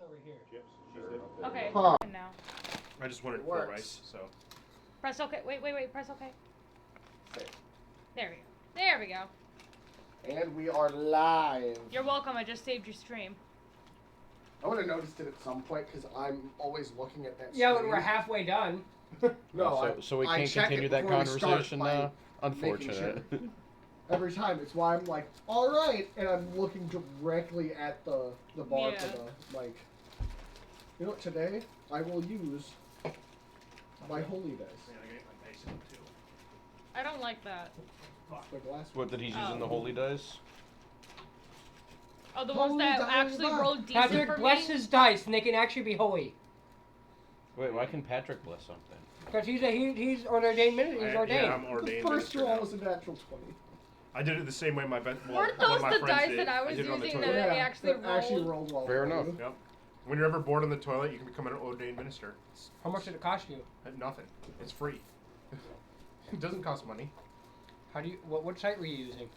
over here. Chips. Sure. Okay. Huh. Now. I just wanted It more works. rice, so. Press OK. Wait. Press OK. Save. There we go. There we go. And we are live. You're welcome. I just saved your stream. I would have noticed it at some point because I'm always looking at that. Yeah, but screen. we're halfway done. No, so we I can't check continue it that before we start conversation by now? making Unfortunate. sure. Every time, it's why I'm like, all right, and I'm looking directly at the bar Yeah. for the like. You know what? Today I will use my holy dice. Man, I got my dice out too. I don't like that. The glass. What, that he's using the Oh. holy dice? Oh, the Holy ones that dice actually box. rolled decent Patrick, for bless me. his dice, and they can actually be holy. Wait, why can Patrick bless something? Because he's an ordained minister. He's ordained. Yeah, I'm The ordained. first minister roll now. was a natural 20. I did it the same way my best. Weren't one those of my the friends dice did. that I was did it on the using toilet. that actually that actually rolled? rolled well. Fair for enough. you. Yep. When you're ever bored on the toilet, you can become an ordained minister. It's How much did it cost you? nothing. It's free. It doesn't cost money. How do you? What site were you using?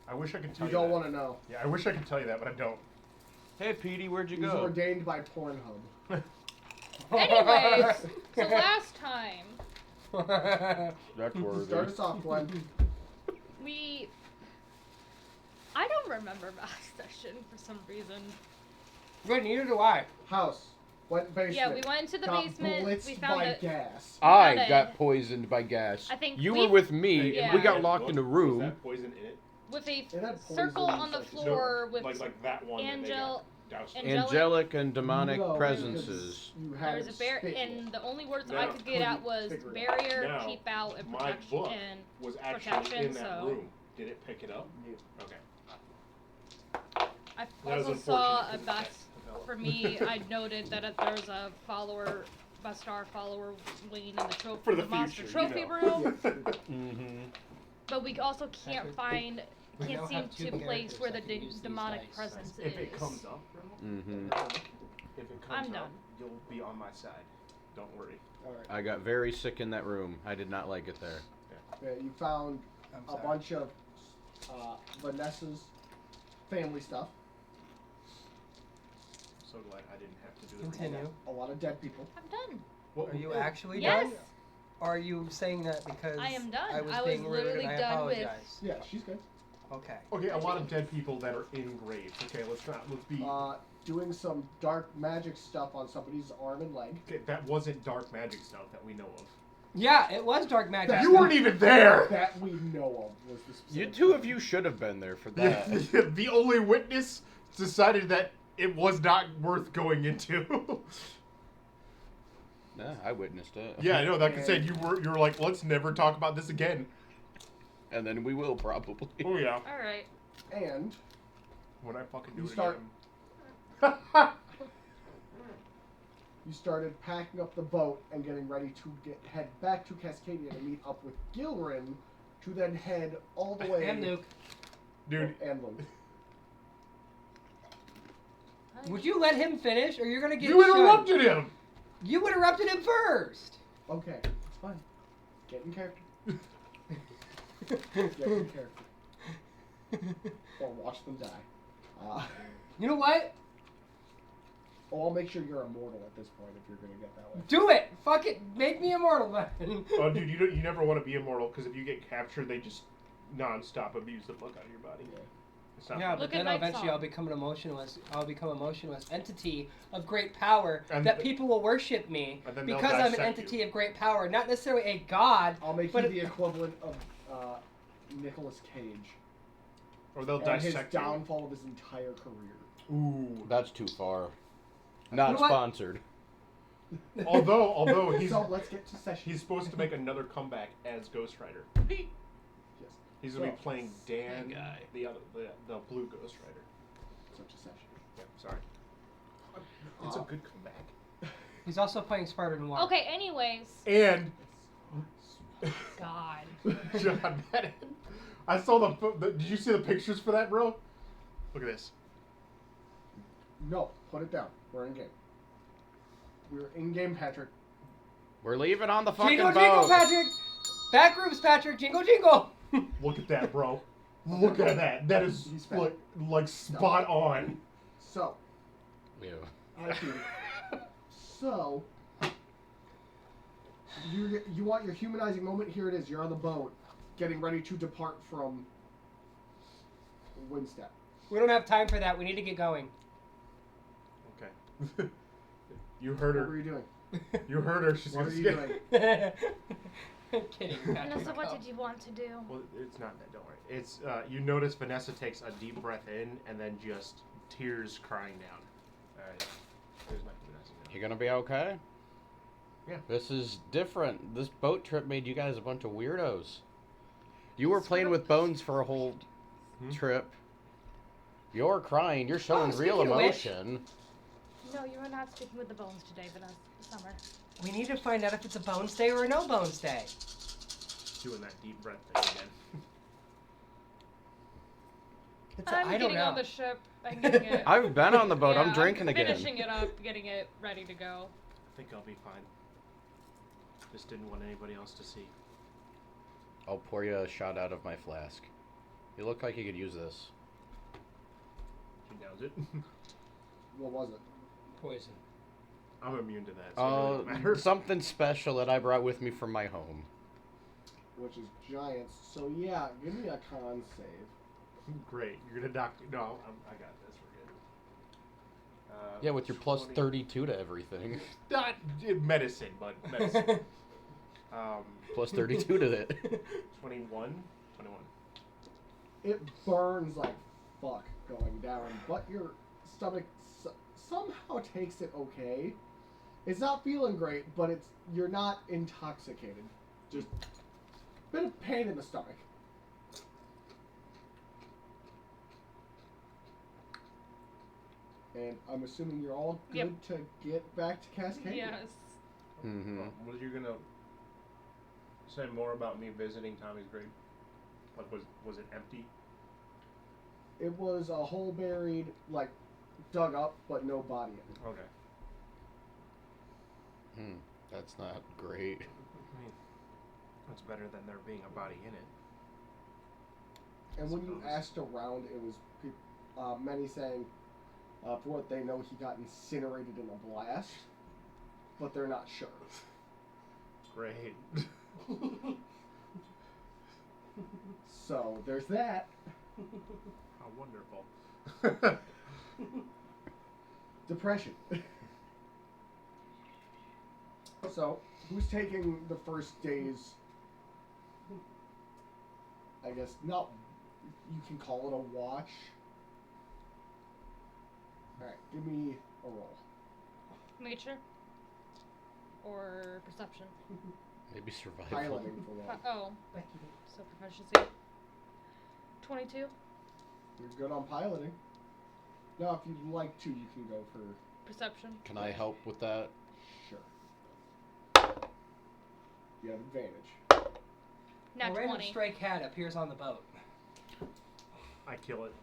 I wish I could tell You you. don't that. want to know. Yeah, I wish I could tell you that, but I don't. Hey, Petey, where'd you He was go? ordained by Pornhub. Anyways, so last time That's worthy. Start us off, Glenn. I don't remember last session for some reason. Good, neither do I. House. Went basement. Yeah, we went into the got basement. blitzed We found by it. gas. I got got a- poisoned by gas. I think you we- were with me. Yeah. We got locked in a Was room. that poison in it? With a It had circle poison on the inside. floor with like that one that they got doused in. Angelic and demonic No, presences. because You had there was a it bar, spit. and the only words No, I could get at was figure it out. barrier, Now, keep out, and My protection. book And was actually protection, in that so- room. Did it pick it up? Okay. I was also saw a unfortunate. best. For me, I noted that there's a star follower waiting in the trophy, For the monster future, trophy you know. room. Mm-hmm. But we also can't find, We can't now seem have two to place characters where the that can use these demonic dice. presence If it is. comes up, bro. Mm-hmm. If it I'm comes done. up, you'll be on my side. Don't worry. Alright. I got very sick in that room. I did not like it there. Yeah, you found I'm a sorry. bunch of Vanessa's family stuff. So glad I didn't have to do the Continue. A lot of dead people. I'm done. What, Are you actually Yes, done? Or are you saying that because I am done. I was I was being rude literally and I done with- apologize? Yeah, she's good. Okay. Okay, a lot of dead people that are in graves. Okay, let's be. Doing some dark magic stuff on somebody's arm and leg. Okay, that wasn't dark magic stuff that we know of. Yeah, it was dark magic. You weren't even there. That we know of was the You specific two thing. of you should have been there for that. The only witness decided that it was not worth going into. Nah, I witnessed it. Yeah, I know. Like I said, you were like, let's never talk about this again. And then we will probably. Oh yeah. All right. And When I fucking do You it start- again. you started packing up the boat and getting ready to head back to Cascadia to meet up with Gilrin to then head all the way. And Luke, Dude, And Luke. would you let him finish, or you're gonna get you shunned? interrupted him. You interrupted him first. Okay, it's fine. Get in character. Get in character. Or watch them die. You know what? I'll make sure you're immortal at this point if you're gonna get that way. Do it. Fuck it. Make me immortal, then. Oh, dude, you never want to be immortal because if you get captured, they just non-stop abuse the fuck out of your body. Yeah. It's not Yeah, fun. but Look at then Night eventually Song. I'll become a motionless entity of great power And that th- people will worship me And then they'll because I'm an dissect entity you. of great power, not necessarily a god. I'll make But you the equivalent of Nicolas Cage. Or they'll And his dissect you. downfall of his entire career. Ooh. That's too far. Not You know what? sponsored. Although he's So let's get to session. he's supposed to make another comeback as Ghost Rider. Yes. He's gonna be So, playing Dan, That guy. the blue Ghost Rider. Such a session. Yeah, sorry. It's a good comeback. He's also playing Spider-Man 1. Okay. Anyways. And God. John Madden. I saw did you see the pictures for that, bro? Look at this. No, put it down. We're in game. We're in game, Patrick. We're leaving on the fucking Jingle, boat. jingle, Patrick. Back rooms, Patrick. Jingle, jingle. Look at that, bro. Look at that. That is He's fat. like spot on. So, Ew. I see. So, you want your humanizing moment? Here it is. You're on the boat, getting ready to depart from Windstep. We don't have time for that. We need to get going. Okay. You heard What were her. you doing? You heard her. She's What gonna are you skip. doing? Kidding. Vanessa, what did you want to do? Well, it's not that. Don't worry. It's you notice Vanessa takes a deep breath in and then just tears crying down. All right. There's my Vanessa. You gonna be okay? Yeah. This is different. This boat trip made you guys a bunch of weirdos. You were playing with bones for a whole trip. You're crying. You're showing real speaking of which- emotion. No, you were not speaking with the bones today, Vanessa. Summer. We need to find out if it's a Bones Day or a no Bones Day. Doing that deep breath thing again. I'm I don't getting know. on the ship. I'm getting it. I've been on the boat. Yeah, I'm drinking again. Finishing it up, getting it ready to go. I think I'll be fine. Just didn't want anybody else to see. I'll pour you a shot out of my flask. You look like you could use this. She knows it. What was it? Poison. I'm immune to that, so it really doesn't matter. Something special that I brought with me from my home. Which is giants. So yeah, give me a con save. Great. You're gonna dock. No, I got this. We're good. Yeah, with your plus 20 32 to everything. Not medicine, but medicine. Plus 32 to it. 21. It burns like fuck going down, but your stomach somehow takes it okay. It's not feeling great, but you're not intoxicated. Just a bit of pain in the stomach. And I'm assuming you're all good Yep. to get back to Cascadia. Yes. Mm-hmm. Was you gonna say more about me visiting Tommy's grave? Like, was it empty? It was a hole buried, like dug up, but no body in it. Okay. That's not great. I mean, that's better than there being a body in it. And when you Suppose. asked around, it was many saying, for what they know, he got incinerated in a blast, but they're not sure. Great. So there's that. How wonderful. Depression. So, who's taking the first days? I guess not. You can call it a watch. Alright, give me a roll. Nature? Or perception? Maybe survival. Piloting for one. Oh, so proficiency. 22? You're good on piloting. Now, if you'd like to, you can go for Perception. Can I help with that? sure. You have advantage. Nat A random 20. stray cat appears on the boat. I kill it.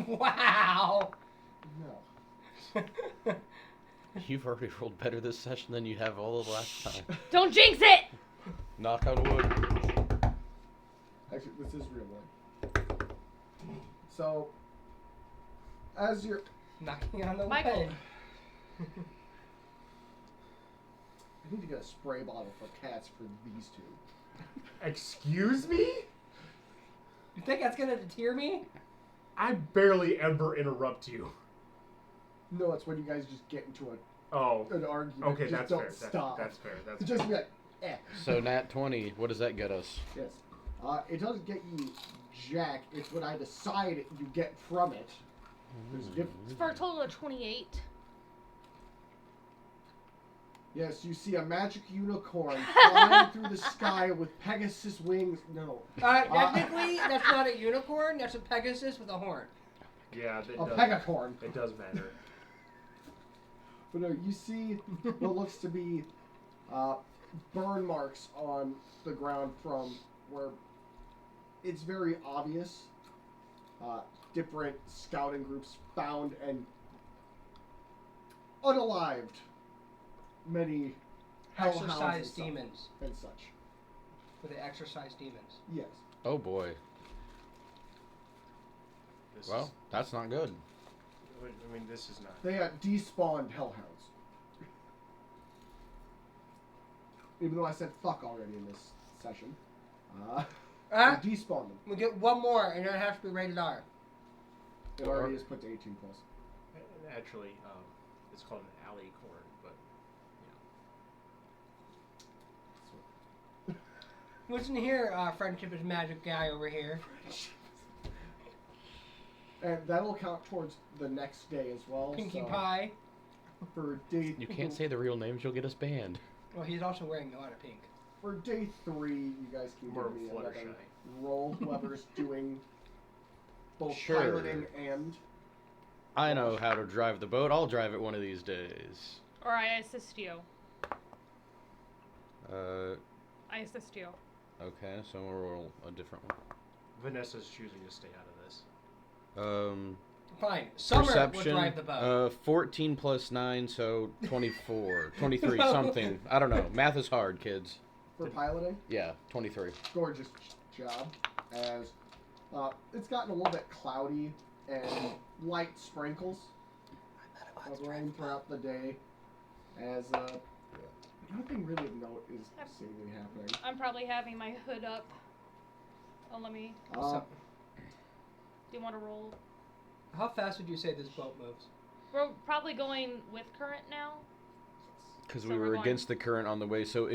Wow. No. You've already rolled better this session than you have all the last time. Don't jinx it! Knock on wood. Actually, this is real wood. So, as you're Knocking on the Michael. wood. I need to get a spray bottle for cats for these two. Excuse me? You think that's gonna deter me? I barely ever interrupt you. No, it's when you guys just get into Oh. an argument. Okay, just that's don't fair. stop. That's fair. That's Just be like, So Nat 20, what does that get us? Yes. It doesn't get you jack. It's what I decide you get from it. There's a difference. It's for a total of 28. Yes, you see a magic unicorn flying through the sky with Pegasus wings. No. Technically, that's not a unicorn. That's a Pegasus with a horn. Yeah, A pegacorn. It does matter. But no, you see what looks to be burn marks on the ground from where it's very obvious different scouting groups found and unalived many hellhounds and Exorcise stuff demons. and such. For the exorcise demons. Yes. Oh boy. This Well, that's not good. I mean, this is not. They despawned hellhounds. Even though I said fuck already in this session. They despawned them. We get one more, and then it has to be rated R. It already is put to 18 plus. Actually, it's called an alicorn, but Listen here, friendship is magic guy over here. And that'll count towards the next day as well. Pinkie so Pie. For day You can't say the real names, you'll get us banned. Well, he's also wearing a lot of pink. For day 3, you guys can More give me another Fluttershy. roll. Whoever's doing both Sure. piloting and I know how to drive the boat. I'll drive it one of these days. Or I assist you. Okay, I assist you. so we'll roll a different one. Vanessa's choosing to stay out of this. Fine. Summer will Perception, drive the boat. 14 plus 9, so 24. 23, something. I don't know. Math is hard, kids. for piloting. Yeah, 23. Gorgeous job. As it's gotten a little bit cloudy and light sprinkles of rain throughout the day. As nothing really of note is seemingly happening. I'm probably having my hood up. Oh, let me. Uh, Do you want to roll? How fast would you say this boat moves? We're probably going with current now. Because So we we're were going- against the current on the way, so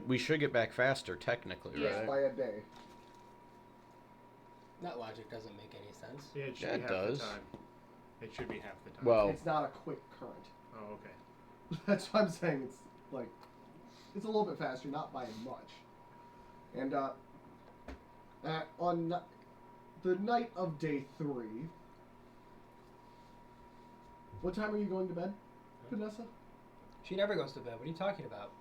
we should get back faster, technically, Yeah. right? by a day. That logic doesn't make any sense. Yeah, it should Yeah, be it half does. the time. It should be half the time. Well, It's not a quick current. Oh, okay. That's what I'm saying. It's like it's a little bit faster, not by much. And on the night of day 3, what time are you going to bed, Vanessa? She never goes to bed. What are you talking about?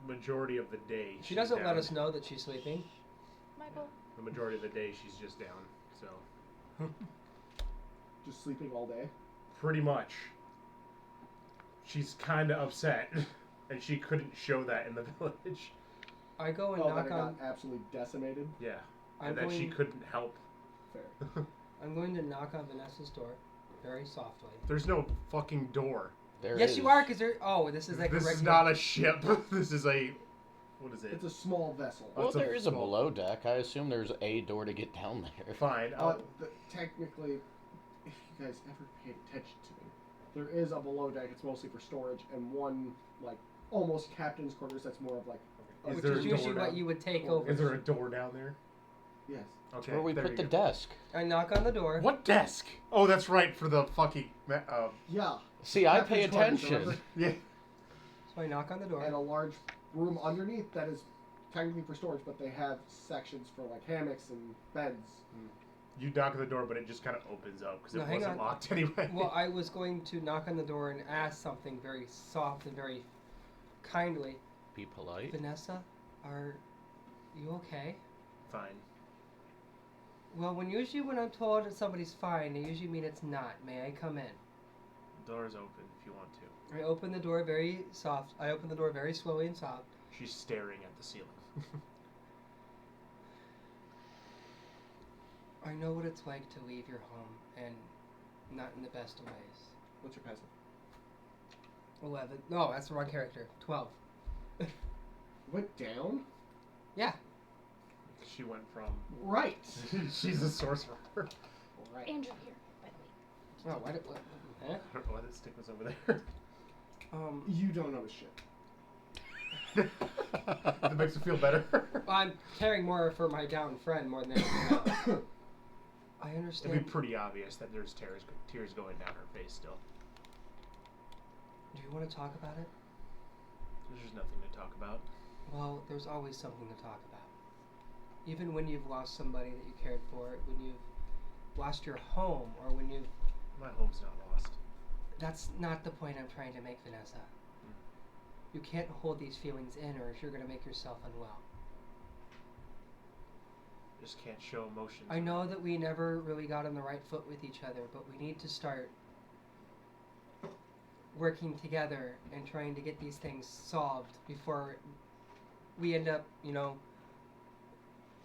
Majority of the day. She she's doesn't down. let us know that she's sleeping. Michael. The majority of the day, she's just down. So, Just sleeping all day. pretty much. She's kind of upset, and she couldn't show that in the village. I go and Oh, that knock it on. got absolutely decimated. Yeah, I'm and that she going. couldn't help. Fair. I'm going to knock on Vanessa's door, very softly. There's no fucking door. there Yes, is. you are, because there. Oh, this is like This a is regular. not a ship. This is a. What is it? It's a small vessel. Well, It's a there is a small- below deck. I assume there's a door to get down there. Fine. Technically, if you guys ever paid attention to me, there is a below deck. It's mostly for storage, and one like almost captain's quarters. That's more of like. Is Which there is a usually door what down? you would take Or over. Is there a door down there? Yes. Okay. Where we there put you the go. desk. I knock on the door. What desk? Oh, that's right, for the fucking. Yeah. See, I pay Captain's quarters, attention. remember? Yeah. So I knock on the door. And a large room underneath that is technically for storage, but they have sections for like hammocks and beds. You knock on the door, but it just kind of opens up because No, it hang wasn't on. locked anyway. Well, I was going to knock on the door and ask something very soft and very kindly. Be polite. Vanessa, are you okay? Fine. Well, when I'm told that somebody's fine, I usually mean it's not. May I come in? The door's open if you want to. I open the door very soft. I open the door very slowly and soft. She's staring at the ceiling. I know what it's like to leave your home, and not in the best of ways. What's your passive? 11. No, that's the wrong character. 12. Went down? Yeah. She went from. Right. She's a sorcerer. Right. Andrew here, by the way. Oh, why did what? Huh? I don't know why that stick was over there. You don't know shit. That makes it feel better. I'm caring more for my down friend more than anything else. I It'd understand. be pretty obvious that there's tears going down her face still. Do you want to talk about it? There's just nothing to talk about. Well, there's always something to talk about. Even when you've lost somebody that you cared for, when you've lost your home, or when you've... My home's not lost. That's not the point I'm trying to make, Vanessa. You can't hold these feelings in, or you're going to make yourself unwell. Just can't show emotions. I know that we never really got on the right foot with each other, but we need to start working together and trying to get these things solved before we end up,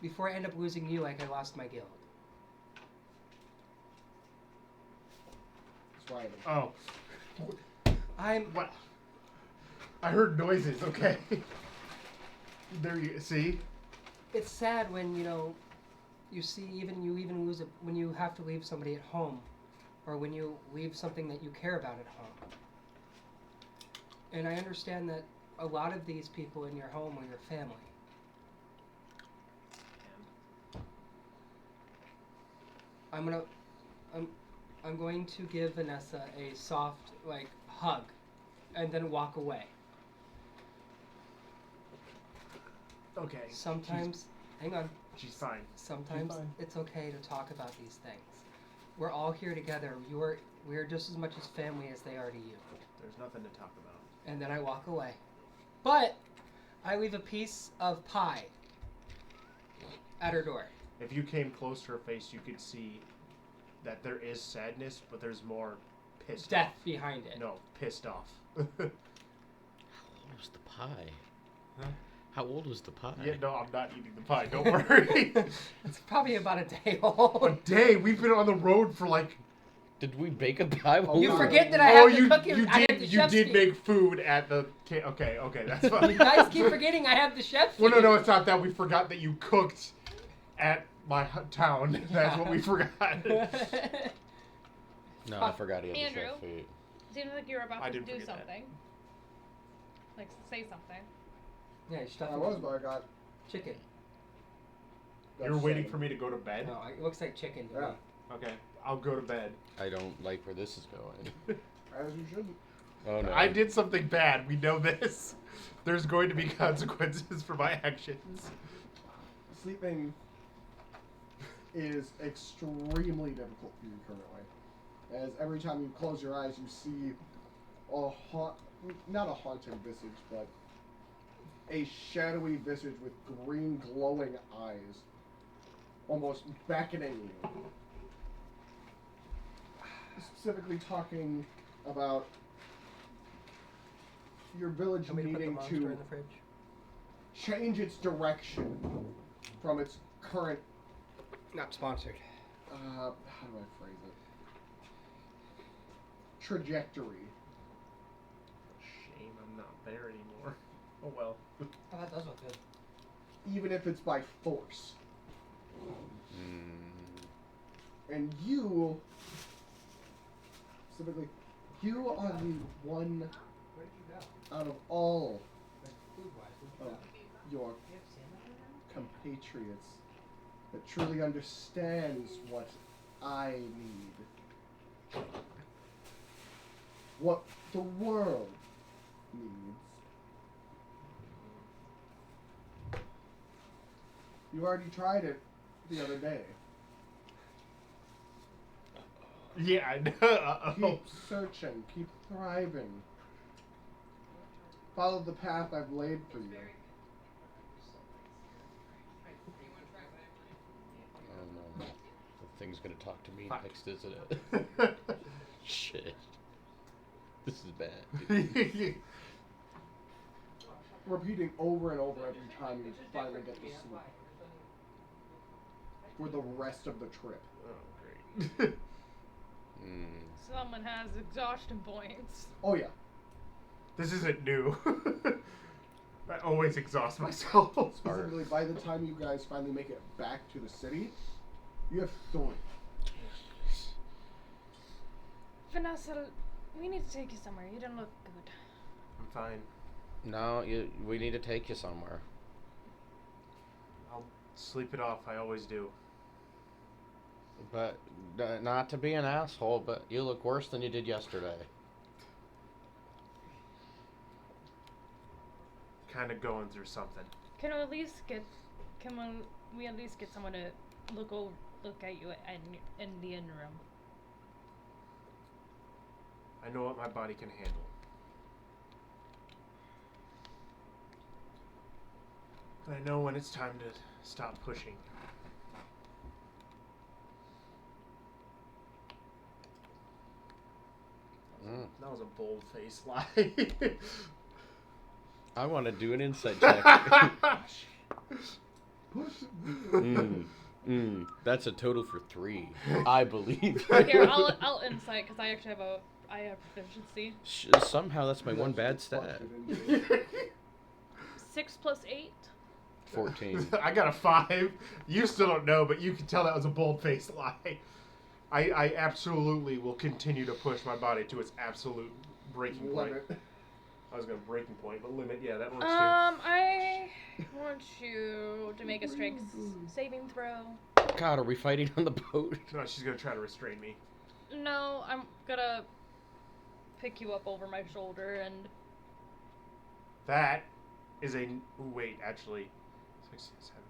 before I end up losing you like I lost my guild. riding. Oh. I'm. What? I heard noises, okay. There you see? It's sad when you see even lose it when you have to leave somebody at home, or when you leave something that you care about at home. And I understand that a lot of these people in your home are your family. I'm going to give Vanessa a soft hug, and then walk away. Okay. Sometimes, hang on. She's fine. Sometimes fine. it's okay to talk about these things. We're all here together. We're just as much as family as they are to you. There's nothing to talk about. And then I walk away. But I leave a piece of pie at her door. If you came close to her face, you could see that there is sadness, but there's more pissed Death off. behind it. No, pissed off. How old was the pie? Huh? How old was the pie? Yeah, no, I'm not eating the pie. Don't worry. It's probably about a day old. A day. We've been on the road for like. Did we bake a pie? while You we were- forget that I have the you cooking. you I have did the you chef's did key. make food at the. Okay, that's fine. You guys keep forgetting I have the chef's Well, key. no, it's not that. We forgot that you cooked at my town. That's what we forgot. No, I forgot he had Andrew? the chef feet. Seems like you were about I to didn't do forget that. something. Like say something. Yeah, you stuffed I was, but I got. chicken. You were waiting for me to go to bed? No, it looks like chicken to Yeah. me. Okay, I'll go to bed. I don't like where this is going. As you shouldn't. Oh no. I did something bad. We know this. There's going to be consequences for my actions. Sleeping is extremely difficult for you currently. As every time you close your eyes, you see not a haunted visage, but a shadowy visage with green glowing eyes, almost beckoning you. Specifically talking about your village Want me to put the needing monster to in the fridge? change its direction from its current Not sponsored. how do I phrase it? Trajectory. Shame I'm not there anymore. Oh well. Oh, that does look good. Even if it's by force. And you, specifically, you are the one Where did you go? out of all Food-wise, of your compatriots that truly understands what I need. What the world needs. You already tried it the other day. Yeah, I know. Uh-oh. Keep searching, keep thriving. Follow the path I've laid for you. Oh no. The thing's gonna talk to me Fuck. next, isn't it? Shit. This is bad. Repeating over and over every time you finally get to sleep. For the rest of the trip. Oh, great. Someone has exhaustion points. Oh yeah. This isn't new. I always exhaust myself. Specifically, by the time you guys finally make it back to the city, you have 3. Vanessa, we need to take you somewhere. You don't look good. I'm fine. No, we need to take you somewhere. I'll sleep it off. I always do. But not to be an asshole, but you look worse than you did yesterday. Kind of going through something. Can we at least get someone to look at you in the interim? I know what my body can handle. I know when it's time to stop pushing. That was a bold-faced lie. I want to do an insight check. That's a total for 3, I believe. Here, I'll insight because I actually have proficiency. Somehow that's my one bad stat. 6 plus 8. 14. I got a 5. You still don't know, but you can tell that was a bold-faced lie. I absolutely will continue to push my body to its absolute breaking point. Limit. I was going to breaking point, but limit, yeah, that works I want you to make a strength saving throw. God, are we fighting on the boat? too. No, she's going to try to restrain me. No, I'm gonna pick you up over my shoulder and. That is a... Ooh, wait, actually. 6, 7.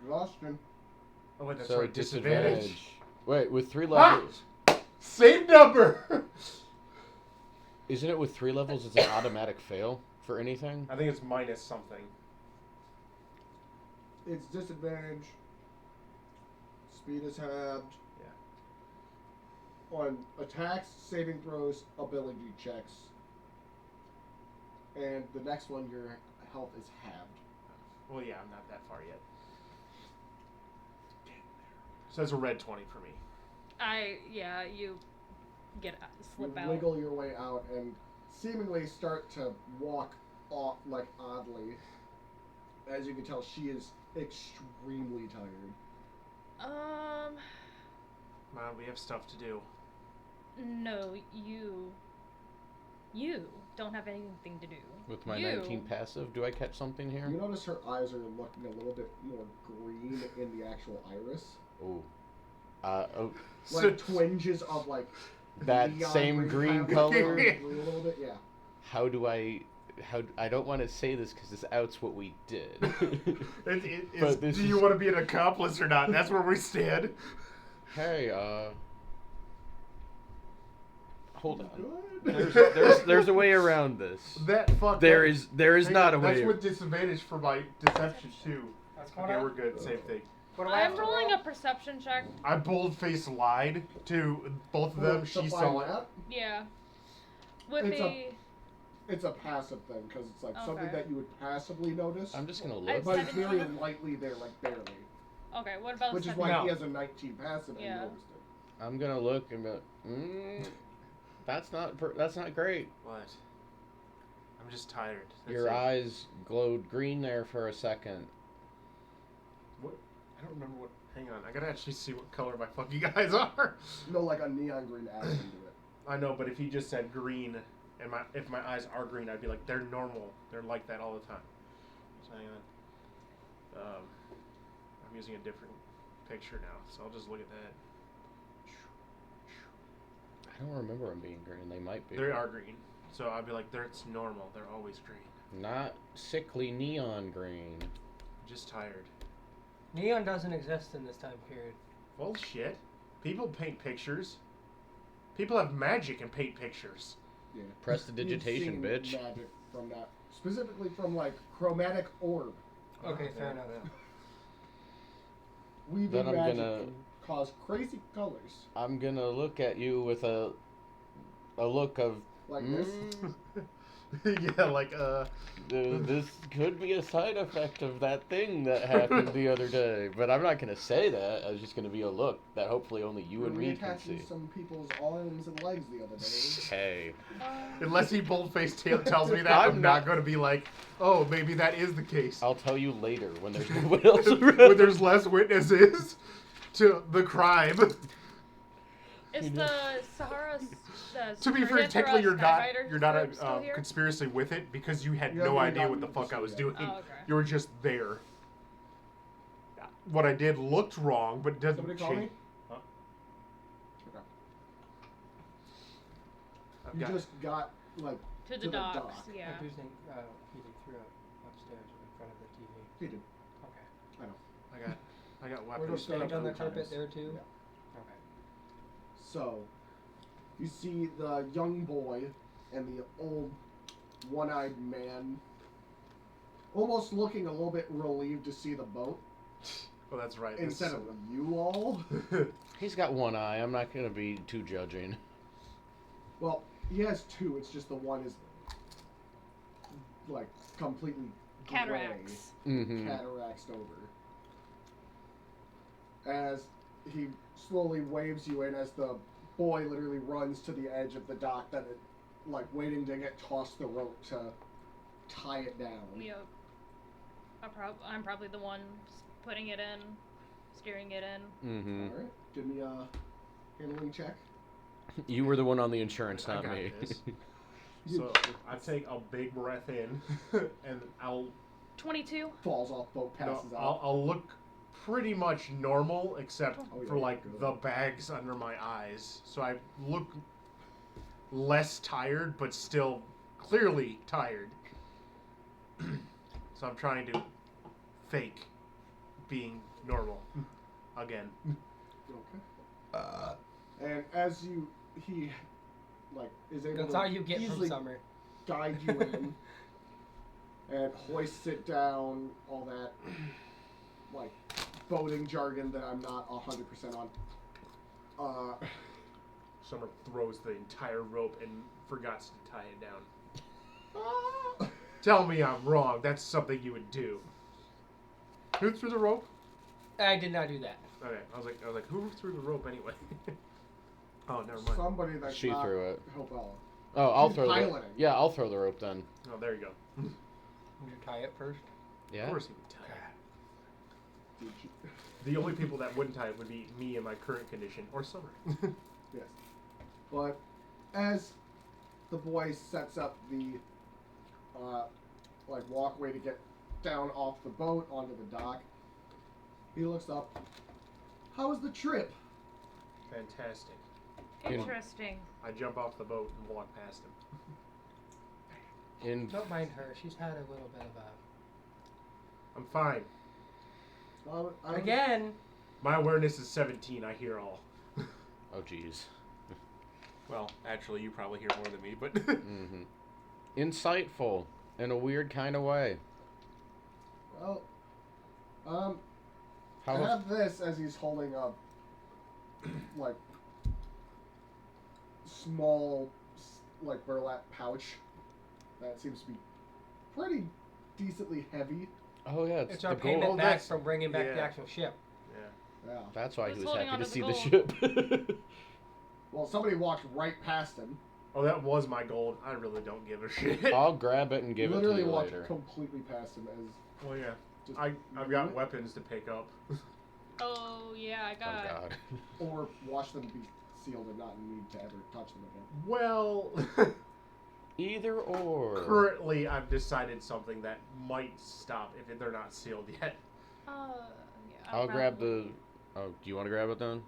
Exhaustion. Oh, wait, that's So right. Disadvantage. Wait, with 3 levels... Same number! Isn't it with 3 levels it's an automatic fail for anything? I think it's minus something. It's disadvantage. Speed is halved. Yeah. On attacks, saving throws, ability checks. And the next one, your health is halved. Well, yeah, I'm not that far yet. So that's a red 20 for me. You get slip You out. wiggle your way out and seemingly start to walk off like oddly. As you can tell, she is extremely tired. We have stuff to do. No, you don't have anything to do. With my You. 19 passive, do I catch something here? You notice her eyes are looking a little bit more green in the actual iris. Oh. Like twinges of like that neon same green kind of color? like, blue a little bit, yeah. How I don't want to say this because this outs what we did. But this Do you is- want to be an accomplice or not? That's where we stand. Hey, hold on. Good. There's a way around this. That fuck. There is Hang not on, a way. That's with disadvantage for my deception too. What's going Okay, on? we're good. Same thing. What do I have I'm to rolling roll? a perception check. I bold-faced lied to both of them. To She find saw it. that, Yeah. Would It's be. it's a passive thing because it's like something Okay. that you would passively notice. I'm just gonna I- look. But it's very 17? lightly there, like barely. Okay, what about Which is 17? why No. he has a 19 passive and Yeah. you noticed it. I'm gonna look and go. That's not great. What? I'm just tired. That's Your it. eyes glowed green there for a second. What? I don't remember what. Hang on. I gotta actually see what color my fucking eyes are. No, like a neon green added into it. I know, but if he just said green, and if my eyes are green, I'd be like, they're normal. They're like that all the time. So hang on. I'm using a different picture now, so I'll just look at that. I don't remember them being green. They might be. They are green, so I'd be like, it's normal. They're always green. Not sickly neon green. I'm just tired. Neon doesn't exist in this time period. Bullshit. People paint pictures. People have magic and paint pictures. Yeah. Prestidigitation, You've seen bitch. Magic from that, specifically from like chromatic orb. Okay, Oh, fair yeah, enough. yeah. Weaving Then I'm magic gonna- can cause crazy colors I'm gonna look at you with a look of like this. Yeah, like, this could be a side effect of that thing that happened the other day. But I'm not gonna say that. It's just gonna be a look that hopefully only you and me can Reattaching see. some people's arms and legs the other day. Hey, unless he bold-faced tells me that, I'm I'm not not- going to be like, oh, maybe that is the case. I'll tell you later when there's no one else when around. there's less witnesses to the crime. Is the Sahara? To be fair, Sahara technically you're not group still here? conspiracy with it because you had You no haven't idea what gotten the to fuck I see was yet. doing. Oh, okay. You were just there. What I did looked wrong, but doesn't Somebody call change. me? Huh? Okay. I've You got- just got like To the the docks. dock. Yeah. I do think he threw it upstairs in front of the TV. he did. Okay. I got We're weapons. just gonna Paint on the Sometimes. carpet there too? Yeah. Okay. So, you see the young boy and the old one-eyed man almost looking a little bit relieved to see the boat Oh, that's right. instead of you all. He's got one eye. I'm not gonna be too judging. Well, he has two. It's just the one is like completely gray, Cataracts. Mm-hmm. cataracts over. as he slowly waves you in as the boy literally runs to the edge of the dock that it, like waiting to get tossed the rope to tie it down. Yep. I'm probably the one putting it in, steering it in. Mm-hmm. All right, give me a handling check. You were the one on the insurance, I not got me. this. So I take a big breath in, and I'll 22. Falls off boat, passes no, out. I'll look pretty much normal except Oh, yeah, for like good. the bags under my eyes. So I look less tired, but still clearly tired. So I'm trying to fake being normal again. Okay. And as he like is able That's to all you get from easily summer. guide you in and hoists it down, all that like boating jargon that I'm not 100% on. Summer throws the entire rope and forgets to tie it down. Ah! Tell me I'm wrong. That's something you would do. Who threw the rope? I did not do that. Okay, I was like, who threw the rope anyway? Oh, never mind. Somebody that She threw it. Hopella. Oh, I'll She's throw the piloting. Yeah, I'll throw the rope then. Oh, there you go. Would you tie it first? Yeah. Of course he would tie it. Did you? The only people that wouldn't tie it would be me in my current condition or Summer. Yes. But as the boy sets up the like walkway to get down off the boat onto the dock, he looks up. How was the trip? Fantastic. Interesting. I jump off the boat and walk past him. In Don't mind her. She's had a little bit of I'm fine. Again. My awareness is 17. I hear all. oh jeez. Well, actually, you probably hear more than me, but Mm-hmm. Insightful in a weird kind of way. Well, How I was- have this as he's holding up, like, small, like, burlap pouch that seems to be pretty decently heavy. Oh yeah, It's the our gold. payment Oh, back that's- from bringing back the yeah. actual ship. yeah. Yeah. That's why Who's he was holding happy to onto see the the ship. Well, somebody walked right past him. Oh, that was my gold. I really don't give a shit. I'll grab it and give it to Literally you walked later. completely past him as Well, yeah. just I've got weapons to pick up. Oh yeah, I Oh got. god. or watch them be sealed and not need to ever touch them again. Well, Either or. currently I've decided something that might stop if they're not sealed yet. Yeah. I'll grab the. Oh, do you want to grab it then?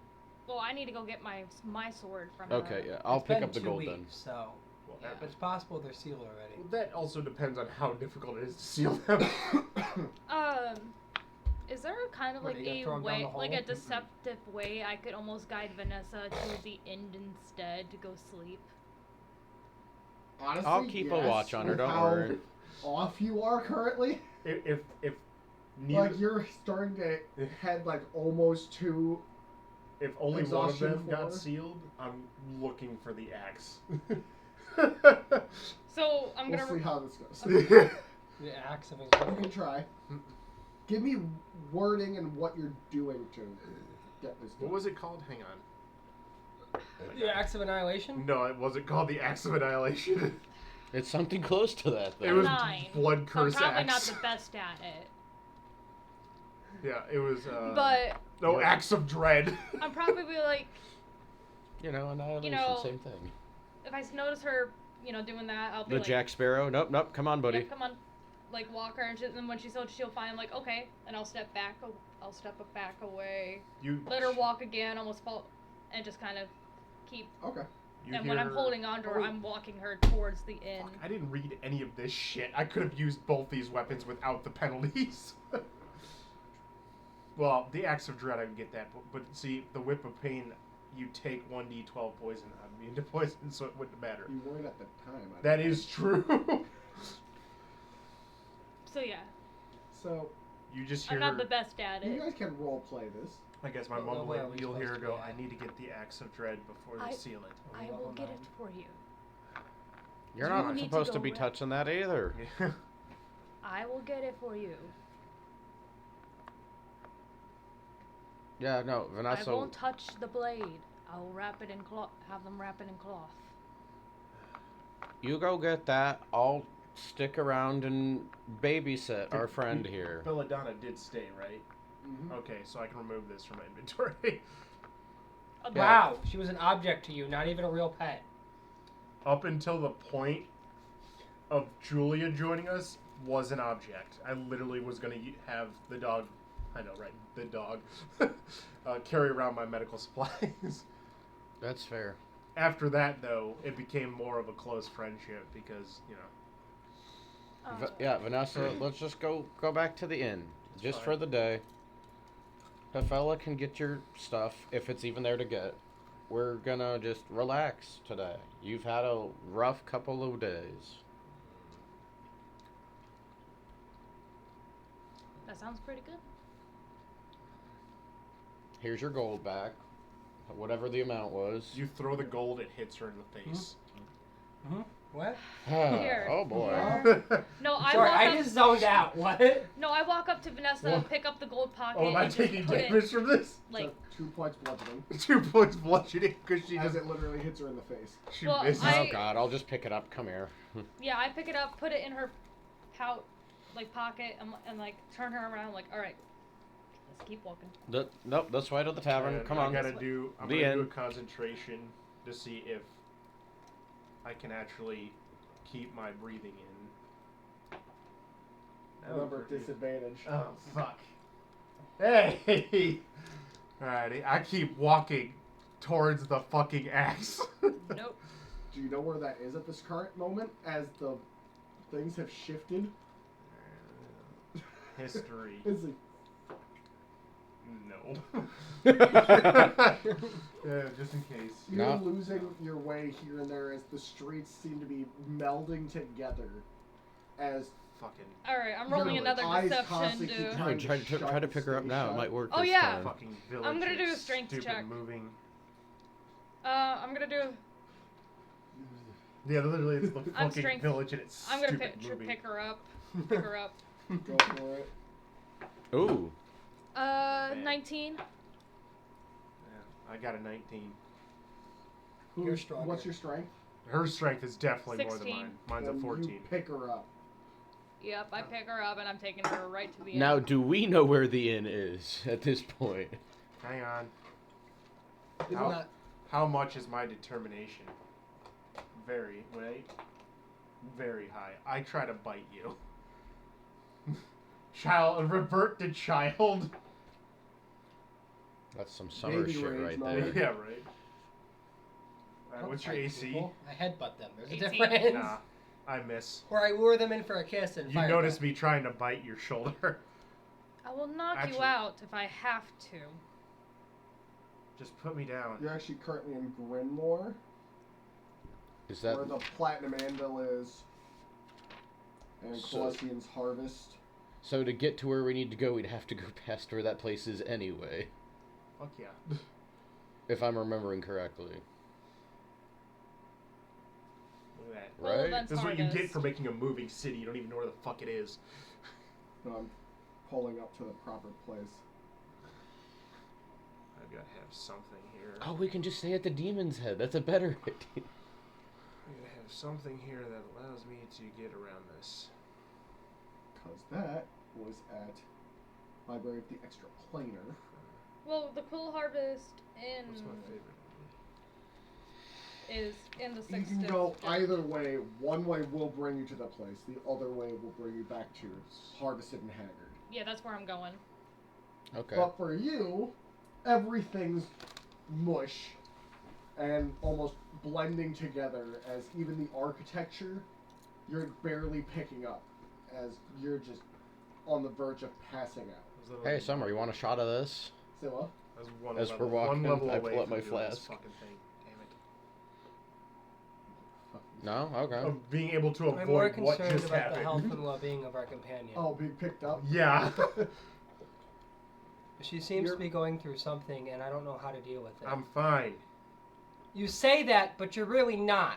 Well, I need to go get my sword from Okay, her. yeah. I'll It's pick been up the 2 gold weeks, then. So Well, Yeah. it's possible they're sealed already. that also depends on how difficult it is to seal them. Is there a kind of What, like are you gonna a throw 'em down way, the like a hole? deceptive way I could almost guide Vanessa to the end instead to go sleep? Honestly, I'll keep a yes, watch on her, with don't how worry. off you are currently. if neither, Like you're starting to head like almost to. if only one of exhaustion them got for- sealed, I'm looking for the axe. So I'm We'll gonna. see how this goes. The axe of You England. can try. Give me wording and what you're doing to get this done. What was it called? Hang on. The axe of annihilation. No, it wasn't called the Axe of Annihilation. It's something close to that, It though. was 9. Blood So I'm Curse probably Axe. not the best at it, Yeah, it was. but No, Axe of Dread. I'm probably like, You know, annihilation, know, same thing. if I notice her, doing that, I'll be The like, Jack Sparrow. Nope, nope. Come on, buddy. yeah, come on, like walk her, and then when she's so she'll find like okay, and I'll step back, I'll step back away, You let her walk again, almost fall, and just kind of keep. Okay. You And when I'm hear- holding on to her, Oh, I'm walking her towards the inn. fuck, I didn't read any of this shit. I could have used both these weapons without the penalties. Well, the Axe of Dread, I can get that, but see, the Whip of Pain, you take 1d12 poison. I'm immune to poison, so it wouldn't matter. You weren't at the time. I That don't is true. So yeah, So You just hear. I'm not the best at you it. guys can role play this. I guess my Well, mom where will. are we You'll hear her supposed to go. be I at? need to get the Axe of Dread before they seal it. I will get it for you. You're You not need to supposed to go be rest. touching that either. Yeah. I will get it for you. Yeah, no, I Vanessa. won't touch the blade. I'll wrap it in cloth. Have them wrap it in cloth. You go get that. I'll stick around and babysit our friend here. Belladonna did stay, right? Mhm. Okay, so I can remove this from my inventory. Wow, she was an object to you, not even a real pet. Up until the point of Julia joining us was an object. I literally was going to have the dog, I know, right? The dog, carry around my medical supplies. That's fair. After that, though, it became more of a close friendship because, you know. Yeah, Vanessa, let's just go back to the inn. Just fine. for the day. Hafella can get your stuff, if it's even there to get. We're gonna just relax today. You've had a rough couple of days. That sounds pretty good. Here's your gold back. Whatever the amount was. You throw the gold, it hits her in the face. What? Here. Oh boy. Here. No, I Sorry, walk I up. just zoned out. What? No, I walk up to Vanessa, What? pick up the gold pocket, Oh, am I and just taking put it, damage from this? like, So 2 points bludgeoning 2 points bludgeoning because she as just it literally hits her in the face. she Well, misses. Oh I- god, I'll just pick it up. Come here. yeah, I pick it up, put it in her pout, like pocket, and like turn her around, like, all right, let's keep walking. Nope, this way to the tavern. And Come I on. gotta do. I'm The gonna do a end. concentration to see if I can actually keep my breathing in. Remember, disadvantage. Oh fuck! Hey! Alrighty, I keep walking towards the fucking axe. Nope. Do you know where that is at this current moment as the things have shifted? History. It's like, No. Yeah, just in case. you're No. losing your way here and there as the streets seem to be melding together as Fucking All right, I'm your rolling another eyes deception constantly keep to. No, trying try to shut pick her up stay now. It shut. might work Oh, this yeah. time. fucking village. I'm gonna do a is strength stupid check. Moving. I'm gonna do. Yeah, literally, it's the I'm fucking strength- village and it's I'm gonna stupid pick moving. her up. Pick her up. Go for it. Ooh. 19. Yeah, I got a 19. You're Who's- stronger. What's your strength? Her strength is definitely more than 16. mine. Mine's a Then 14. You pick her up. Yep, I pick her up and I'm taking her right to the Now, end. do we know where the inn is at this point? Hang on. Isn't How, that- how much is my determination? Very, right? Very high. I try to bite you. Child, revert to child. That's some summer Baby shit rage right moment. there. Yeah, right. Alright, what's your Fight AC? people. I headbutt them. There's a 18. difference. Nah, I miss. Or I lure them in for a kiss and You fire notice back. me trying to bite your shoulder. I will knock you Actually- out if I have to. Just put me down. You're actually currently in Grinmore, Is that where the Platinum Anvil is, and So- Colossian's Harvest. so? To get to where we need to go, we'd have to go past where that place is anyway, Fuck yeah. if I'm remembering correctly. Look at that. Well, Right? that's This is what you get harvest. for making a moving city. You don't even know where the fuck it is. But I'm pulling up to the proper place. I've got to have something here. Oh, we can just stay at the Demon's Head. That's a better idea. I gotta have something here that allows me to get around this. Because that was at Library of the Extraplanar. Well, the Cool Harvest What's my favorite? is in the You sixth. can go either way. One way will bring you to the place. The other way will bring you back to Harvested and Haggard. Yeah, that's where I'm going. Okay. But for you, everything's mush and almost blending together as even the architecture you're barely picking up as you're just on the verge of passing out. Hey, Summer, you want a shot of this? Say what? I was one As level, we're walking, one level I away pull out from my doing this flask. fucking thing. Damn it. No? Okay. Of being able to I'm more avoid what concerned just about the health happened. and well-being of our companion. Oh, being picked up? Yeah. She seems You're- to be going through something, and I don't know how to deal with it. I'm fine. You say that, but you're really not.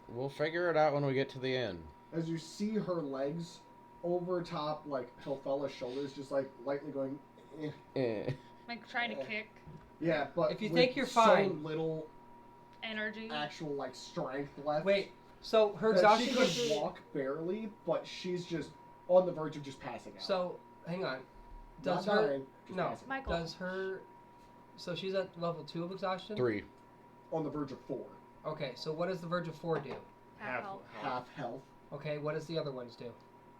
We'll figure it out when we get to the inn. As you see her legs over top, like Tofella's shoulders, just like lightly going, eh. Eh. Like trying to kick Yeah, but If you with think you're so fine- little energy. actual like strength left. Wait, so her that exhaustion she goes could through. walk barely, but she's just on the verge of just passing out. So hang on. Not Does her dying, just no? passing. Michael. Does her? So she's at level 2 of exhaustion. 3. On the verge of 4. Okay, so what does the verge of 4 do? Half health. Half health. Okay, what does the other ones do?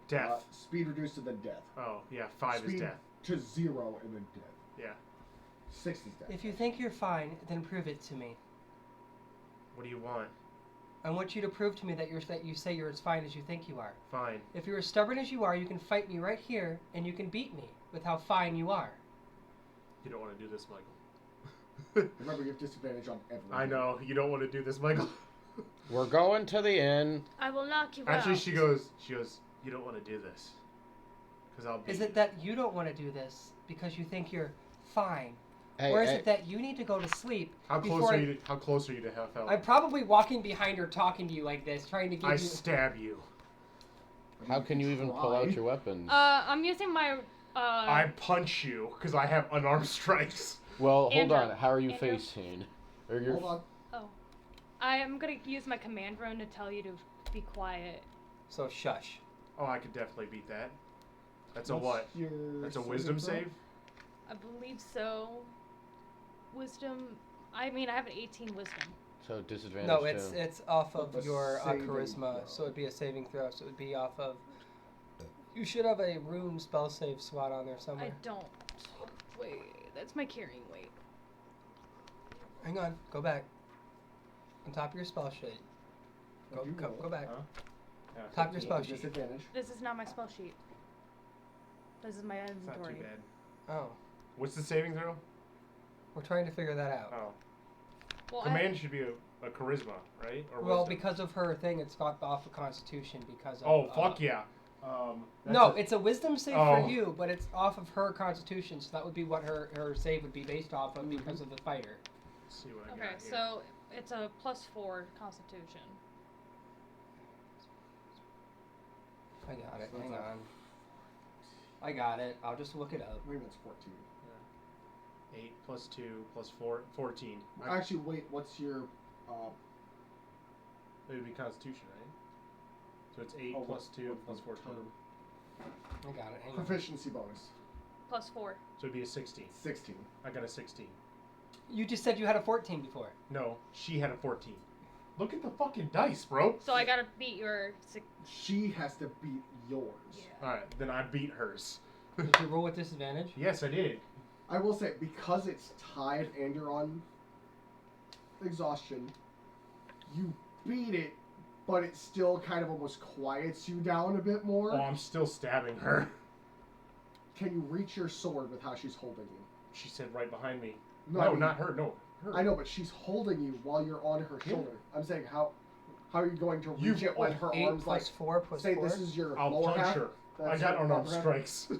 Death. Speed reduced to then death. Oh, yeah, 5 Speed is death. to 0 and then death. Yeah. 6 is death. If you think you're fine, then prove it to me. What do you want? I want you to prove to me that you say you're as fine as you think you are. Fine. If you're as stubborn as you are, you can fight me right here, and you can beat me with how fine you are. You don't want to do this, Michael. Remember, you have disadvantage on everything. I know. You don't want to do this, Michael. We're going to the inn. I will knock you Actually, out. she goes, you don't want to do this. Because I'll be. Is it that you don't want to do this because you think you're fine? Hey, Or is hey, it that you need to go to sleep How close before are you? How close are you to half health? I'm probably walking behind her talking to you like this, trying to give I you... stab you. how can you even pull out your weapons? I'm using my. I punch you because I have unarmed strikes. Well, hold Andrew, on. How are you Andrew. facing? Or you're, Hold on. I am gonna use my command rune to tell you to be quiet. So shush. Oh, I could definitely beat that. That's a What's what? your That's a saving wisdom throw? save? I believe so. Wisdom. I mean, I have an 18 wisdom. So disadvantage. No, it's too. it's off of The your saving charisma, throw. so it'd be a saving throw. So it'd be off of. You should have a rune spell save slot on there I somewhere. don't. Wait, that's my carrying weight. Hang on, go back. On top of your spell sheet. Go, What'd you roll? go back. Huh? Yeah, Top of your 15. spell sheet. Disadvantage. This is not my spell sheet. This is my It's not too inventory. bad. Oh, What's the saving throw? we're trying to figure that out. Oh. Well, Command should be a charisma, right? Or Well, wisdom? because of her thing, it's got off of Constitution because of. Oh, fuck yeah. That's No, a- it's a wisdom save Oh. for you, but it's off of her Constitution, so that would be what her save would be based off of Mhm. because of the fighter. Let's see what I okay, got here. so it's a +4 Constitution. I got it. So Hang it's a- on. I got it. I'll just look it up. I believe it's 14. 8 plus 2 plus 4, 14. Actually, wait. What's your? It would be Constitution, right? So it's 8 oh, plus what- 2 what plus the 14. term? I got it. Hang on. Proficiency bonus. +4. So it'd be a 16. 16. I got a 16. You just said you had a 14 before. No, she had a 14. Look at the fucking dice, bro. So I gotta beat your She has to beat yours. Yeah. Alright, then I beat hers. Did you roll with disadvantage? Yes, I did. I will say, because it's tied and you're on exhaustion, you beat it, but it still kind of almost quiets you down a bit more. Oh, I'm still stabbing her. Can you reach your sword with how she's holding you? She said right behind me. No, No, I mean- not her. No, her. I know, but she's holding you while you're on her Yeah. shoulder. I'm saying, how are you going to You- reach it when her 8 arms like plus 4 plus say 4. this is your I'll lower punch half? her. I That's got your unarmed upper half? strikes.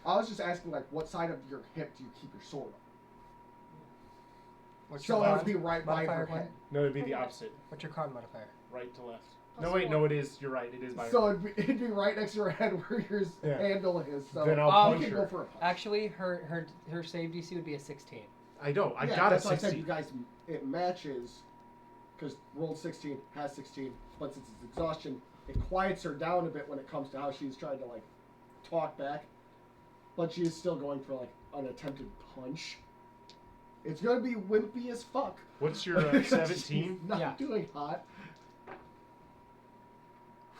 I was just asking, like, what side of your hip do you keep your sword on? What's So your it would con be right by modifier her again? head. No, it'd be the opposite. What's your con modifier? Right to left. Plus No, wait, 4. no, it is. You're right. It is by So it'd be right next to her head where your Yeah. handle is. So Then I'll Um, you punch can her. go for a punch. Actually, her save DC would be a 16. I know. I Yeah, got a that's why I said 16. you guys, it matches, because rolled 16, has 16, but since it's exhaustion, it quiets her down a bit when it comes to how she's trying to, like, talk back. But she is still going for, like, an attempted punch. It's going to be wimpy as fuck. What's your 17? She's not Yeah. doing hot.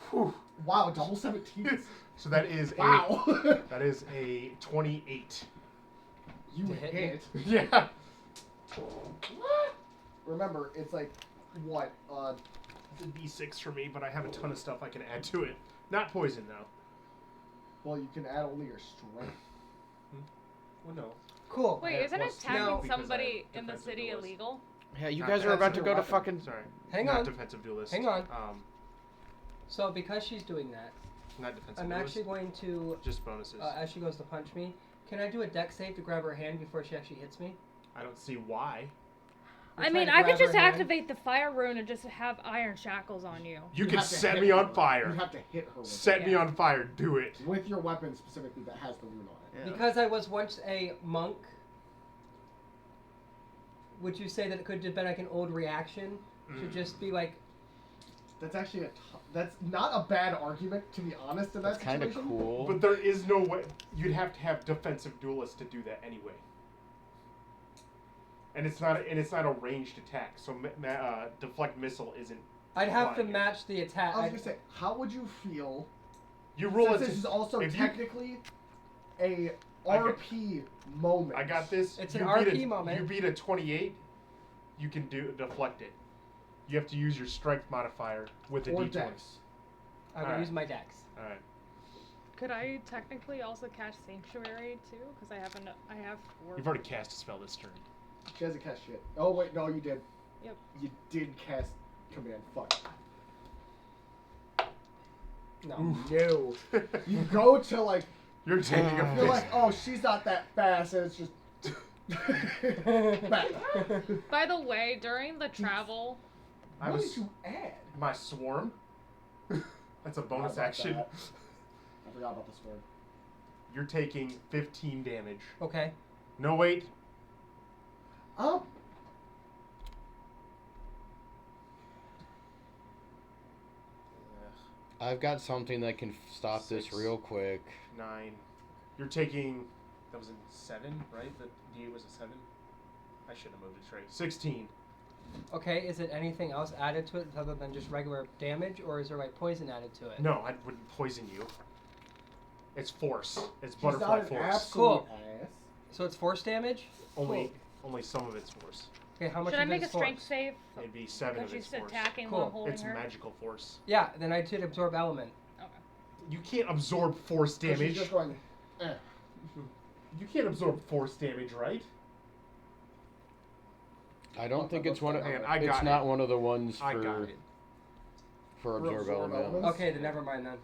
Whew. Wow, double 17s. So that is Wow. that is a 28. You To hit hit. Yeah. Remember, it's like, what, It's a D6 for me, but I have a ton of stuff I can add to it. Not poison though. well, you can add only your strength. Well, no. Cool. Wait, have isn't plus two attacking because I somebody have in the defensive city duelist. illegal? Yeah, you Not guys are defensive about to go to weapon. fucking. Sorry. Hang not on. defensive duelist. Hang on. So because she's doing that, Not defensive I'm duelist. actually going to, Just bonuses. as she goes to punch me, can I do a dex save to grab her hand before she actually hits me? I don't see why. I'm I trying mean, to I could grab just her hand. activate the fire rune and just have iron shackles on you. You can have to set hit me her on with- fire. You have to hit her with Set me Yeah. on fire. Do it. with your weapon specifically that has the rune on it. Yeah. Because I was once a monk would you say that it could have been like an old reaction to just be like, That's actually that's not a bad argument, to be honest, in that That's kind of situation. cool. But there is no way. You'd have to have defensive duelists to do that anyway. And it's not a ranged attack, so deflect missile isn't. I'd have to applying it. match the attack. I was gonna say, how would you feel? You roll Since it. this is also if you- technically a I got- RP moment. I got this. It's You an beat RP moment. You beat a 28. You can deflect it. You have to use your strength modifier with the Or D20. dex. I would Alright. use my dex. All right. Could I technically also cast Sanctuary too? Because I have 4. You've already cast a spell this turn. She hasn't cast shit. Oh wait, no, you did. Yep. You did cast command. Fuck. No. No. You go to like You're taking a you're fist. like, oh, she's not that fast, and it's just back. By the way, during the travel, I What was did you add? my swarm. That's a bonus about action. that. I forgot about this word. You're taking 15 damage. Okay. No wait. Oh, I've got something that can stop this 6. real quick. 9. You're taking. That was a 7, right? The D8 was a 7. I should have moved it straight. 16. Okay, is it anything else added to it other than just regular damage, or is there like poison added to it? No, I wouldn't poison you. It's force. It's she's butterfly not an force. absolute Cool. ass. So it's force damage? Only some of it's force. Okay, how much should I of it make a is strength force? save? Maybe 7 Because of it's she's force. attacking Cool. while holding It's her. magical force. Yeah, then I did absorb element. Okay. You can't absorb force So she's damage. just going. Eh. You can't absorb force damage, right? I don't think it's one of. Hang on, I It's got not it. one of the ones I got for it. absorb Absorb element. element. Okay, then never mind then.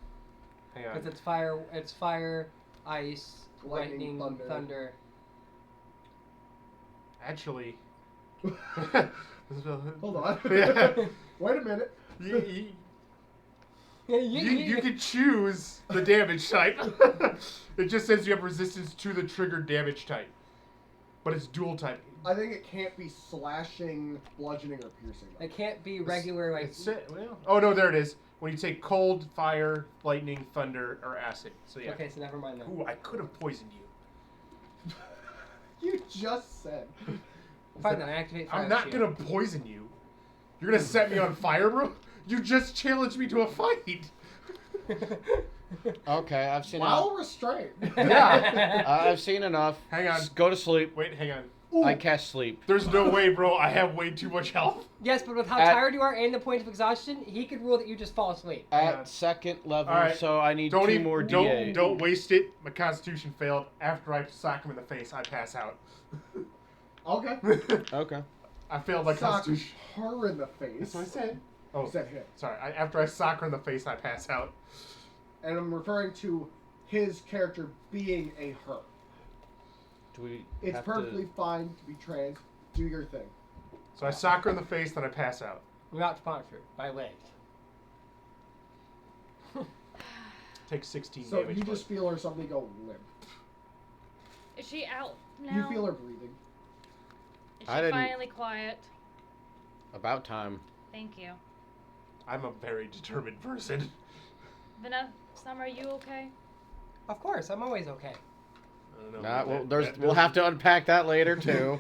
Hang on. Because it's fire, ice, Lightning, lightning, thunder. thunder. Actually. Hold on. Yeah. Wait a minute. you, Yeah, you can choose the damage type. It just says you have resistance to the triggered damage type. But it's dual type. I think it can't be slashing, bludgeoning, or piercing. It can't be regular like. Well, oh no, there it is. When you take cold, fire, lightning, thunder, or acid. So yeah. Okay, so never mind then. Ooh, I could have poisoned you. You just said. Fine then, I activate fire I'm not shield. gonna poison you. You're gonna set me on fire, bro? You just challenged me to a fight. Okay, I've seen. While restrained. Yeah. I've seen enough. Hang on. Go to sleep. Wait, hang on. I cast sleep. There's no way, bro. I have way too much health. Yes, but with how At- tired you are and the point of exhaustion, he could rule that you just fall asleep. Yeah. At second level, All right. so I need Don't two even, more D8. don't waste it. My constitution failed. After I sock him in the face, I pass out. Okay. Okay. I failed my Sock constitution. her in the face. That's what I said. Oh, You said him. sorry. After I sock her in the face, I pass out. And I'm referring to his character being a her. Do we? It's have perfectly fine to be trans. Do your thing. So I sock her in the face, then I pass out. We're not sponsored by legs. Take 16 So damage. you but- just feel her suddenly go limp. Is she out now? You feel her breathing. Is I she didn't- finally quiet? About time. Thank you. I'm a very determined person. Vanessa, Summer, are you okay? Of course, I'm always okay. I don't know. Nah, well, That- there's. that We'll have to unpack that later too.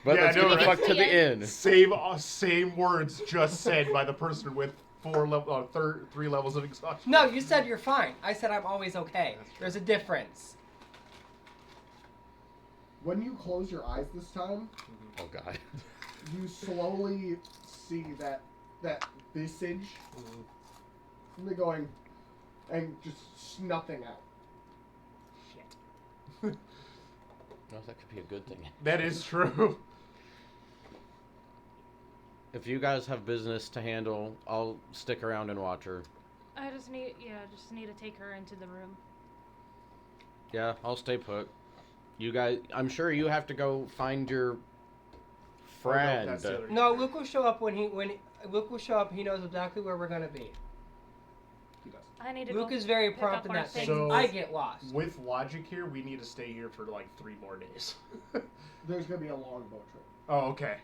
But Yeah, let's I know, get the right? fuck to the end. Same words just said by the person with 3 levels of exhaustion. No, you said you're fine. I said I'm always okay. That's true. There's a difference. When you close your eyes this time, Oh god. you slowly see that visage Mhm. going and just nothing out. Shit. No, that could be a good thing. That is true. If you guys have business to handle, I'll stick around and watch her. I just need to take her into the room. Yeah, I'll stay put. You guys, I'm sure you have to go find your friend. that's the other- No, Luke will show up when Luke will show up. He knows exactly where we're gonna be. He does. I need to Luke go is very pick prompt up in our that thing. things. I get lost. With logic here, we need to stay here for like 3 more days. There's gonna be a long boat trip. Oh, okay.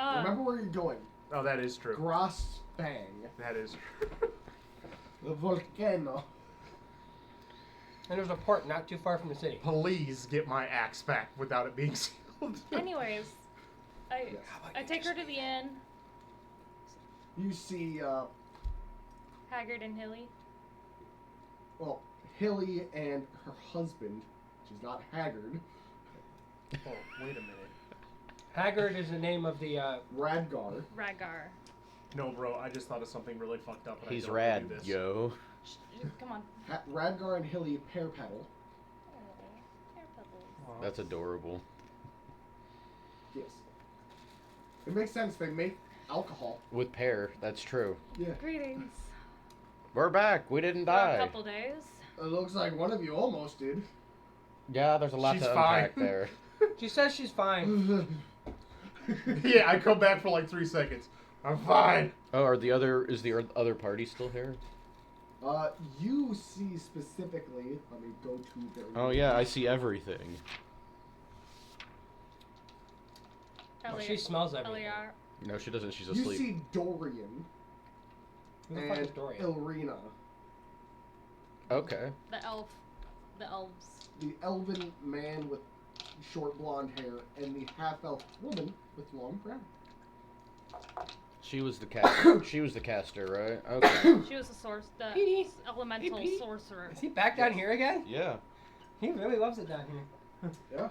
Remember where you're going. Oh, that is true. Gras Bang. That is. The volcano. And there's a port not too far from the city. Please get my axe back without it being sealed. Anyways, I Yes. I take her to the inn. You see, Haggard and Hilly. well, Hilly and her husband, which is not Haggard, Oh, wait a minute. Haggard is the name of the. Radgar. Radgar. No, bro, I just thought of something really fucked up. And He's I don't rad, do this. yo. Come on. Radgar and Hilly pair pedal. Hair pebbles. That's adorable. Yes. It makes sense. They make alcohol. With pear, that's true. Yeah. Greetings. We're back. We didn't For a die. couple days. It looks like one of you almost did. Yeah, there's a lot She's to fine. unpack there. She says she's fine. Yeah, I come back for like 3 seconds. I'm fine. Oh, is the other party still here? You see specifically. Let me go to their. Oh yeah, I see everything. Well, she smells everything. Eliar. No, she doesn't. She's You asleep. see Dorian Who the fuck is and Dorian? Ilrina, Okay. The elves. the elven man with short blonde hair, and the half-elf woman with long brown. She was the caster. She was the caster, right? Okay. She was the Petey. elemental Hey, Petey. sorcerer. Is he back down here again? Yeah. He really loves it down here. Yeah.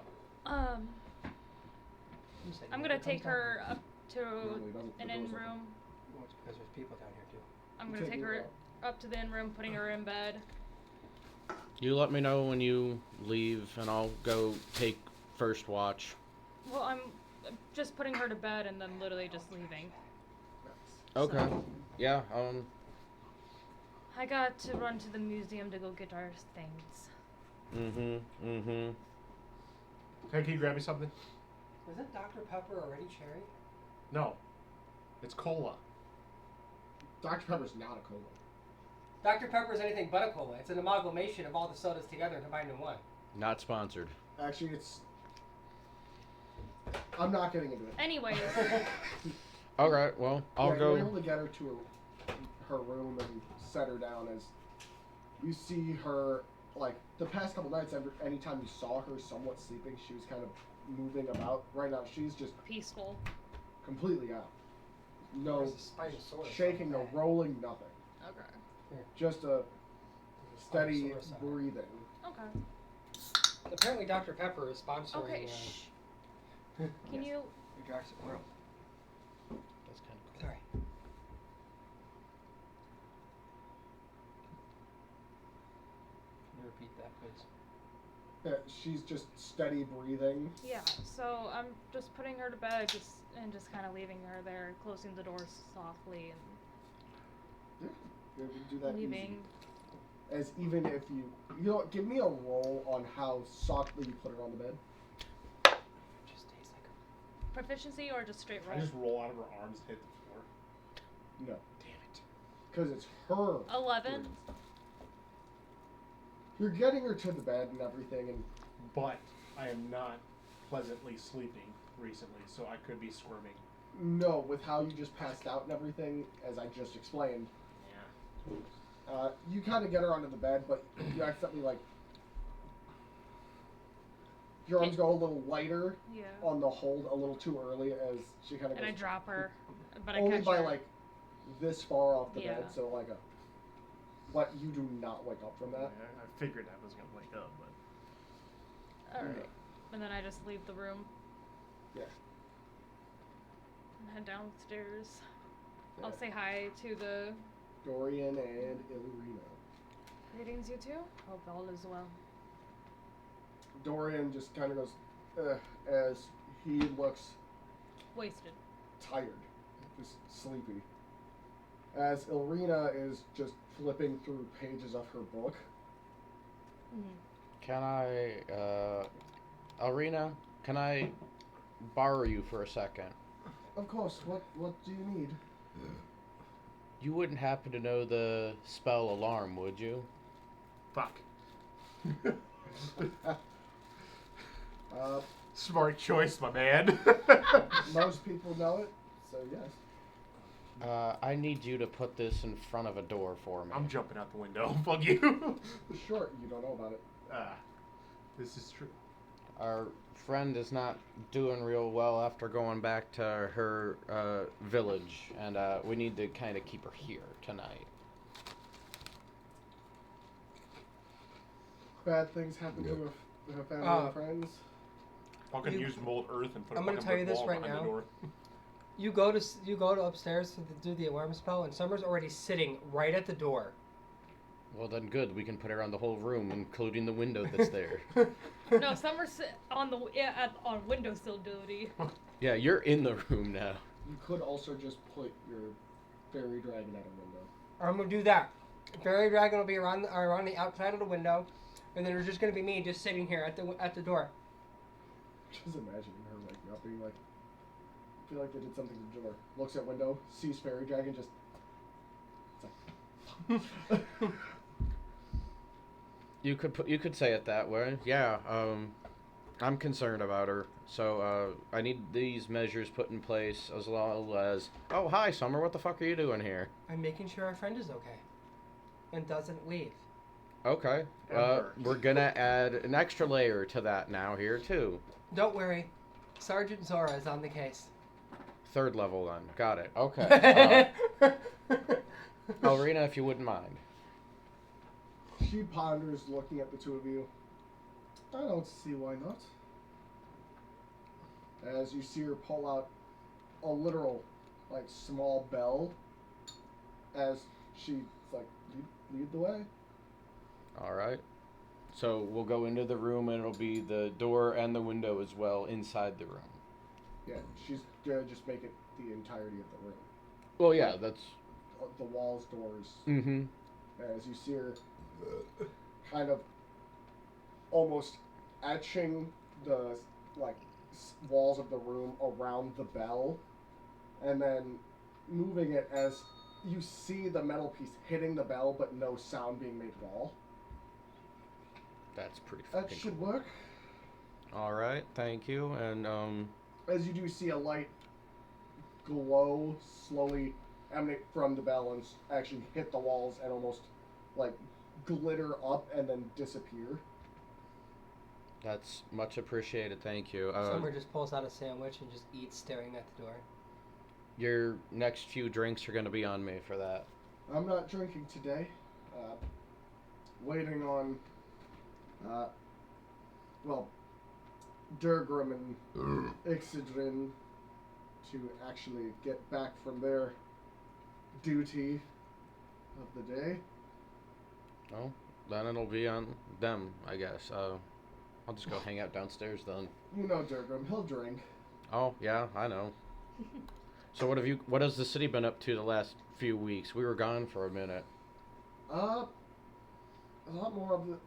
He said I'm he gonna never take comes down her here. up to No, he doesn't. an The inn door's open. room. Well, it's because there's people down here too. I'm gonna take her up to the inn room, putting her in bed. You let me know when you leave, and I'll go take first watch. Well, I'm just putting her to bed and then literally just leaving. Okay. So, Yeah. I got to run to the museum to go get our things. Mm-hmm. Hey, can you grab me something? Isn't Dr. Pepper already cherry? No. It's cola. Dr. Pepper's not a cola. Dr. Pepper is anything but a cola. It's an amalgamation of all the sodas together and combined in one. Not sponsored. Actually, it's. I'm not getting into it. Anyways, All right. Well, I'll You're go. able to get her to her room and set her down as you see her, like, the past couple nights, anytime you saw her somewhat sleeping, she was kind of moving about. Right now, she's just peaceful. completely out. No Where's the Spinosaurus? shaking, no rolling, nothing. Okay. Just a steady Spinosaurus on it. breathing. Okay. Apparently Dr. Pepper is sponsoring Okay. Shh. Can yes, you? the Jurassic World. That's kind of Sorry. Can you repeat that, please? She's just steady breathing. Yeah. So I'm just putting her to bed, just kind of leaving her there, closing the door softly You can do that and easy. leaving. As even if you know, what, give me a roll on how softly you put her on the bed. Just tastes like Proficiency or just straight roll? I just roll out of her arms and hit the floor. No, Damn it. because it's her. 11. You're getting her to the bed and everything, and But I am not pleasantly sleeping recently, so I could be squirming. no, with how you just passed out and everything, as I just explained, Yeah. you kind of get her onto the bed, but you accidentally your arms go a little lighter Yeah. on the hold a little too early as she kind of And I goes drop her, but I only catch by her. this far off the Yeah. bed, so but you do not wake up from Yeah, that. I figured I was gonna wake up, but All right. And then I just leave the room. Yeah. And head downstairs. Yeah. I'll say hi to the Dorian and Illyria. greetings, you two. Hope all is well. Dorian just kind of goes as he looks Wasted. tired, just sleepy. As Ilrina is just flipping through pages of her book. Mm-hmm. Can I, Arena? Can I borrow you for a second? Of course, what do you need? You wouldn't happen to know the spell alarm, would you? fuck. Uh, Smart choice, my man. most people know it. So yes. I need you to put this in front of a door for me. I'm jumping out the window. Fuck you. Sure, you don't know about it. This is true. Our friend is not doing real well after going back to her village, and we need to kind of keep her here tonight. Bad things happen to her family and friends. Fucking You- use mold earth and put I'm a gonna fucking tell you brick this wall right behind the now. door. You go to upstairs to do the alarm spell, and Summer's already sitting right at the door. Well, then good. We can put her on the whole room, including the window that's there. No, Summer's on on windowsill duty. Yeah, you're in the room now. You could also just put your fairy dragon at a window. I'm gonna do that. Fairy dragon will be around the outside of the window, and then there's just gonna be me just sitting here at the door. Just imagining her waking up being like, I feel like they did something to the door. Looks at window, sees fairy dragon, just. It's like. You could say it that way. Yeah. I'm concerned about her, so I need these measures put in place as well as. Oh, hi, Summer. What the fuck are you doing here? I'm making sure our friend is okay, and doesn't leave. Okay. Ember. We're gonna add an extra layer to that now here too. Don't worry, Sergeant Zora is on the case. 3rd level then. Got it. Okay. Elrina, if you wouldn't mind. She ponders, looking at the two of you. I don't see why not. As you see her pull out a literal, like, small bell, as she's like, lead the way. All right. So we'll go into the room, and it'll be the door and the window as well inside the room. Yeah, she's gonna just make it the entirety of the room. Well, yeah, that's. The walls, doors. Mm-hmm. As you see her kind of almost etching the walls of the room around the bell, and then moving it as you see the metal piece hitting the bell but no sound being made at all. That's pretty That fucking should cool. work. All right, thank you. And As you do see a light glow slowly emanate from the bell and actually hit the walls and almost like glitter up and then disappear. that's much appreciated. Thank you. Summer just pulls out a sandwich and just eats, staring at the door. Your next few drinks are gonna be on me for that. I'm not drinking today. Waiting on, Durgrim and Ixidrin to actually get back from their duty of the day. Oh, then it'll be on them, I guess. I'll just go hang out downstairs then. You know Durgrim, he'll drink. Oh yeah, I know. So what has the city been up to the last few weeks? We were gone for a minute. A lot more of it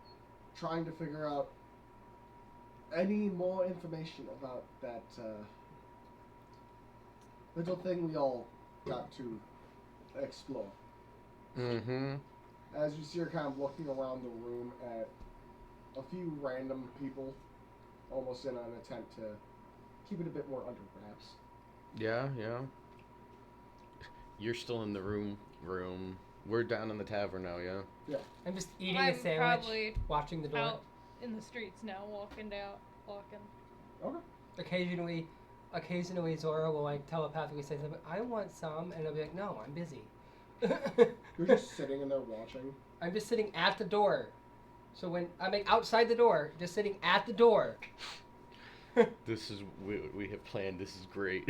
trying to figure out any more information about that little thing we all got to explore. Mm-hmm. As you see her kind of looking around the room at a few random people, almost in an attempt to keep it a bit more under wraps. Yeah, yeah. You're still in the room. We're down in the tavern now, yeah? I'm just eating I'm a sandwich, probably watching the door. out in the streets now, walking. Okay. Occasionally Zora will like telepathically say something. I want some, and I'll be like, no, I'm busy. You're just sitting in there watching. I'm just sitting at the door. So when I'm like outside the door, just sitting at the door. This is we have planned. This is great.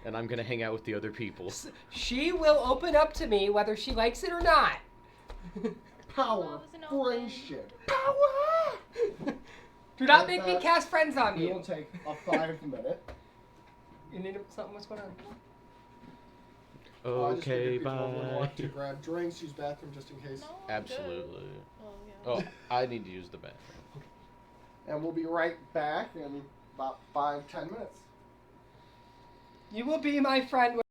And I'm gonna hang out with the other people. She will open up to me whether she likes it or not. Power, Love's an open- friendship. Power! Do not make me cast friends on We will you. take a 5-minute. You need something? What's going on? I just Okay, figured people would bye. want to grab drinks, use bathroom just in case. No, I'm good. Absolutely. Well, yeah. Oh, I need to use the bathroom. And we'll be right back in about 5-10 minutes. You will be my friend.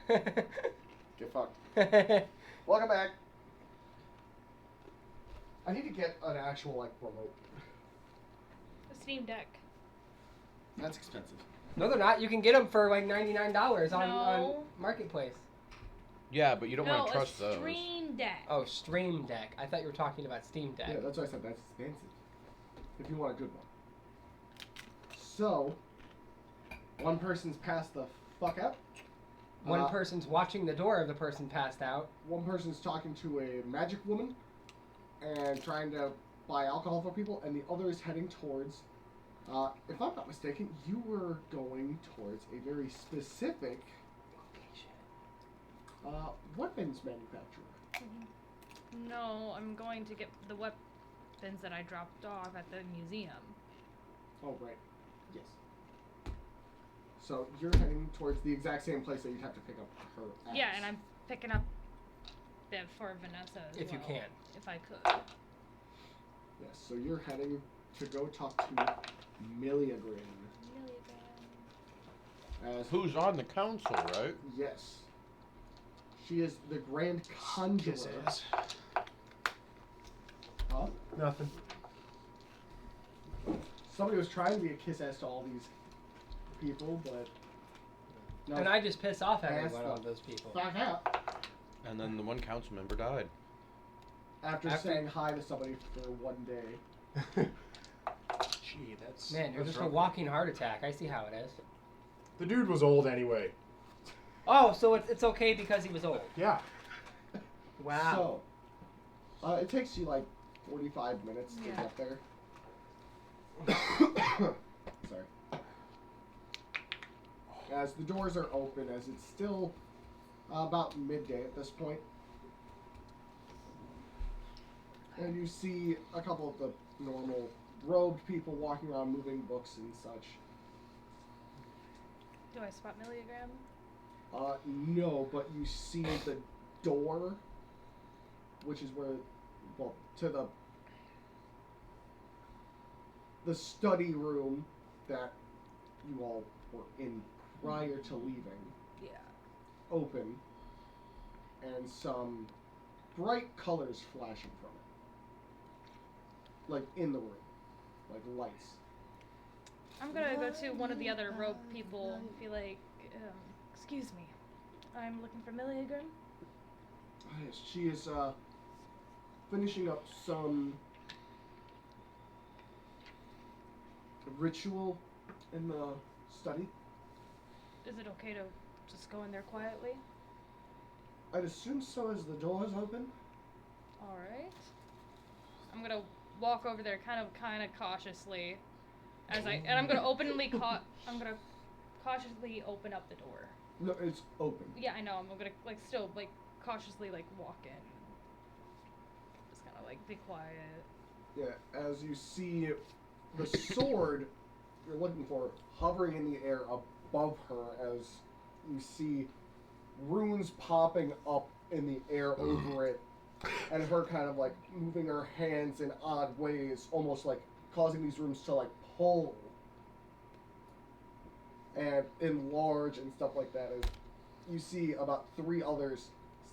Get fucked. Welcome back. I need to get an actual like remote. The Steam Deck. That's expensive. No, they're not. You can get them for like $99 on No. Marketplace. Yeah, but you don't No, want to trust a those. Stream Deck. Oh, Stream Deck. I thought you were talking about Steam Deck. Yeah, that's why I said that's expensive. If you want a good one. So, one person's passed the fuck out. One person's watching the door of the person passed out. One person's talking to a magic woman and trying to buy alcohol for people, and the other is heading towards, if I'm not mistaken, you were going towards a very specific weapons manufacturer. No, I'm going to get the weapons that I dropped off at the museum. Oh, right. Yes. So you're heading towards the exact same place that you'd have to pick up her axe. Yeah, and I'm picking up them for Vanessa as If you well, can. If I could. Yes, so you're heading to go talk to Milliagrin. As Who's on the council, right? yes. She is the Grand Conjurer. Kisses. Huh? Nothing. Somebody was trying to be a kiss ass to all these people, but no. And I just piss off Pass everyone the on those people. fuck out And then the one council member died. after After- saying hi to somebody for one day. Gee, that's Man, you're that's just a rough. walking heart attack. I see how it is. The dude was old anyway. Oh, so it's okay because he was old. Yeah. Wow. So, it takes you like 45 minutes to Yeah. get there. Sorry. As the doors are open, as it's still about midday at this point. And you see a couple of the normal robed people walking around moving books and such. Do I spot Milligram? No, but you see the door, which is where, well, to the study room that you all were in prior to leaving, Yeah. open, and some bright colors flashing from it. Like in the room. Like lights. I'm gonna go to one of the other rope people and be like, excuse me, I'm looking for Milligram. Yes, she is finishing up some ritual in the study. Is it okay to just go in there quietly? I'd assume so as the door is open. Alright. I'm gonna walk over there kind of cautiously. And I'm gonna I'm gonna cautiously open up the door. No, it's open. Yeah, I know, I'm gonna still cautiously walk in. Just kinda be quiet. Yeah, as you see the sword you're looking for hovering in the air above her, as you see runes popping up in the air over it, and her kind of moving her hands in odd ways, almost causing these runes to pull and enlarge and stuff like that. As you see about 3 others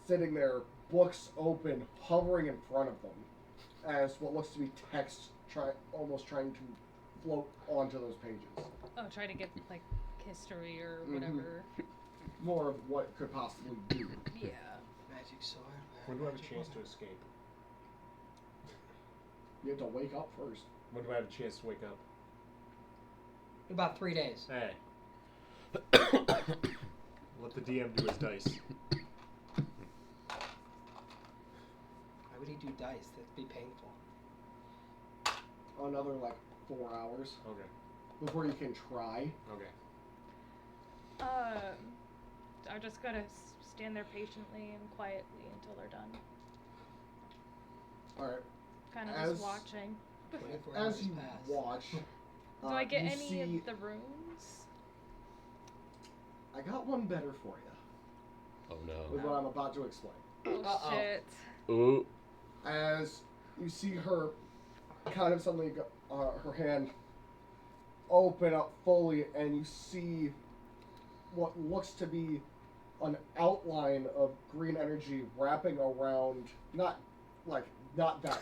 sitting there, books open, hovering in front of them, as what looks to be text almost trying to float onto those pages. Oh, try to get history or Mhm. whatever. More of what could possibly be. Yeah. Magic sword. When do I have a chance to escape? You have to wake up first. When do I have a chance to wake up? About 3 days. Hey. Let the DM do his dice. Why would he do dice? That'd be painful. Another 4 hours Okay. before you can try. Okay. I'm just gonna stand there patiently and quietly until they're done. Alright. Kind of As- just watching. 24 As hours you pass. watch, Do I get you any see, of the runes? I got one better for you, Oh with no. what I'm about to explain. Oh Uh-oh. shit. Ooh. As you see her kind of suddenly her hand open up fully, and you see what looks to be an outline of green energy wrapping around, not that.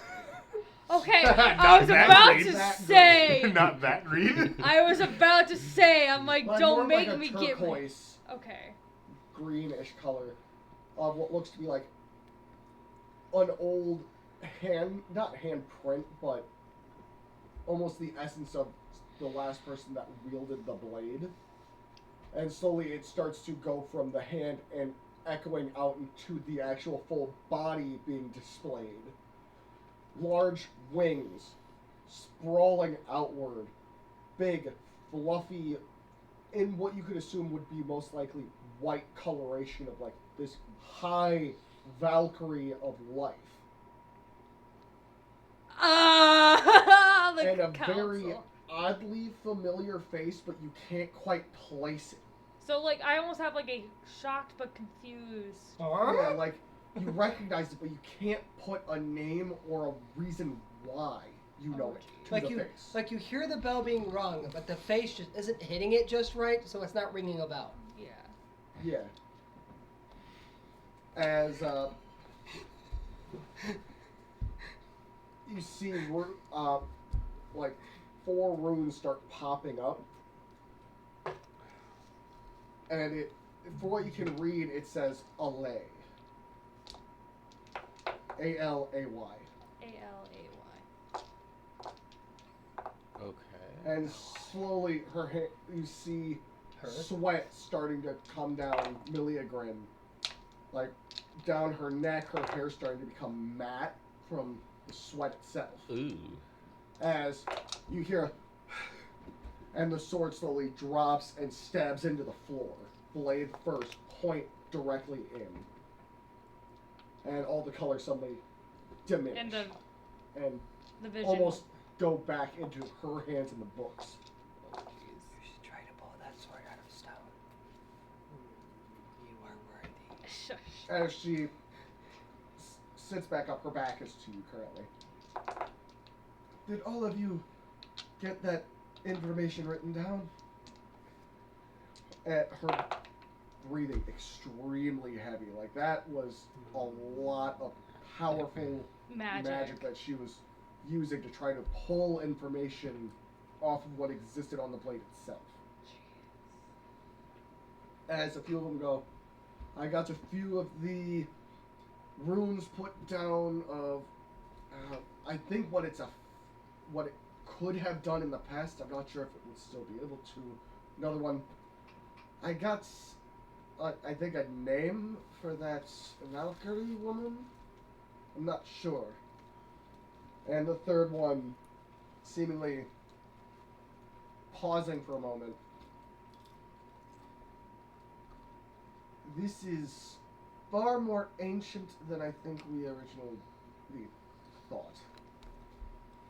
Okay, Not I was that about green. to That say. Not that green. I was about to say. I'm like, Like, don't more make like a me get. turquoise, Okay. greenish color of what looks to be like an old not handprint, but almost the essence of the last person that wielded the blade. And slowly it starts to go from the hand and echoing out into the actual full body being displayed. Large wings sprawling outward, big, fluffy, in what you could assume would be most likely white coloration of like this high Valkyrie of life. The And a council. very oddly familiar face, but you can't quite place it. So like, I almost have like a shocked but confused. Yeah, like you recognize it, but you can't put a name or a reason why you know it to Like the you, face. like you hear the bell being rung, but the face just isn't hitting it just right, so it's not ringing a bell. Yeah. Yeah. As you see, like 4 runes start popping up, and it, for what you can read, it says Alay. A-L-A-Y. A-L-A-Y. Okay. And slowly, you see Her? sweat starting to come down Miliagrin, like down her neck. Her hair starting to become matte from the sweat itself. Ooh. As you hear, and the sword slowly drops and stabs into the floor. Blade first, point directly in, and all the colors suddenly diminish And and the vision. almost go back into her hands in the books. You should try to pull that sword out of stone. You are worthy. Shush. As she sits back up, her back is to you currently. Did all of you get that information written down? At her breathing extremely heavy. Like that was a lot of powerful magic that she was using to try to pull information off of what existed on the blade itself. As a few of them go, I got a few of the runes put down of, I think what it could have done in the past. I'm not sure if it would still be able to. Another one, I got, I think a name for that Valkyrie woman. I'm not sure. And the third one, seemingly pausing for a moment. This is far more ancient than I think we originally thought.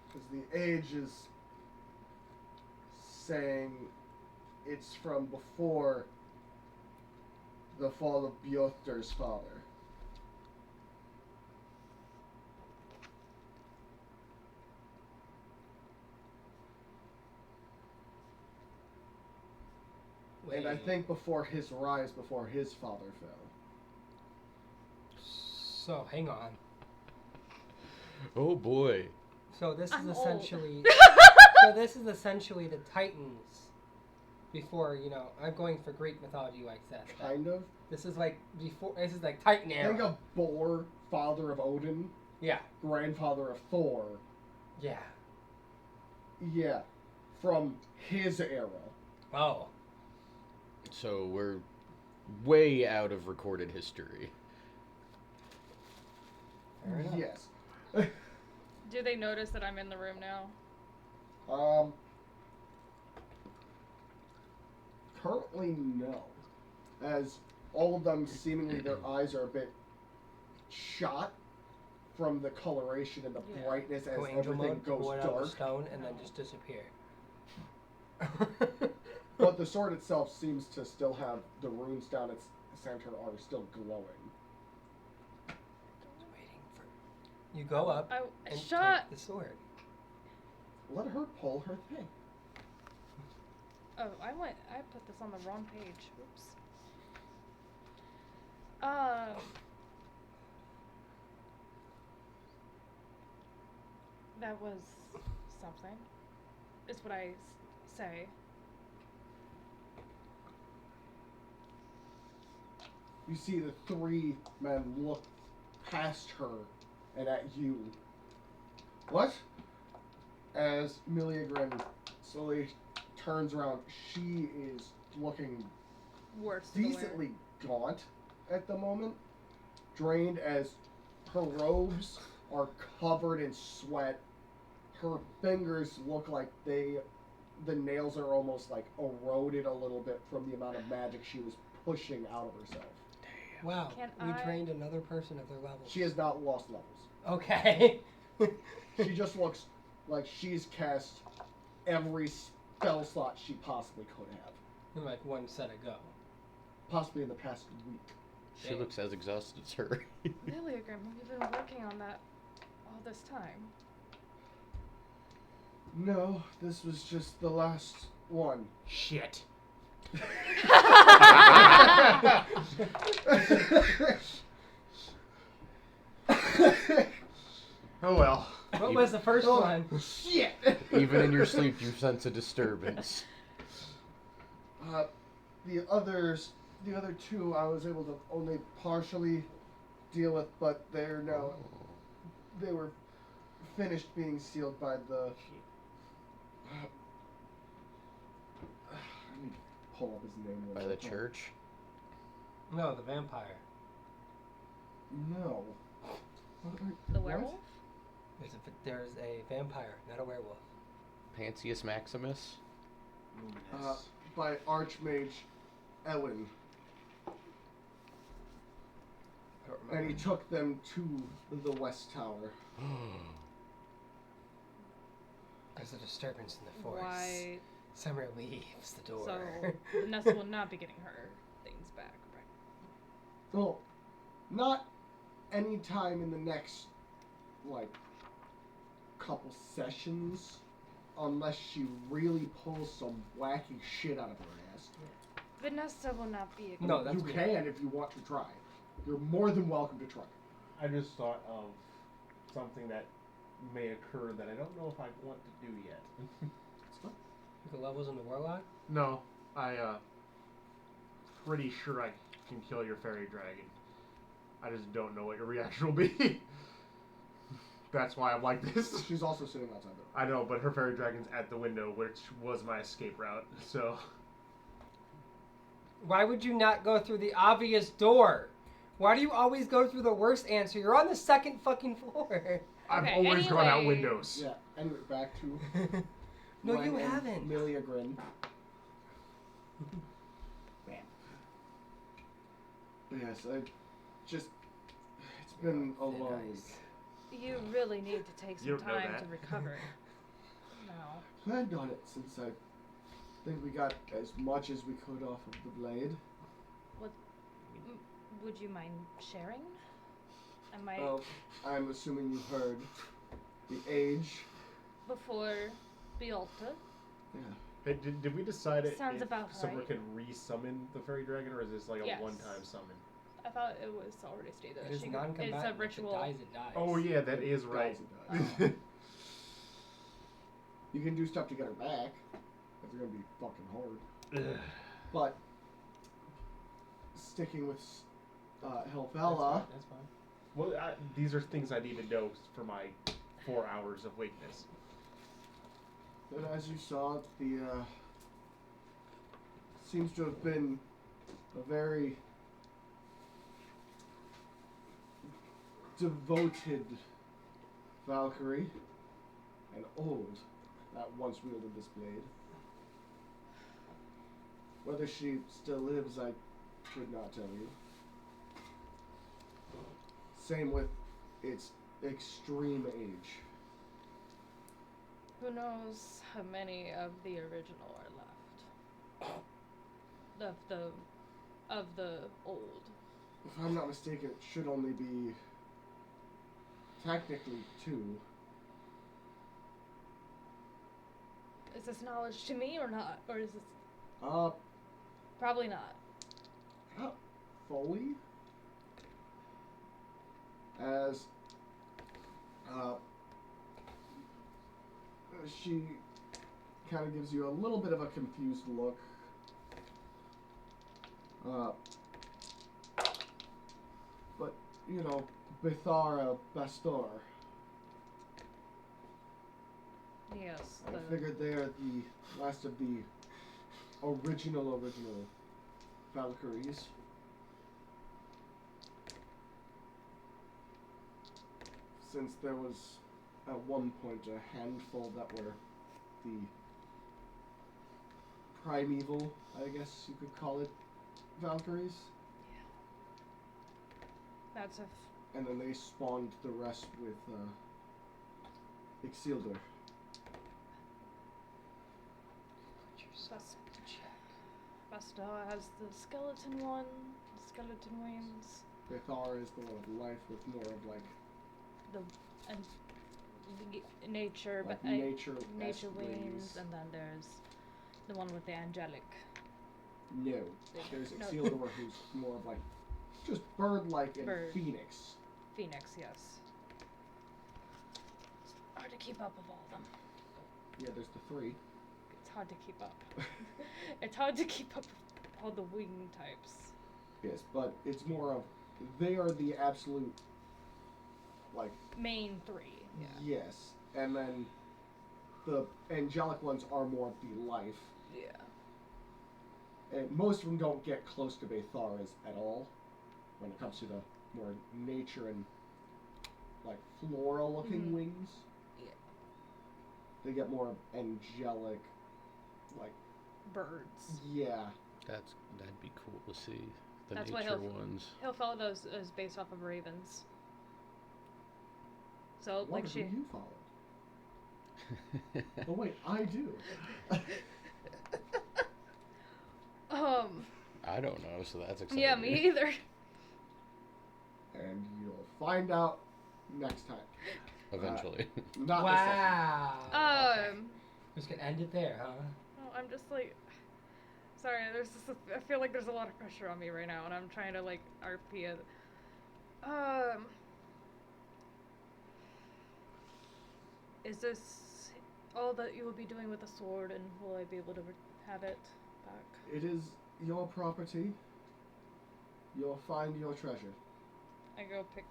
Because the age is saying it's from before the fall of Bjotter's father. And I think before his rise, before his father fell. So hang on. Oh boy. So this I'm is old. essentially. So this is essentially the Titans. Before I'm going for Greek mythology like that. Kind of. This is like before. This is like Titan era. Think of Bor, father of Odin, Yeah. grandfather of Thor. Yeah. Yeah, from his era. Oh. So we're way out of recorded history. Fair enough. Yes. Do they notice that I'm in the room now? Currently, no. As all of them seemingly their eyes are a bit shot from the coloration and the Yeah. brightness as Go angel everything mode, goes pull it out of dark. stone, and then just disappear. But the sword itself seems to still have the runes down its center are still glowing. Waiting for. You go up and Shut. take the sword. Let her pull her thing. Oh, I put this on the wrong page. Oops. That was something. Is what I say. You see the three men look past her and at you. What? As Miliagrin slowly turns around, she is looking Worse. than the wear. decently gaunt at the moment, drained as her robes are covered in sweat. Her fingers look like the nails are almost like eroded a little bit from the amount of magic she was pushing out of herself. Wow, Can we I- trained another person of their level. She has not lost levels. Okay. She just looks like she's cast every spell slot she possibly could have, Like one set ago. possibly in the past week. She looks as exhausted as her. Really, Grim? You've been working on that all this time. No, this was just the last one. Shit. Oh well. What was the first Oh, one? Shit! Even in your sleep, you sense a disturbance. The other two, I was able to only partially deal with, but they're now. They were finished being sealed by the. Let me pull up his name. By the church. No, the vampire. No. The What? werewolf? There's a vampire, not a werewolf. Pansius Maximus. By Archmage Ellen. I don't And he remember. took them to the West Tower. There's a disturbance in the forest. Why? Summer leaves the door. So Vanessa will not be getting her things back, right? Well, not any time in the next, like, couple sessions, unless she really pulls some wacky shit out of her ass. Vanessa will not be. No, that's you weird. can if you want to try. You're more than welcome to try. I just thought of something that may occur that I don't know if I want to do yet. The levels in the warlock? No, pretty sure I can kill your fairy dragon. I just don't know what your reaction will be. That's why I'm like this. She's also sitting outside though. I know, but her fairy dragon's at the window, which was my escape route. So Why would you not go through the obvious door? Why do you always go through the worst answer? You're on the second fucking floor. I've Okay, always gone out anyway. windows. Yeah, anyway, back to No, Gwen you and haven't. Miliagrin. Yes, it's been a Thin long ice. week. You really need to take You some don't know time that. to recover. No. Planned on it since I think we got as much as we could off of the blade. Would you mind sharing? I might Well, I'm assuming you heard the age. before Biolta. Yeah. Hey, did we decide Sounds if about someone right. can resummon the fairy dragon, or is this like a Yes. one-time summon? I thought it was already stated. It is She could- non-combatant. It's a If ritual. it dies, it dies. Oh yeah, that is It right. dies, it dies. You can do stuff to get her back. If you're gonna be fucking hard. Ugh. But sticking with That's Helfella, fine, that's fine. Well, these are things I need to know for my 4 hours of wakeness. then as you saw, the seems to have been a very devoted Valkyrie, and old, that once wielded this blade. Whether she still lives, I could not tell you. Same with its extreme age. Who knows how many of the original are left? Of the old. If I'm not mistaken, it should only be technically 2. Is this knowledge to me or not? Or is this Uh, probably not? not fully. as she kind of gives you a little bit of a confused look. But, you know, Bethara Bastor. Yes. I The, figured they are the last of the original Valkyries. Since there was at one point a handful that were the primeval, I guess you could call it, Valkyries. that's a. And then they spawned the rest with Isildur. Basta has the skeleton one, the skeleton wings, Bethar is the one of life with more of like and nature, like but nature nature wings, and then there's the one with the angelic. No. There's No. Isildur who's more of like just bird-like and Bird. phoenix. Phoenix, yes. It's hard to keep up with all of them. Yeah, there's the three. It's hard to keep up. It's hard to keep up with all the wing types. Yes, but it's more of they are the absolute like Main three, yeah. yes, and then the angelic ones are more of the life. Yeah. And most of them don't get close to Betharas at all when it comes to the more nature and like floral looking Mhm. wings. Yeah. They get more angelic, like Birds. yeah. That'd be cool to see. The That's why nature he'll- ones. He'll follow those as based off of ravens. So What like do she you follow? Oh wait, I do. I don't know, so that's exciting. yeah, me either. And you'll find out next time. Eventually. Not Wow. Okay. Just gonna end it there, huh? Oh, I'm just like, sorry. There's just I feel like there's a lot of pressure on me right now, and I'm trying to like RP it. Is this all that you will be doing with the sword, and will I be able to have it back? It is your property. You'll find your treasure. I go pick.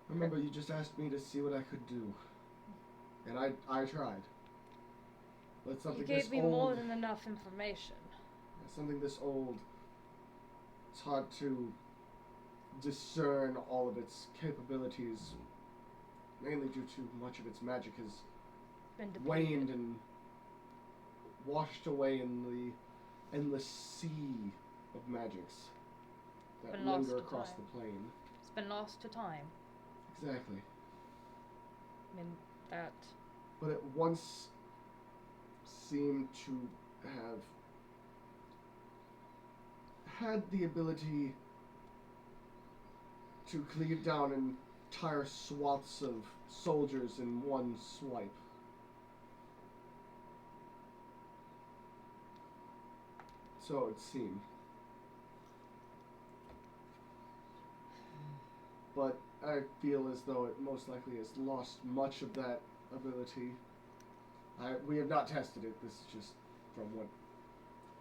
Remember, you just asked me to see what I could do. And I tried. But something You gave this me old, more than enough information. something this old, it's hard to discern all of its capabilities, mainly due to much of its magic has Been depleted. waned and washed away in the endless sea of magics that Been lost linger to across time. the plane. It's been lost to time. Exactly. I mean that. But it once seemed to have had the ability to cleave down entire swaths of soldiers in one swipe. So it seemed. But I feel as though it most likely has lost much of that ability. We have not tested it. This is just from what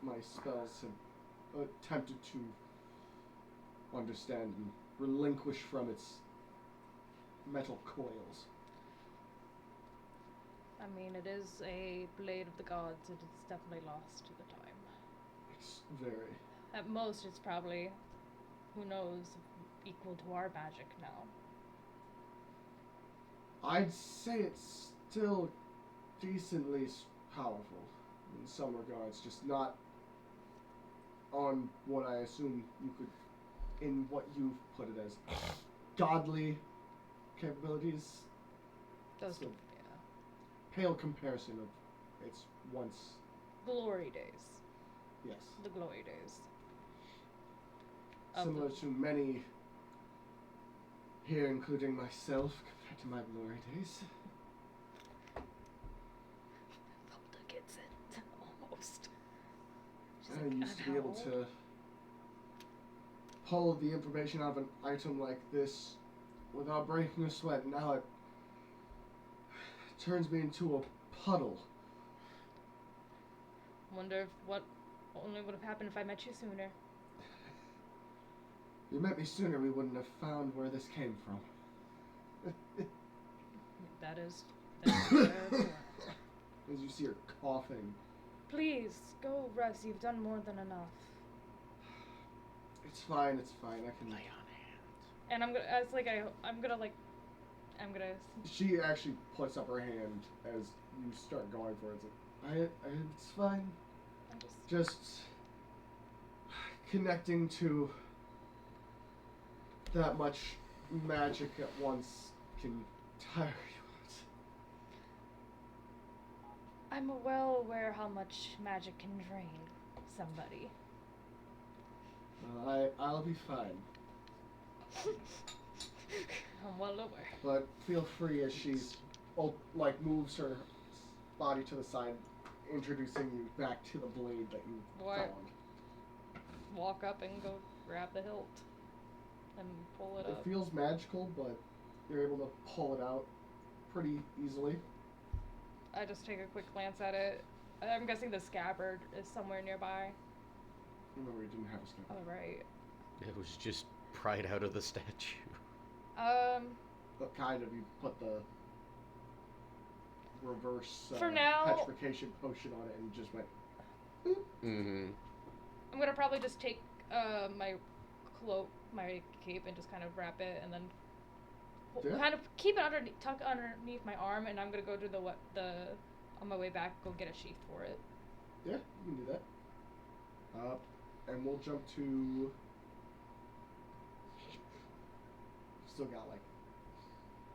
my spells have attempted to understand and relinquish from its metal coils. I mean, it is a blade of the gods. It is definitely lost to the time. It's very. At most, it's probably, who knows, equal to our magic now. I'd say it's still decently powerful in some regards, just not on what I assume you could, in what you've put it as, godly capabilities. Those, So- yeah. Pale comparison of its once, Glory days. yes. The glory days. Of Similar the- to many here, including myself, compared to my glory days. Zelda gets it. Almost. She's I like, used to "And be able how?" to pull the information out of an item like this without breaking a sweat. Now it turns me into a puddle. Wonder if what only would have happened if I met you sooner. If you met me sooner, we wouldn't have found where this came from. That is fair. As you see her coughing. Please go rest. You've done more than enough. It's fine. I can. Lay on hands. And I'm gonna. She actually puts up her hand as you start going for it. It's like, it's fine. I'm just. Just connecting to that much magic at once can tire you I'm well aware how much magic can drain somebody. out. I'll be fine. I'm well aware. But feel free as she moves her body to the side, introducing you back to the blade that you What? found. Walk up and go grab the hilt and pull it It up. feels magical, but you're able to pull it out pretty easily. I just take a quick glance at it. I'm guessing the scabbard is somewhere nearby. Remember, you didn't have a scabbard. Oh, right. It was just pried out of the statue. But kind of, you put the reverse For now- petrification potion on it and just went. Mm-hmm. I'm gonna probably just take my cloak, my cape, and just kind of wrap it, and then Yeah. kind of keep it tuck underneath my arm, and I'm gonna go do the on my way back, go get a sheath for it. Yeah, you can do that. And we'll jump to. Still got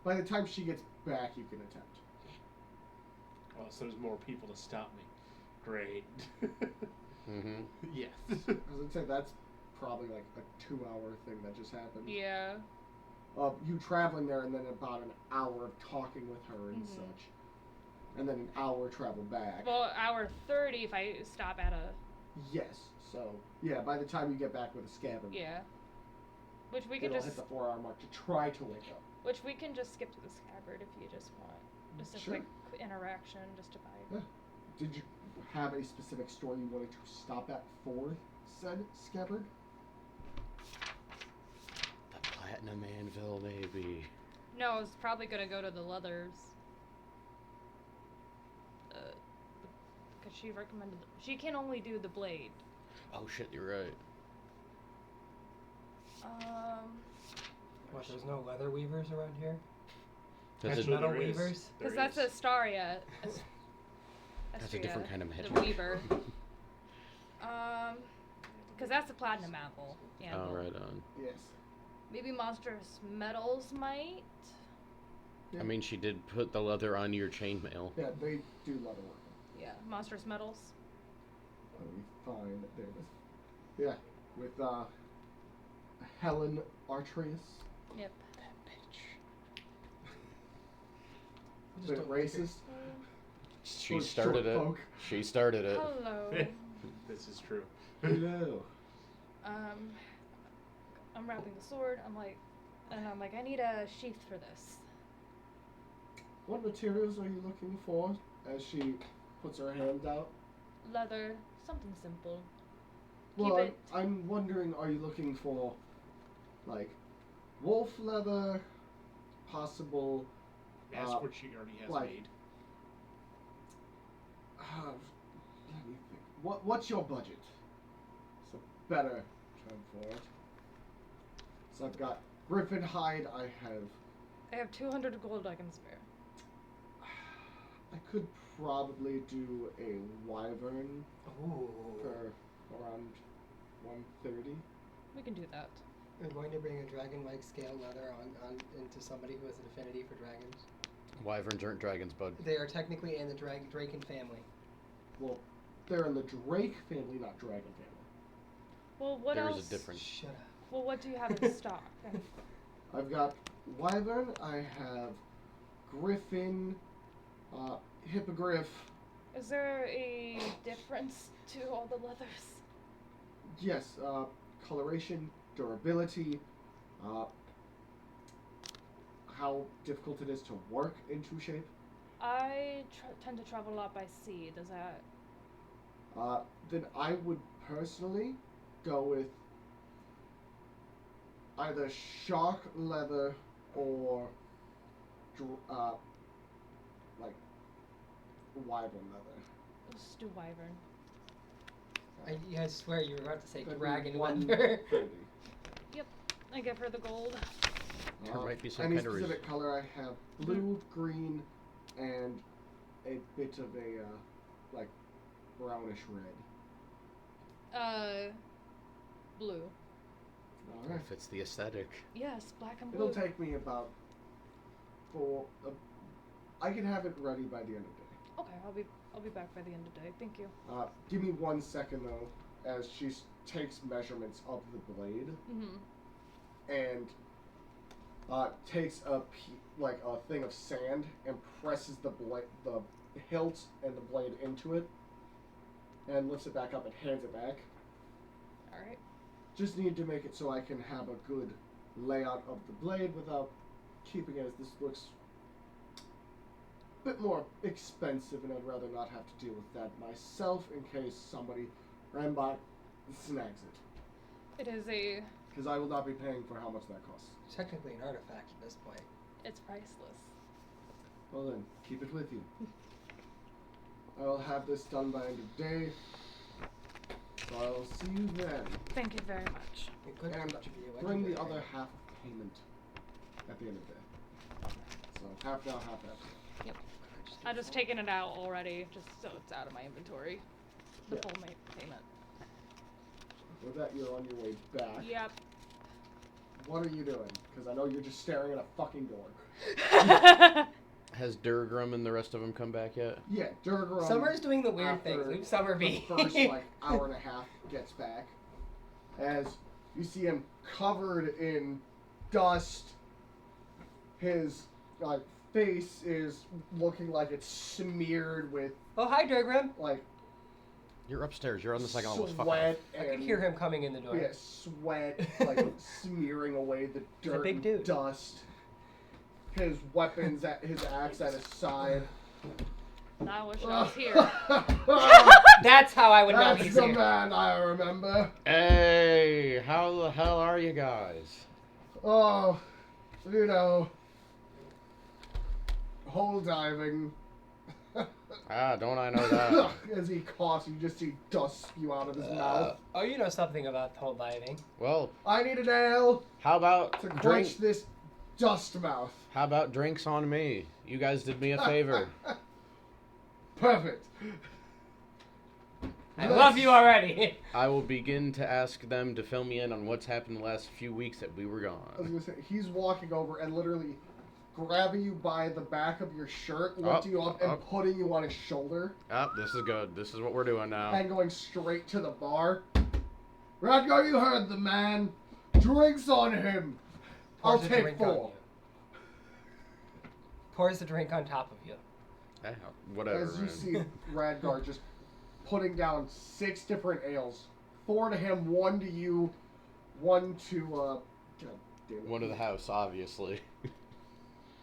by the time she gets back, you can attempt. Oh, so there's more people to stop me. Great. Mm-hmm. Yes. I was gonna say that's probably a 2-hour thing that just happened. Yeah. You traveling there and then about an hour of talking with her and Mhm. such, and then an hour travel back. Well, hour 30 if I stop at a Yes. So yeah, by the time you get back with a scabbard, yeah. Which we can it'll just hit the 4-hour mark to try to wake up. which we can just skip to the scabbard if you just want. Just a Sure. quick interaction just to buy. Yeah. Did you have a specific store you wanted to stop at for said scabbard? The Platinum Anvil, maybe. No, I was probably gonna go to the leathers. Because she recommended. She can only do the blade. Oh shit, you're right. What? There's no leather weavers around here? That's There's a, metal there is. weavers? There Because that's is. Astaria. that's a different kind of magic. The weaver. Because that's the platinum apple. Yeah. Oh, right on. Yes. Maybe monstrous metals might. I mean, she did put the leather on your chainmail. Yeah, they do leather work. Yeah, monstrous metals. Let me find there it is. Yeah, with Helen Artreus. Yep. I just Bit don't like it. racist. She Those started short it. folk. She started it. Hello. This is true. Hello. I'm wrapping the sword. I'm like, I need a sheath for this. What materials are you looking for? As she puts her hand out. Leather, something simple. Well, Keep it. I'm wondering, are you looking for, wolf leather, possible, Ask what she already has like- made. let me think. What's your budget? It's a better term for it. So I've got griffin hide. I have 200 gold I can spare. could probably do a wyvern Ooh. for around 130. We can do that. We're going to bring a dragon-like scale leather on into somebody who has an affinity for dragons. Wyverns aren't dragons, bud. They are technically in the Draken family. Well, they're in the drake family, not dragon family. Well, what There else? is a difference. Shut up. Well, what do you have in stock? I've got wyvern. I have griffin, hippogriff. Is there a difference to all the leathers? Yes, coloration, durability, how difficult it is to work into shape? I tend to travel a lot by sea. Does that? Then I would personally go with either shark leather or like wyvern leather. Let's do wyvern. I swear you were about to say That'd be dragon $130. leather. I give her the gold. There might be some Any kind of specific color? I have blue, green, and a bit of a like brownish red. Blue. All right. If it's the aesthetic. Yes, black and blue. It'll take me about I can have it ready by the end of the day. Okay, I'll be back by the end of the day. Thank you. Give me 1 second though, as she takes measurements of the blade Mhm. and takes a thing of sand and presses the hilt and the blade into it, and lifts it back up and hands it back. All right. Just need to make it so I can have a good layout of the blade without keeping it as this looks a bit more expensive, and I'd rather not have to deal with that myself in case somebody ran by and snags it. It is a. Because I will not be paying for how much that costs. Technically an artifact at this point. It's priceless. Well then, keep it with you. I will have this done by end of day. So I'll see you then. Thank you very much. It could And contribute a bring the legendary. other half of payment at the end of the day. So half now, half after. I just taken it out already, just so it's out of my inventory. The Yeah. full payment. With that, you're on your way back. Yep. What are you doing? Because I know you're just staring at a fucking door. Has Durgrim and the rest of them come back yet? Yeah, Durgarum. Summer's doing the weird after things. Leave Summer be. The first hour and a half gets back, as you see him covered in dust. His face is looking like it's smeared with Oh, hi, Durgrim. You're upstairs. You're on the second level. Fuck off. sweat. I And could hear him coming in the door. Yeah, sweat smearing away the He's a dirt, big dude. dust. His weapons his axe at his side. I wish I was here. That's how I would know That's he's the here. man I remember. Hey, how the hell are you guys? Oh, hole diving. Don't I know that? As he coughs, you just see dust spew out of his mouth. Oh, you know something about whole diving. Well, I need a nail how about to drink? quench this dust mouth. How about drinks on me? You guys did me a favor. Perfect. I love you already. I will begin to ask them to fill me in on what's happened the last few weeks that we were I was gone. gonna say, he's walking over and literally grabbing you by the back of your shirt, lifting you up, and putting you on his shoulder, Oh, this is good. This is what we're doing now. and going straight to the bar. Radgar, you heard the man. Drinks on him. I'll Pours a take drink on 4. you. Pours the drink on top of you. Whatever. As you man. see Radgar just putting down 6 different ales. 4 to him, 1 to you, 1 to, God damn it. One of the house, obviously.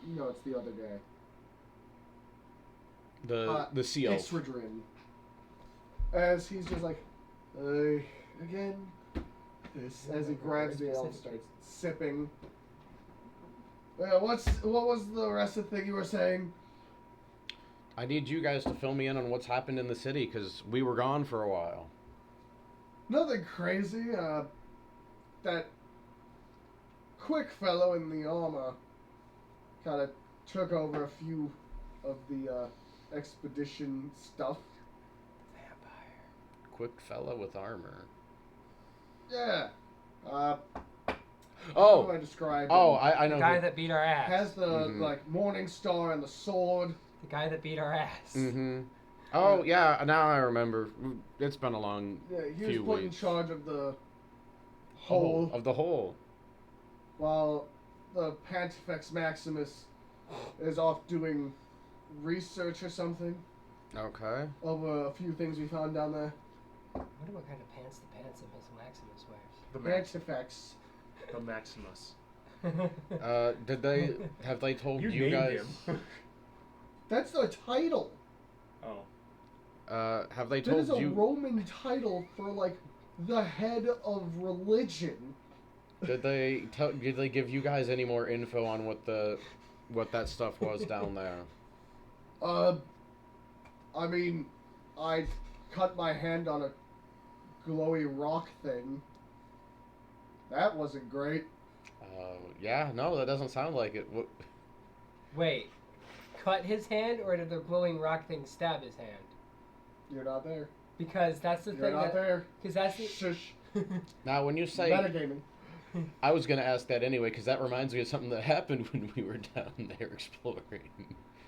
No, it's the other guy. The seal. Isradrin. As he's just like, again, this, as he grabs the ale and starts sipping. What was the rest of the thing you were saying? I need you guys to fill me in on what's happened in the city because we were gone for a while. Nothing crazy. That quick fellow in the armor kind of took over a few of the expedition stuff. Vampire. Quick fella with armor. Yeah. How do Oh, I describe oh, him? I The know. guy that beat our ass. Has the Mhm. Morning Star and the sword. The guy that beat our ass. Mm-hmm. Oh yeah, now I remember. It's been a long Yeah, he was few put in weeks. charge of the Hole hole, of the hole. while the Pontifex Maximus is off doing research or something Okay. over a few things we found down there. I wonder what kind of pants the Maximus wears. The Max, Pontifex. the Maximus. Did they have they told You you, named guys? him. That's the title. Oh. Have they That told is a you? Roman title for like the head of religion. Did they give you guys any more info on what that stuff was down there? I mean, I cut my hand on a glowy rock thing. That wasn't great. Yeah, no, that doesn't sound like it. Wait, cut his hand, or did the glowing rock thing stab his hand? You're not there. Because that's the You're thing. not there. Because that's the. Shush. Now, when you say, Metagaming. I was gonna ask that anyway, because that reminds me of something that happened when we were down there exploring.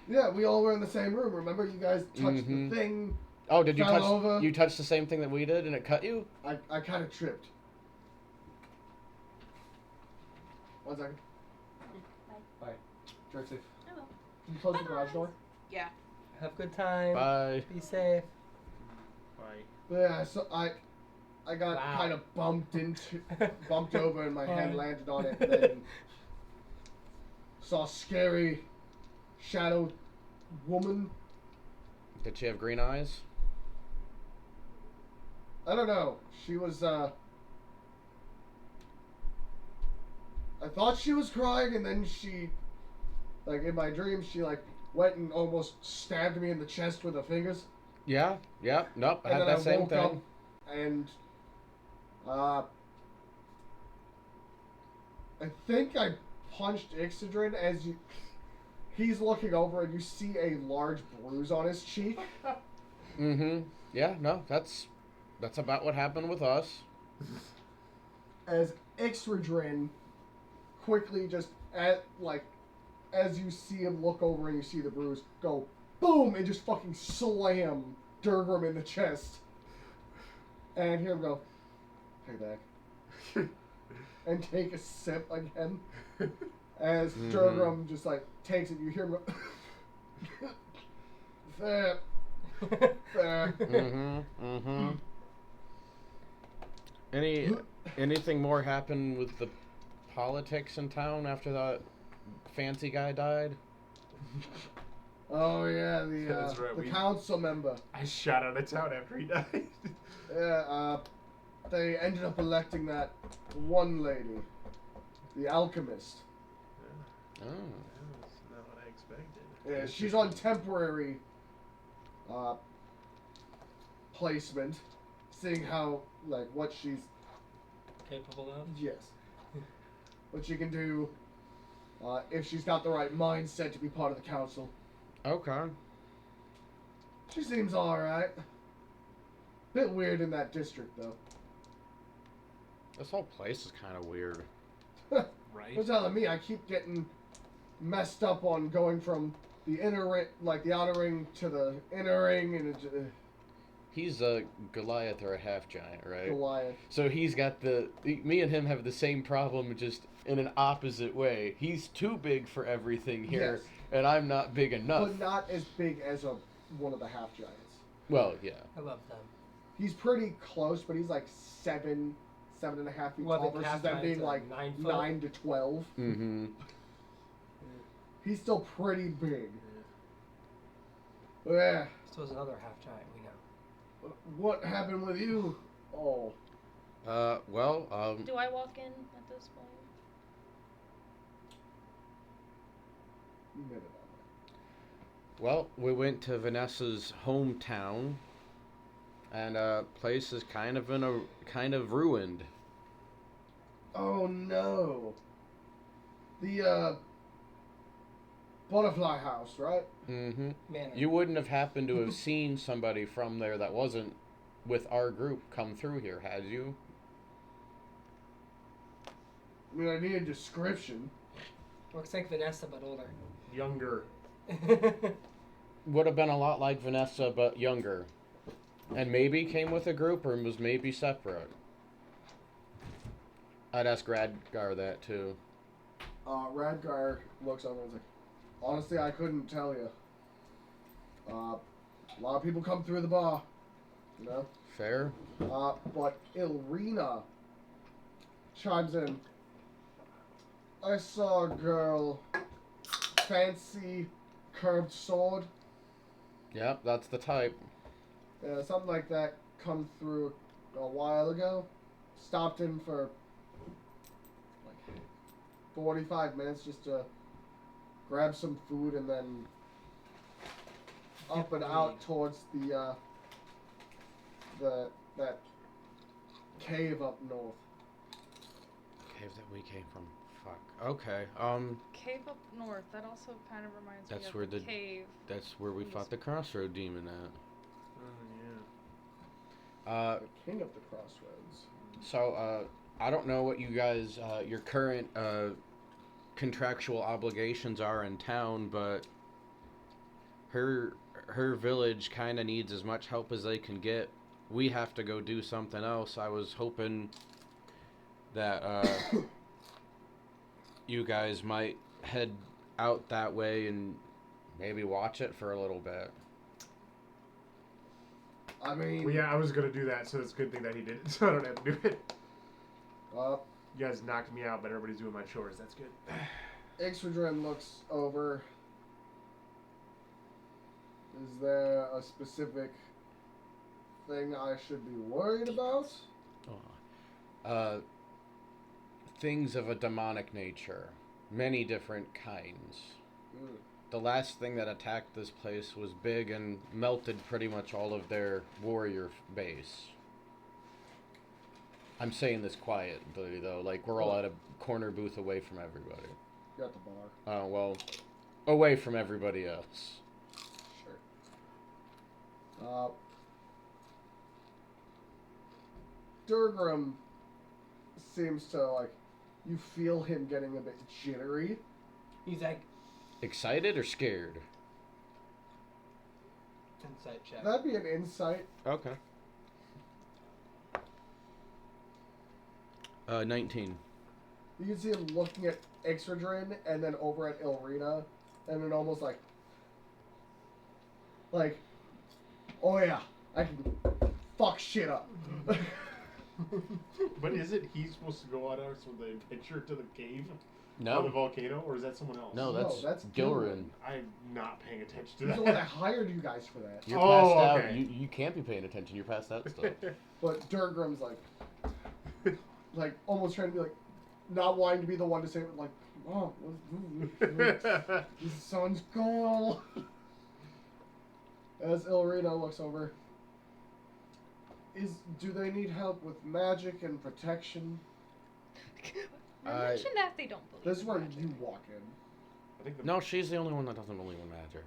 Yeah, we all were in the same room. Remember, you guys touched Mhm. the thing. Oh, did you Fell touch? over. You touched the same thing that we did, and it cut you? I kind of tripped. 1 second. Bye. Drive safe. I will. Can you close the garage door? Yeah. Have a good time. Bye. Be safe. Bye. Yeah, so I got Wow. kind of bumped over, and my hand landed on it. And then saw a scary shadow woman. Did she have green eyes? I don't know. She was. I thought she was crying, and then she, like in my dreams, she like went and almost stabbed me in the chest with her fingers. Yeah. Yeah. Nope. I And had then that same woke up thing. and I think I punched Ixodrin as he's looking over, and you see a large bruise on his cheek. Mm-hmm. Yeah. No. That's about what happened with us. As Ixodrin quickly just as you see him look over and you see the bruise, go boom and just fucking slam Durgrim in the chest. And hear him go, "Hey back." And take a sip again. As Mhm. Durgrim just like takes it, you hear him go, "Fair, fair." Mm-hmm. Mm-hmm. Anything more happen with the politics in town after that fancy guy died? Oh yeah, That's right, the we- council member. I shot out of town after he died. Yeah, they ended up electing that one lady, the alchemist. Oh. That's not what I expected. Yeah, she's on temporary placement, seeing how what she's Capable of. what she can do if she's got the right mindset to be part of the council. Okay. She seems alright. Bit weird in that district though. This whole place is kind of weird. Right? You're telling me I keep getting messed up on going from the inner ring, the outer ring, to the inner ring, and He's a Goliath or a half giant, right? Goliath. So he's got me and him have the same problem, just in an opposite way. He's too big for everything here, Yes. and I'm not big enough. But not as big as one of the half giants. Well, yeah. I love them. He's pretty close, but he's like 7.5 feet Well, tall the versus half them giants being are like 9 foot. 9 to 12. Mm-hmm. He's still pretty big. Yeah. So is another half giant. We know. What happened with you? Oh. Well, Do I walk in at this point? Minute. well, we went to Vanessa's hometown, and place is kind of ruined. Oh no. The butterfly house, right? Mm-hmm. Man, You wouldn't have happened to have seen somebody from there that wasn't with our group come through here, had you? I mean, I need a description. looks like Vanessa, but older. Younger. Would have been a lot like Vanessa, but younger. And maybe came with a group, or was maybe separate. I'd ask Radgar that, too. Radgar looks over and is like, honestly, I couldn't tell you. A lot of people come through the bar, you know? Fair? But Ilrina chimes in. I saw a girl, fancy curved sword, Yep, that's the type. something like that, come through a while ago. Stopped in for like 45 minutes just to grab some food and then up and out towards that cave up north. Cave that we came from. Fuck. Okay. Cave up north. That also kind of reminds That's me of where the the- cave. That's where we fought the crossroad demon at. Oh The king of the crossroads. So, I don't know what you guys, your current, contractual obligations are in town, but her village kind of needs as much help as they can get. We have to go do something else. I was hoping that, you guys might head out that way and maybe watch it for a little bit. I mean, Well, yeah, I was gonna do that, so it's a good thing that he did it, so I don't have to do it. You guys knocked me out, but everybody's doing my chores. That's good. Ixodrin looks over. Is there a specific thing I should be worried about? Things of a demonic nature. Many different kinds. Mm. The last thing that attacked this place was big and melted pretty much all of their warrior base. I'm saying this quietly, though. Like, we're all at a corner booth away from everybody. You're at the bar. Well, away from everybody else. Sure. Durgrim seems to, like, you feel him getting a bit jittery. He's like, Excited or scared? insight check. That'd be an insight. Okay. 19. You can see him looking at Ixodrin and then over at Ilrina, and then almost like, oh yeah, I can fuck shit up. But is it he's supposed to go out us with a picture to the cave? On the No. volcano, or is that someone else? No, that's Gilrin. Gilrin. I'm not paying attention to He's that. the one that hired you guys for that. You're Oh, passed okay. out. You can't be paying attention. You're passed out still. But Durgrim's like almost trying to be like, not wanting to be the one to say it, like, oh, his son's girl. As Ilrina looks over, do they need help with magic and protection? Mention that they don't believe. This is where in magic. you walk in. I think the, No, she's the only one that doesn't believe in magic.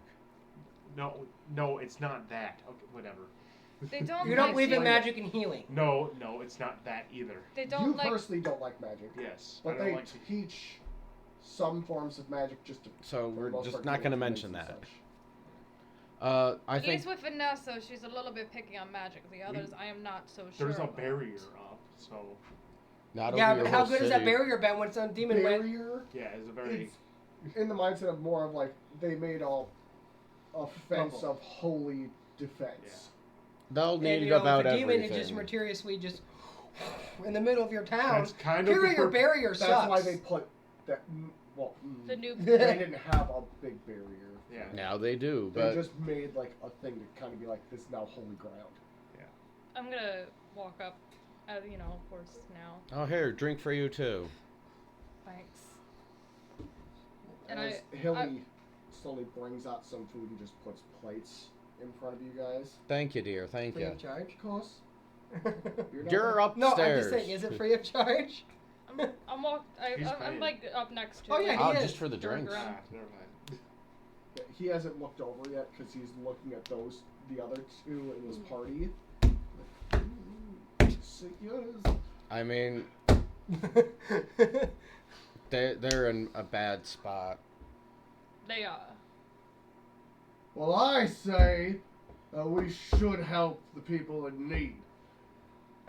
no, it's not that. Okay, whatever. They don't. You don't like believe in seeing- magic and healing. No, it's not that either. They You don't like. personally don't like magic, Yes, but I don't they like to. teach some forms of magic just to. So for the we're most just part, not get going to information mention and that. such. I At think least with Vanessa, she's a little bit picky on magic. The others, I am not so sure. There's a about. barrier up, so not Yeah, over your but how whole good has that city. barrier been when some demon went? Barrier. yeah, it's a very. It's in the mindset of more of like they made a fence Bubble. of holy defense. They'll And, need you know, about if a demon everything. is just mysteriously just in the middle of your town, That's kind of carrying the your barrier That's sucks. why they put that. Well, The new. they didn't have a big barrier. Yeah. Now they do, They but just made like a thing to kind of be like this is now holy ground. I'm gonna walk up, of course now. oh here, drink for you too. Thanks. And As Hilly slowly brings out some food and just puts plates in front of you guys. Thank you, dear. Thank Free you. of charge? Of course. You're not You're gonna- No, I'm upstairs. just saying, is it free of charge? He's I'm paying. like up next to. Oh, yeah, it. he Oh, is. just for the During drinks. ground. Never mind. He hasn't looked over yet because he's looking at the other two in his party. Sick yours. I mean, they're in a bad spot. They are. Well, I say we should help the people in need.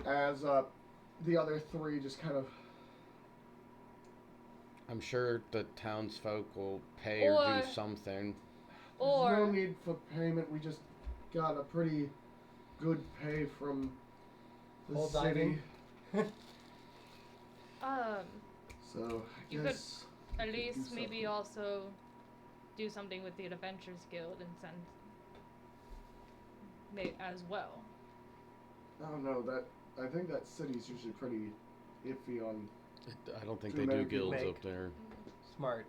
As the other three just kind of. I'm sure the townsfolk will pay or Or- do something. There's Or no need for payment. We just got a pretty good pay from the Old city. diving. So I You could- guess At You could do least maybe something. also do something with the Adventurers Guild and send as well. I don't know that. I think that city's usually pretty iffy on. I don't think Too they many do people guilds make- up there. Smart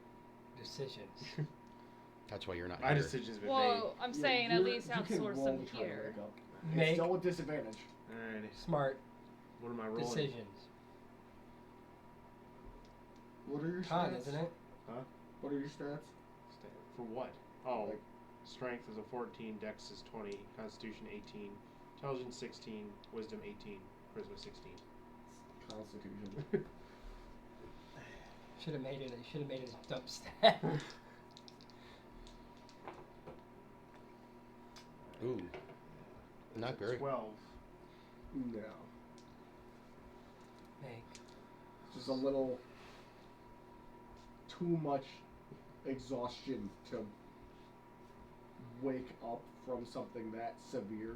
decisions. That's why you're not My here. decision's been Well, I'm Yeah, saying at you're- least you can outsource roll them to try to here. wake up. It's Make still a disadvantage. made. Alrighty. smart What am I rolling? decisions. What are your Con, stats? isn't it? What are your stats? For what? Oh, Like- strength is a 14, dex is 20, constitution 18, intelligence 16, wisdom 18, charisma 16. Constitution. Should have made it. Should have made it a dump stat. Ooh, not great. 12. No. Make. Just a little too much exhaustion to wake up from something that severe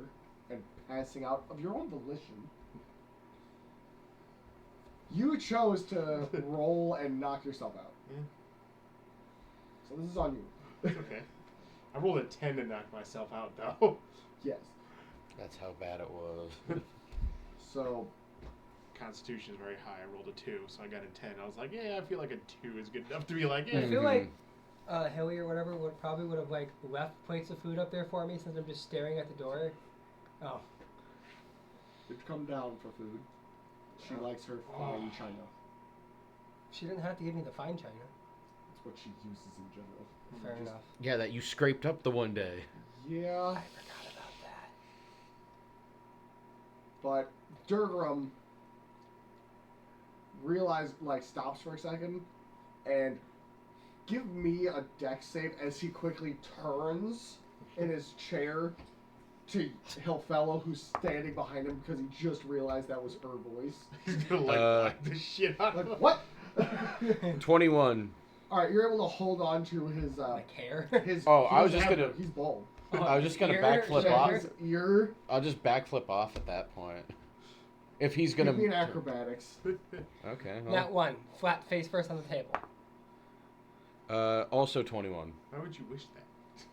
and passing out of your own volition. You chose to roll and knock yourself out. Yeah. So this is on you. It's okay. I rolled a 10 to knock myself out, though. Yes. That's how bad it was. So Constitution is very high. I rolled a 2, so I got a 10. I was like, yeah, I feel like a 2 is good enough to be like, I yeah. feel like Hilly or whatever would have like left plates of food up there for me since I'm just staring at the door. Oh, you've come down for food. She likes her fine china. she didn't have to give me the fine china. That's what she uses in general. Fair Just- enough. Yeah, that you scraped up the one day. Yeah. I forgot about that. But Durgram stops for a second and give me a dex save as he quickly turns in his chair to Hilfellow, who's standing behind him because he just realized that was her voice. He's gonna like the shit out of Like, him. what? 21. Alright, you're able to hold on to his My care. his Oh, I he was doesn't just have gonna- one, he's bald. I was just gonna Ear, backflip yeah, off. His ear. I'll just backflip off at that point. If he's gonna. Give me an acrobatics. Okay. Not Well, one. Flat face first on the table. also 21. Why would you wish that?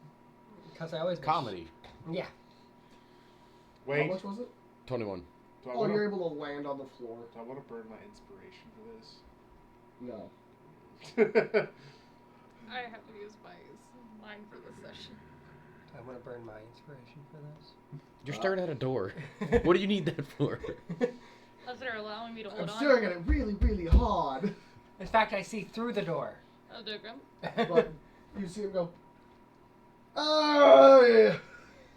Because I always wish. Comedy. Yeah. Wait. How much was it? 21. Do I Oh, want you're to able to land on the floor. burn my inspiration for this? No. I have to use mine for this session. I want to burn my inspiration for this. You're staring at a door. What do you need that for? Unless they're allowing me to hold I'm on. staring at it really, really hard. In fact, I see through the door. Oh, Durgram. But you see him go, oh, yeah.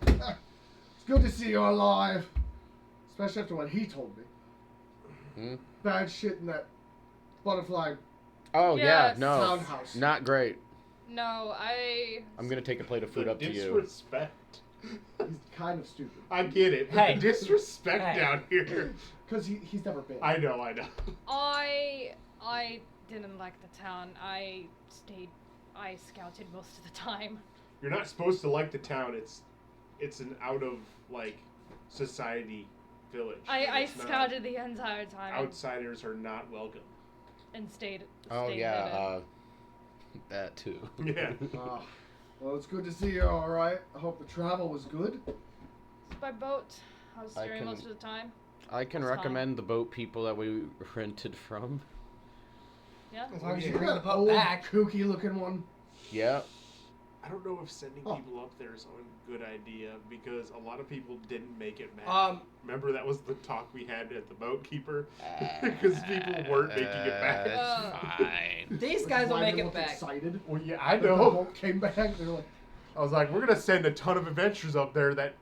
It's good to see you alive. Especially after what he told me. Hmm? Bad shit in that butterfly Oh, yeah, Yes. no. townhouse. Not great. No, I'm gonna take a plate of food The up to you. disrespect. He's kind of stupid. I get it. Hey. The disrespect Hey. down here. Because he's never been. I know. I didn't like the town. I scouted most of the time. You're not supposed to like the town. It's an out of society village. I It's not- scouted the entire time Outsiders are not welcome. and stayed. Oh, stayed yeah, hidden. that too. Yeah. Ah, well, it's good to see you all right. I hope the travel was good. By boat, I was I steering can- most of the time. I can That's fine. recommend the boat people that we rented from. Yeah. As long as you You bring the that boat old back. kooky looking one. Yeah. I don't know if sending Oh. people up there is a good idea because a lot of people didn't make it back. Remember that was the talk we had at the boat keeper because people weren't making it back. It's fine. These Which guys is will why make they it looked back. Excited. Well, yeah, I That the know. boat came back. They're like, I was like, we're gonna send a ton of adventurers up there that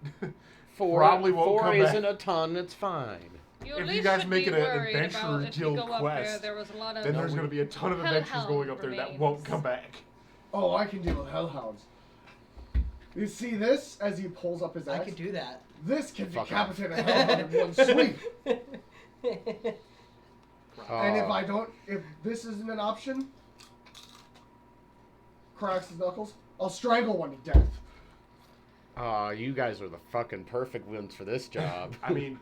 Four probably won't four come isn't back. a ton. It's fine. You at If you least guys should make be it an worried adventurer about if you guild go up quest, there was a lot of Then there's gonna be a ton of adventurers going up there that won't come back. oh, I can deal with hellhounds. You see this as he pulls up his I axe? could do that. This can Fuck decapitate a hellhound in one sweep. And if this isn't an option, cracks his knuckles, I'll strangle one to death. Aw, you guys are the fucking perfect ones for this job. I mean,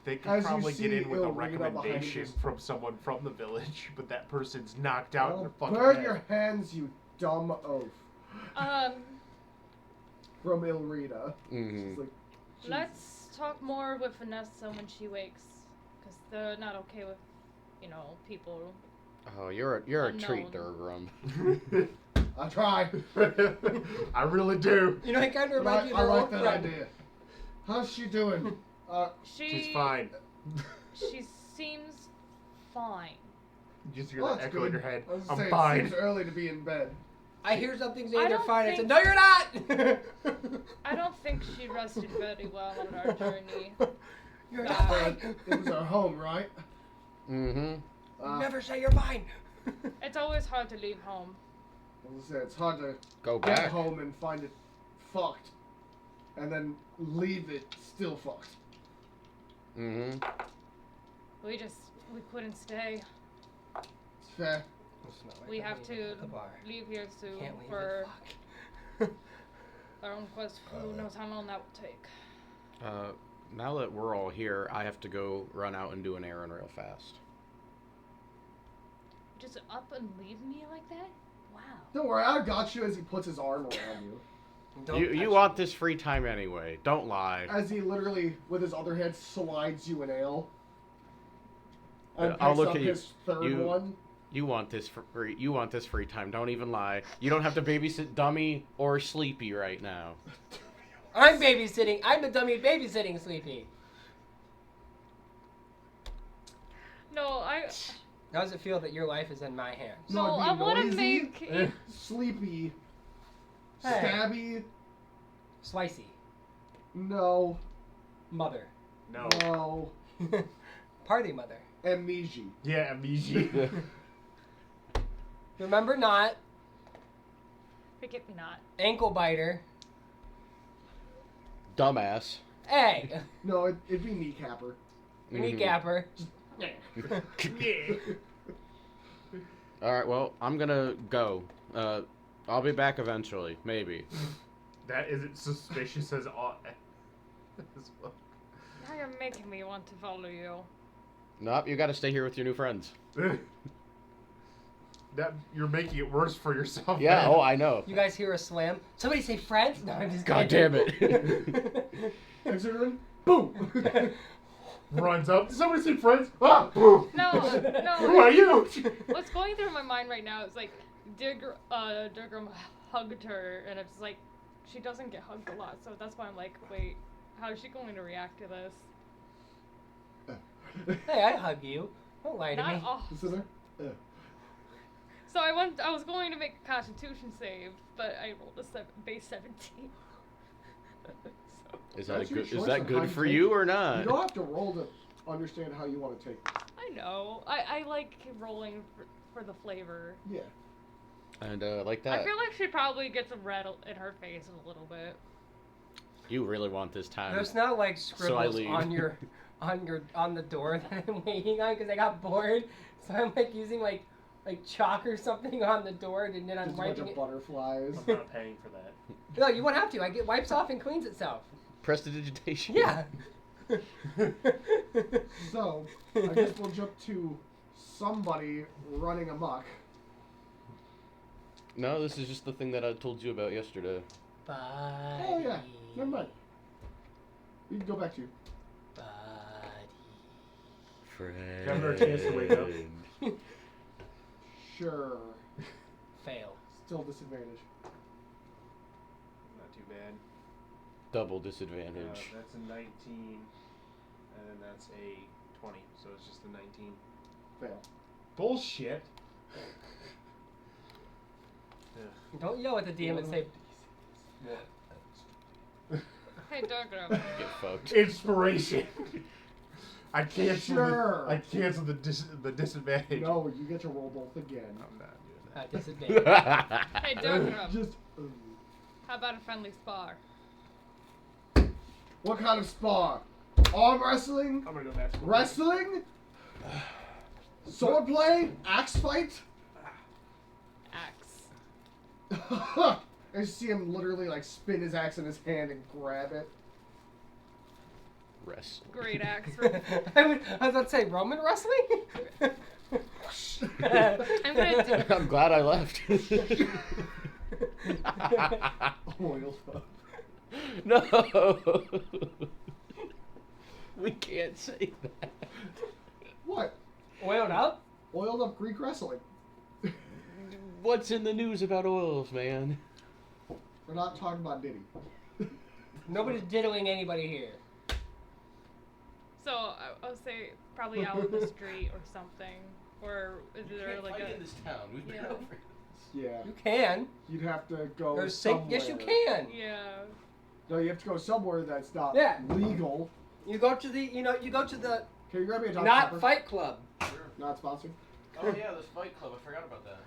They could As you probably get see in with a Ilrina behind recommendation this- from someone from the village, but that person's knocked out in Well, the fucking burn head. your hands, you dumb oaf. From Ilrina. Mhm. She's like, Let's talk more with Vanessa when she wakes, because they're not okay with, people. Oh, you're a treat, Unknown. Durgrim. I try. I really do. You know, it kind of But reminds me of I our like old that friend. idea. How's she doing? She's fine. She seems fine. You just hear Oh, that that's echo in good. your head. I was I'm saying, fine. It seems early to be in bed. I hear something I saying they're don't fine. I said, think- no, you're not! I don't think she rested very well on our journey. You're Nah. not fine! It was our home, right? Mm-hmm. Never say you're fine! It's always hard to leave home. As I said, it's hard to Go get back. home and find it fucked, and then leave it still fucked. Mm-hmm. We couldn't stay. It's fair. We have to The bar. leave here soon Can't leave for it. our own quest. Who knows how long that will take. Now that we're all here, I have to go run out and do an errand real fast. Just up and leave me like that? Wow. Don't worry, I got you as he puts his arm around you. Don't You touch want me. this free time anyway. Don't lie. As he literally, with his other hand, slides you an ale. And Yeah, I'll picks look up at you. his third one. You want this free. You want this free time. Don't even lie. You don't have to babysit Dummy or Sleepy right now. I'm babysitting. I'm the dummy babysitting Sleepy. No, How does it feel that your life is in my hands? No, I it'd be want to noisy. make. Sleepy. Hey. Stabby. Slicey. No. Mother. No. No. Party mother. Amnesia. Yeah, amnesia. Remember not. Forget me not. Ankle biter. Dumbass. Hey. No, it'd be kneecapper. Mhm. Kneecapper. yeah. All right. Well, I'm gonna go. I'll be back eventually. Maybe. That isn't suspicious as all. as well. Now you're making me want to follow you. Nope. You got to stay here with your new friends. That you're making it worse for yourself. Yeah. man. Oh, I know. You guys hear a slam? Somebody say friends? No, I'm just God kidding. damn it. Exit run. Boom. Runs up. Did somebody say friends? Ah, boom. No, Who are you? What's going through my mind right now is like, Durgrim hugged her, and it's like, she doesn't get hugged a lot, so that's why I'm like, wait, how is she going to react to this? Hey, I'd hug you. Don't lie to Not me. all. Is it there? So I was going to make a Constitution save, but I rolled a base 17. So, Is that That's your good? Is choice that on how good you for take you it. or You not? don't have to roll to understand how you want to take it. I know. I like rolling for the flavor. Yeah. And like that. I feel like she probably gets a red in her face a little bit. You really want this time. There's not like So I scribbles leave. on the door that I'm waiting on because I got bored. So I'm like using like chalk or something on the door, and then I'm Just a bunch wiping of it. butterflies. I'm not paying for that. No, you won't have to. It wipes off and cleans itself. Prestidigitation. Yeah. So, I guess we'll jump to somebody running amok. No, this is just the thing that I told you about yesterday. Buddy. Oh, yeah. Never mind. You can go back to you. Buddy. Friend. Give her a chance to wake up. Sure. Fail. Still disadvantage. Not too bad. Double disadvantage. That's a 19, and then that's a 20, so it's just a 19. Fail. Bullshit. Don't yell at the DM and say, Hey, Durgrim. Get fucked. Inspiration. I canceled. Sure. I canceled the disadvantage. No, you get to roll both again. I'm not doing that. disadvantage. Hey, Durgrim. Just. How about a friendly spar? What kind of spar? Arm wrestling? I'm gonna go back to Wrestling? Sword play? Axe fight? Axe. I just see him literally like spin his axe in his hand and grab it. wrestling. Great axe. I was about to say Roman wrestling. I'm gonna do, I'm glad I left. Oil up. No. We can't say that. What? Oiled up? Oiled up Greek wrestling. What's in the news about oils, man? We're not talking about Diddy. Nobody's diddling anybody here. so I'll say probably out in the street or something. Or is there like a? this town. We've been over Yeah. You can. You'd have to go There's somewhere. yes, you can. Yeah. No, you have to go somewhere that's not Yeah. legal. You go to the, you go to the Can you grab me a Dr. not Pepper? Fight Club. Not sponsored. Oh yeah, this Fight Club. I forgot about that.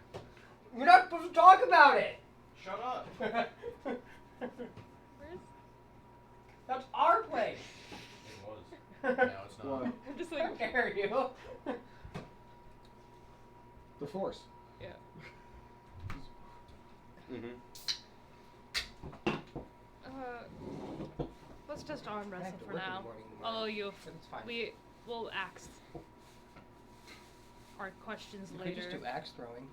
We're not supposed to talk about it. Shut up. Where's? That's our place. It was. Now it's not. What? I'm just How like. dare you? The Force. Yeah. Mm-hmm. Let's just arm I have wrestle to for work in the now. morning Although you, But it's fine. we will ask our questions You could later. just do axe throwing.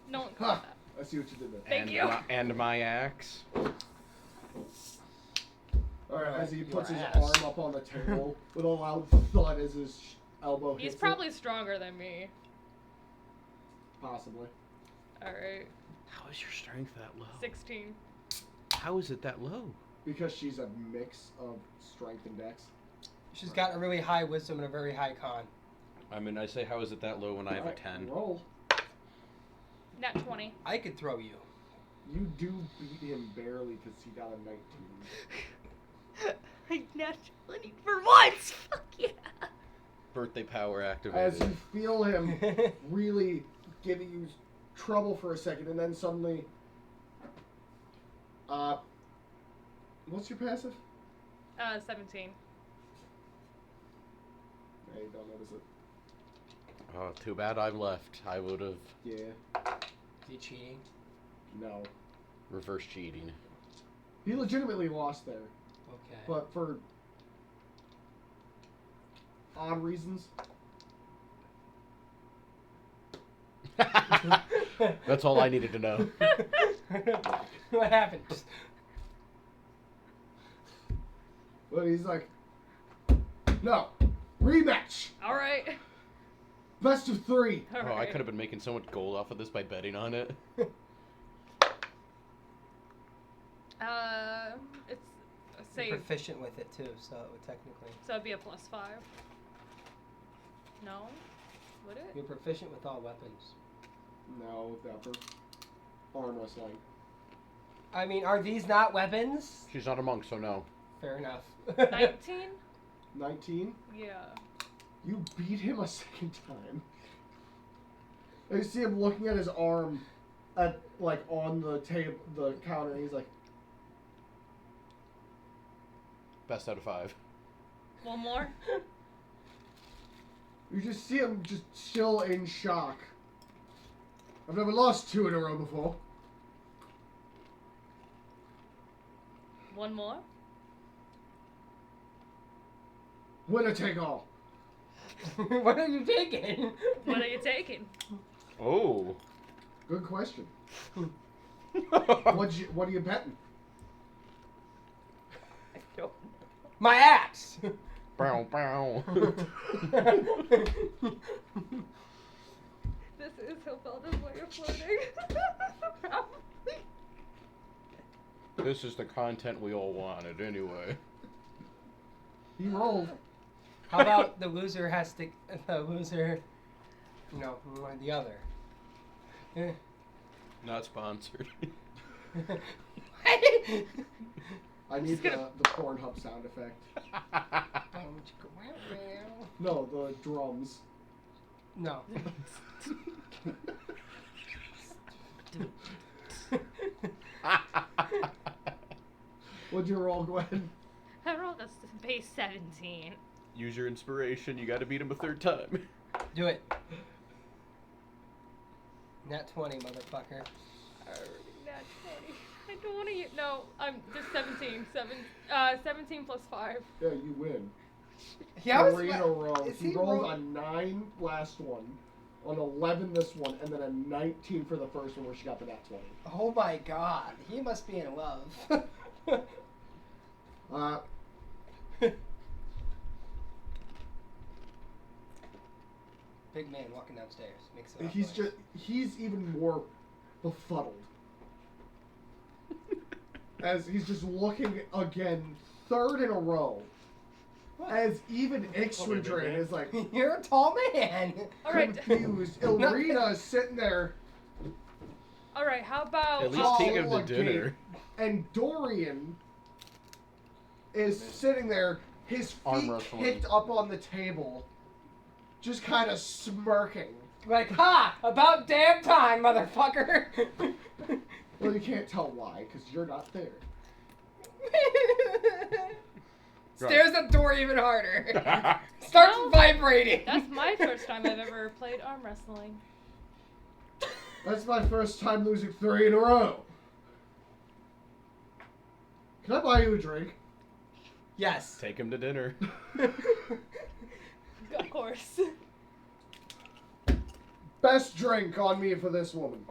No one Ha! caught that. I see what you did there. Thank you. And my axe. Alright, as he Your puts his ass. arm up on the table with a loud thud as his elbow He's hits probably stronger than me. it. Possibly. Alright. How is your strength that low? 16. How is it that low? Because she's a mix of strength and dex. She's got a really high wisdom and a very high con. I mean, I say, how is it that low when I have a Alright, 10? Roll. Nat 20. I could throw you. You do beat him barely because he got a 19. I nat 20 for once! Fuck yeah! Birthday power As activated. you feel him really giving you trouble for a second, and then suddenly, what's your passive? 17. Yeah, you don't notice it. Oh, too bad I'm left. I would have Yeah, Is he cheating? no. reverse cheating. He legitimately lost there, Okay. but for odd reasons. That's all I needed to know. What happened? But he's like, no, rematch, Alright. best of 3. Oh, I Alright. could have been making so much gold off of this by betting on it. It's You're say proficient with it too, so it would technically. so it'd be a +5. No, would it? You're proficient with all weapons. No, with the upper arm wrestling. I mean, are these not weapons? She's not a monk, so no. Fair enough. 19. 19. Yeah. You beat him a second time. And you see him looking at his arm, at like on the table, the counter, and he's like, Best out of 5. One more. you just see him just still in shock. I've never lost 2 in a row before. One more. Winner take all. What are you taking? What are you taking? Oh. Good question. What are you betting? My axe. Bow, bow. This is Hilfelda's way of flirting. This is the content we all wanted, anyway. He rolled. How about the loser has to no, one or the other. Not sponsored. I need Just gonna- the Pornhub sound effect. No, the drums. No. What'd you roll, Gwen? I rolled a base 17. Use your inspiration. You got to beat him a 3rd time. Do it. Nat 20, motherfucker. Nat 20. I don't want to. No, I'm just 17. 17 plus 5. Yeah, you win. Yeah, 3 in a row. is He he rolled roll- a 9 last one, an 11 this one, and then a 19 for the first one where she got the nat 20. Oh my god, he must be in love. Uh, Big man walking downstairs makes it. he's even more befuddled. As he's just looking again, 3rd in a row. As even Ixridrin is like You're a tall man. All right. confused. Ilrina is sitting there, All right. How about? At least Oh, take him to look, dinner. and Dorian is sitting there, his Arm feet wrestling. kicked up on the table, just kind of smirking. Like, ha! About damn time, motherfucker. Well, you can't tell why, because you're not there. Stares at door even harder. Starts Well, vibrating. That's my first time I've ever played arm wrestling. That's my first time losing 3 in a row. Can I buy you a drink? Yes. Take him to dinner. Of course. Best drink on me for this woman.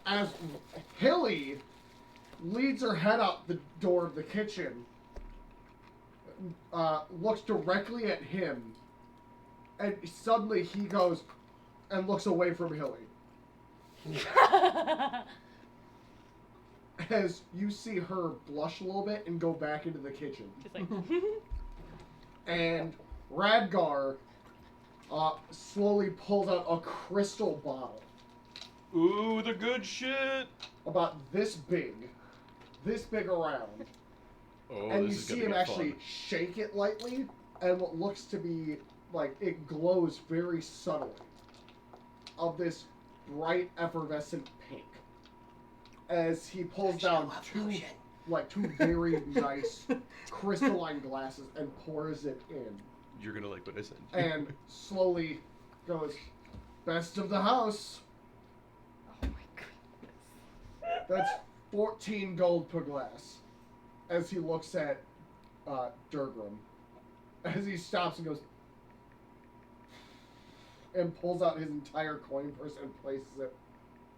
As Hilly leads her head out the door of the kitchen, looks directly at him, and suddenly he goes and looks away from Hilly. As you see her blush a little bit and go back into the kitchen. Just like. And Radgar slowly pulls out a crystal bottle Ooh, the good shit. about this big around. Oh, And you this is see gonna him be actually fun. shake it lightly, and what looks to be like it glows very subtly of this bright effervescent pink. As he pulls down two very nice crystalline glasses and pours it in, You're gonna like what I said. and slowly goes, "Best of the house." Oh my goodness. That's 14 gold per glass. As he looks at Durgrim. As he stops and goes, and pulls out his entire coin purse and places it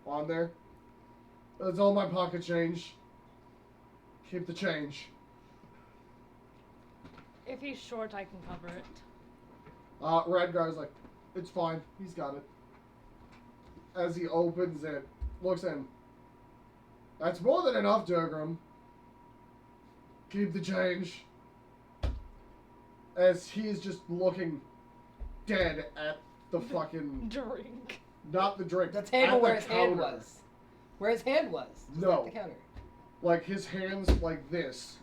on there. That's all my pocket change. Keep the change. If he's short, I can cover it. Radgar's like, it's fine. He's got it. As he opens it, looks in. That's more than enough, Durgrim. Keep the change. As he's just looking dead at the fucking... Drink. Not the drink. The table at where the his hand counter. was. Where his hand was. Just No. At the counter. Like his hands like this.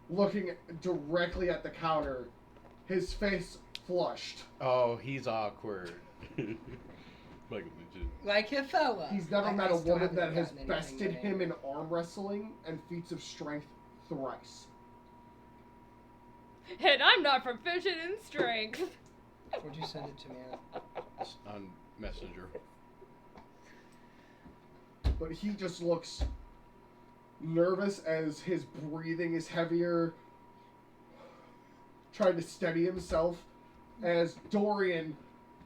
Looking directly at the counter. His face flushed. Oh, he's awkward. Like legit. Like a fella. He's never I met a still woman haven't that has gotten anything bested that him in arm wrestling and feats of strength thrice. And I'm not proficient in strength. Would you send it to me? On Messenger. But he just looks nervous as his breathing is heavier, trying to steady himself, as Dorian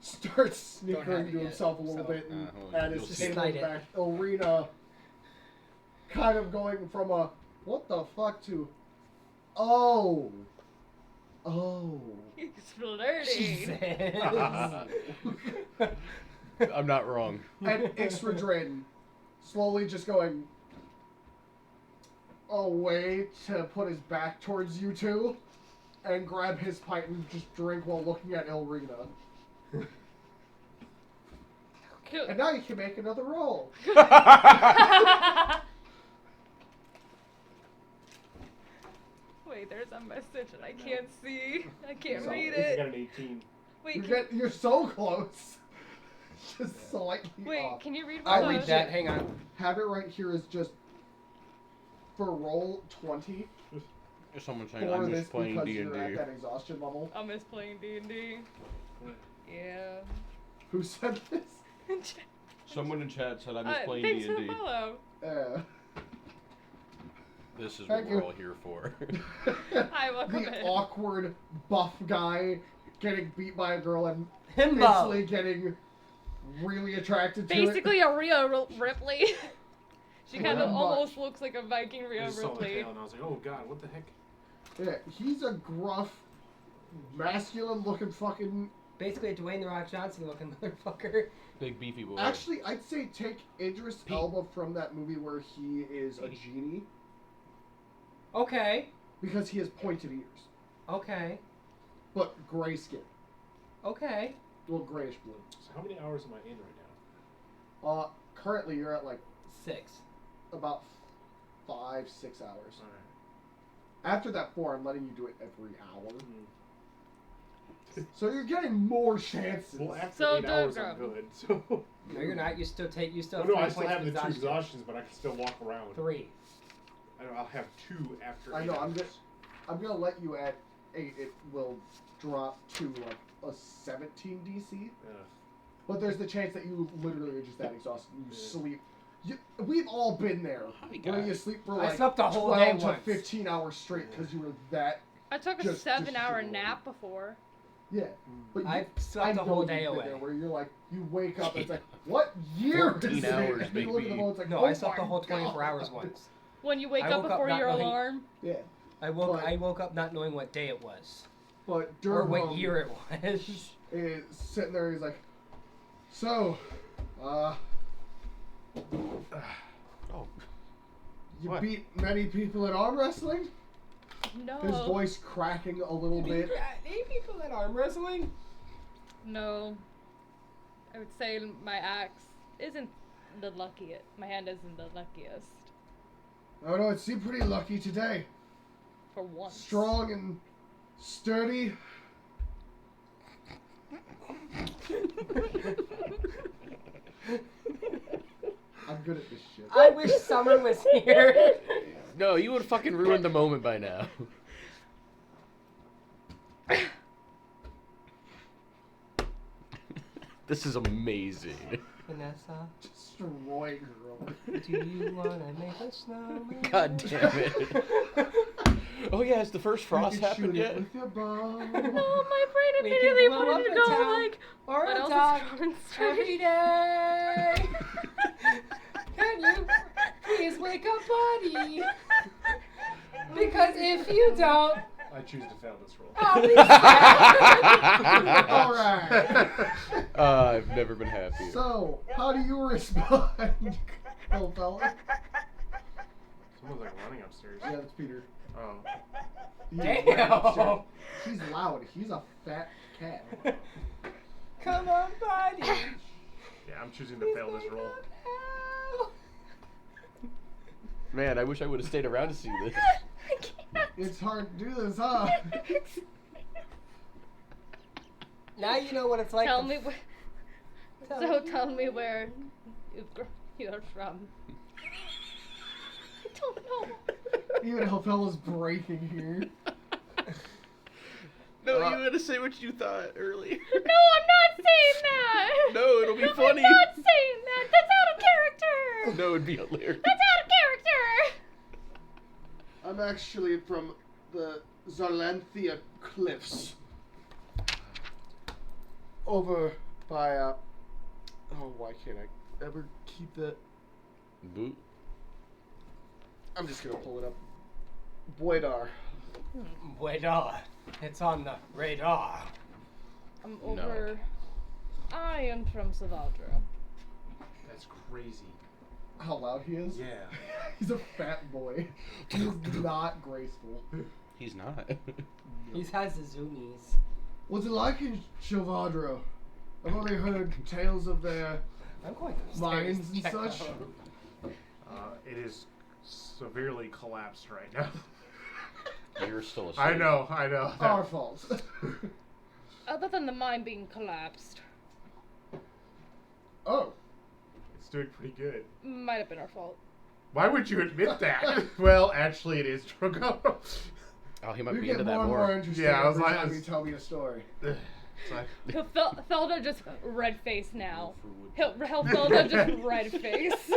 starts Don't have snickering it to yet, himself a little so- bit and well, at you'll his see. table Slide it. back. Arena kind of going from a what the fuck to oh. He's flirting. Jesus. I'm not wrong. And Ixridrin slowly just going away to put his back towards you two and grab his pipe and just drink while looking at Elrina. And now you can make another roll. Wait, there's a message and I can't see. I can't So, read I got it. an 18. Wait, You're so close. Just slightly wait, off. can you read I'll what read the- that. Hang on. Have it right here is just for roll 20 Someone's saying for I'm this just playing because D&D. you're at that exhaustion level. I miss playing D&D. Yeah. Who said this? Someone in chat said I miss playing Thanks for D&D. the follow. This is Thank what we're you. all here for. Hi, welcome The in. awkward buff guy getting beat by a girl and Himbo. instantly getting really attracted to it. Basically a Rhea Ripley. She kind of Pretty almost looks like a Viking I Rhea just saw the Ripley. tail and I was like, oh god, what the heck? Yeah, he's a gruff, masculine-looking fucking. Basically a Dwayne The Rock Johnson looking motherfucker. Big beefy boy. Actually, I'd say take Idris Pete. Elba from that movie where he is a genie Okay. because he has pointed ears, Okay. but gray skin. Okay. Well, grayish blue. So how many hours am I in right now? Currently you're at like 6. about 5-6 hours. Alright. After that 4, I'm letting you do it every hour. Mm. So you're getting more chances. Well, after So 8 hours, don't I'm go. good. So. No, you're not. You still take. You still. Oh, no, have I 3 still points have of the 2 exhaustion. exhaustions, but I can still walk around. 3. I know, I'll have 2 after. I 8 know, hours. I'm gonna let you at 8. It will drop to like a 17 DC. But there's the chance that you literally are just that exhausted and you Yeah. sleep. We've all been there. Hi, Where you guys. sleep for I like slept the whole 12 day to once. 15 hours straight because you were that. I took a Just 7-hour destroyed. nap before. Yeah. But I I slept the know whole day you've been away. there where you're like, you wake up, it's like, what year 14 is it? hours, And you look at the baby. phone, it's like, No, oh I slept the my whole 24 God. hours once. When you wake I up woke up before not your knowing- alarm. Yeah. I woke up not knowing what day it was But or Durham what year it was. is sitting there, he's like, so, Oh. you What? beat many people at arm wrestling? No. His voice cracking a little bit. Any people that arm wrestling? No. I would say my axe isn't the luckiest. My hand isn't the luckiest. Oh no, it seemed pretty lucky today. For once. Strong and sturdy. I'm good at this shit. I wish someone was here. No, you would fucking ruined the moment by now. This is amazing. Vanessa, Destroy girl. do you wanna make a snowman? God damn it. Oh yeah, has the first frost You can happened shoot it yet? with your bow. No, my brain We immediately can blow wanted up to a go town. like, Or what a else dog is going every straight? day. Can you please wake up, buddy? Because if you don't, I choose to fail this roll. I'll be sad. Alright. I've never been happier. So, how do you respond, little fella? Someone's like running upstairs. Yeah, it's Peter. Oh. He's Damn. right upstairs. He's loud. He's a fat cat. Come on, buddy. Yeah, I'm choosing to fail this roll. Man, I wish I would have stayed around to see this. I can't. It's hard to do this, huh? Now you know what it's like. Tell to me f- where. Tell me where you're from. I don't know. Even Helfella's breaking here. No, you gotta say what you thought earlier. No, I'm not saying that. No, it'll be funny. I'm not saying that. That's out of character. No, it'd be hilarious. That's out of character. I'm actually from the Zarlanthia Cliffs. Over by, oh, why can't I ever keep that? Boot. I'm just gonna pull it up. Boydar. Radar. It's on the radar. I'm No. over. I am from Savaldra. That's crazy. How loud he is? Yeah. He's a fat boy. He's not graceful. He's not. He has the zoomies. What's it like in Shavadra? I've only heard tales of their I'm going upstairs mines to and check such. out. It is severely collapsed right now. You're still asleep. I know. Our fault. Other than the mine being collapsed, Oh. It's doing pretty good. might have been our fault. Why would you admit that? Well, actually, it is Drogo. Oh, he might You be get into more that and more. more interesting Yeah, I was every like- time you tell me a story. It's like- Felda just red face now. Felda just red face.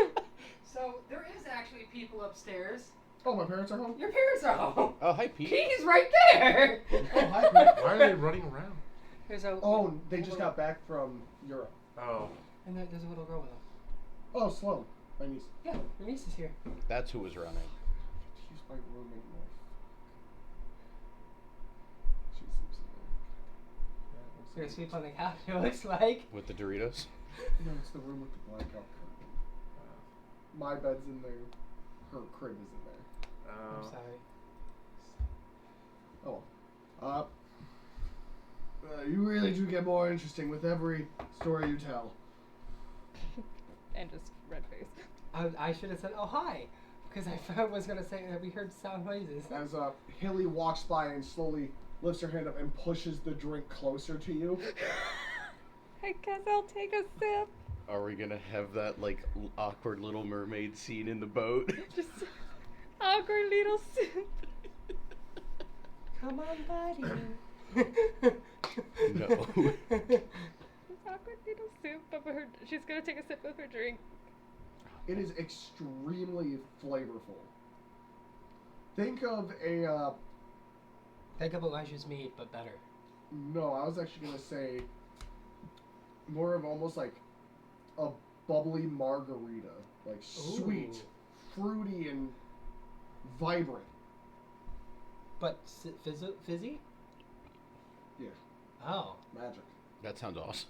So there is actually people upstairs. Oh, my parents are home? Your parents are home. Oh, hi, Pete. He's right there. Oh, hi, Pete. Why are they running around? There's a Oh, they just got back from Europe. Oh. and there's a little girl with them. Oh, Sloan, my niece. Yeah, your niece is here. That's who was running. She's my roommate now. She sleeps in You're asleep on the couch. It looks like. With the Doritos. there. No, it's the room with the blackout curtain. My bed's in there. Her crib is in there. I'm sorry. Oh. You really do get more interesting with every story you tell. And just red face. I should have said, "Oh hi," because I was gonna say that we heard sound noises. As Hilly walks by and slowly lifts her hand up and pushes the drink closer to you. I guess I'll take a sip. Are we gonna have that like awkward Little Mermaid scene in the boat? Just awkward little sip. Come on, buddy. No. Awkward little sip of her. She's gonna take a sip of her drink. It is extremely flavorful. Think of a, Think of Elijah's meat, but better. no, I was actually going to say more of almost like a bubbly margarita. Like sweet, fruity, and vibrant. But fizzy? Yeah. Oh, Magic. That sounds awesome.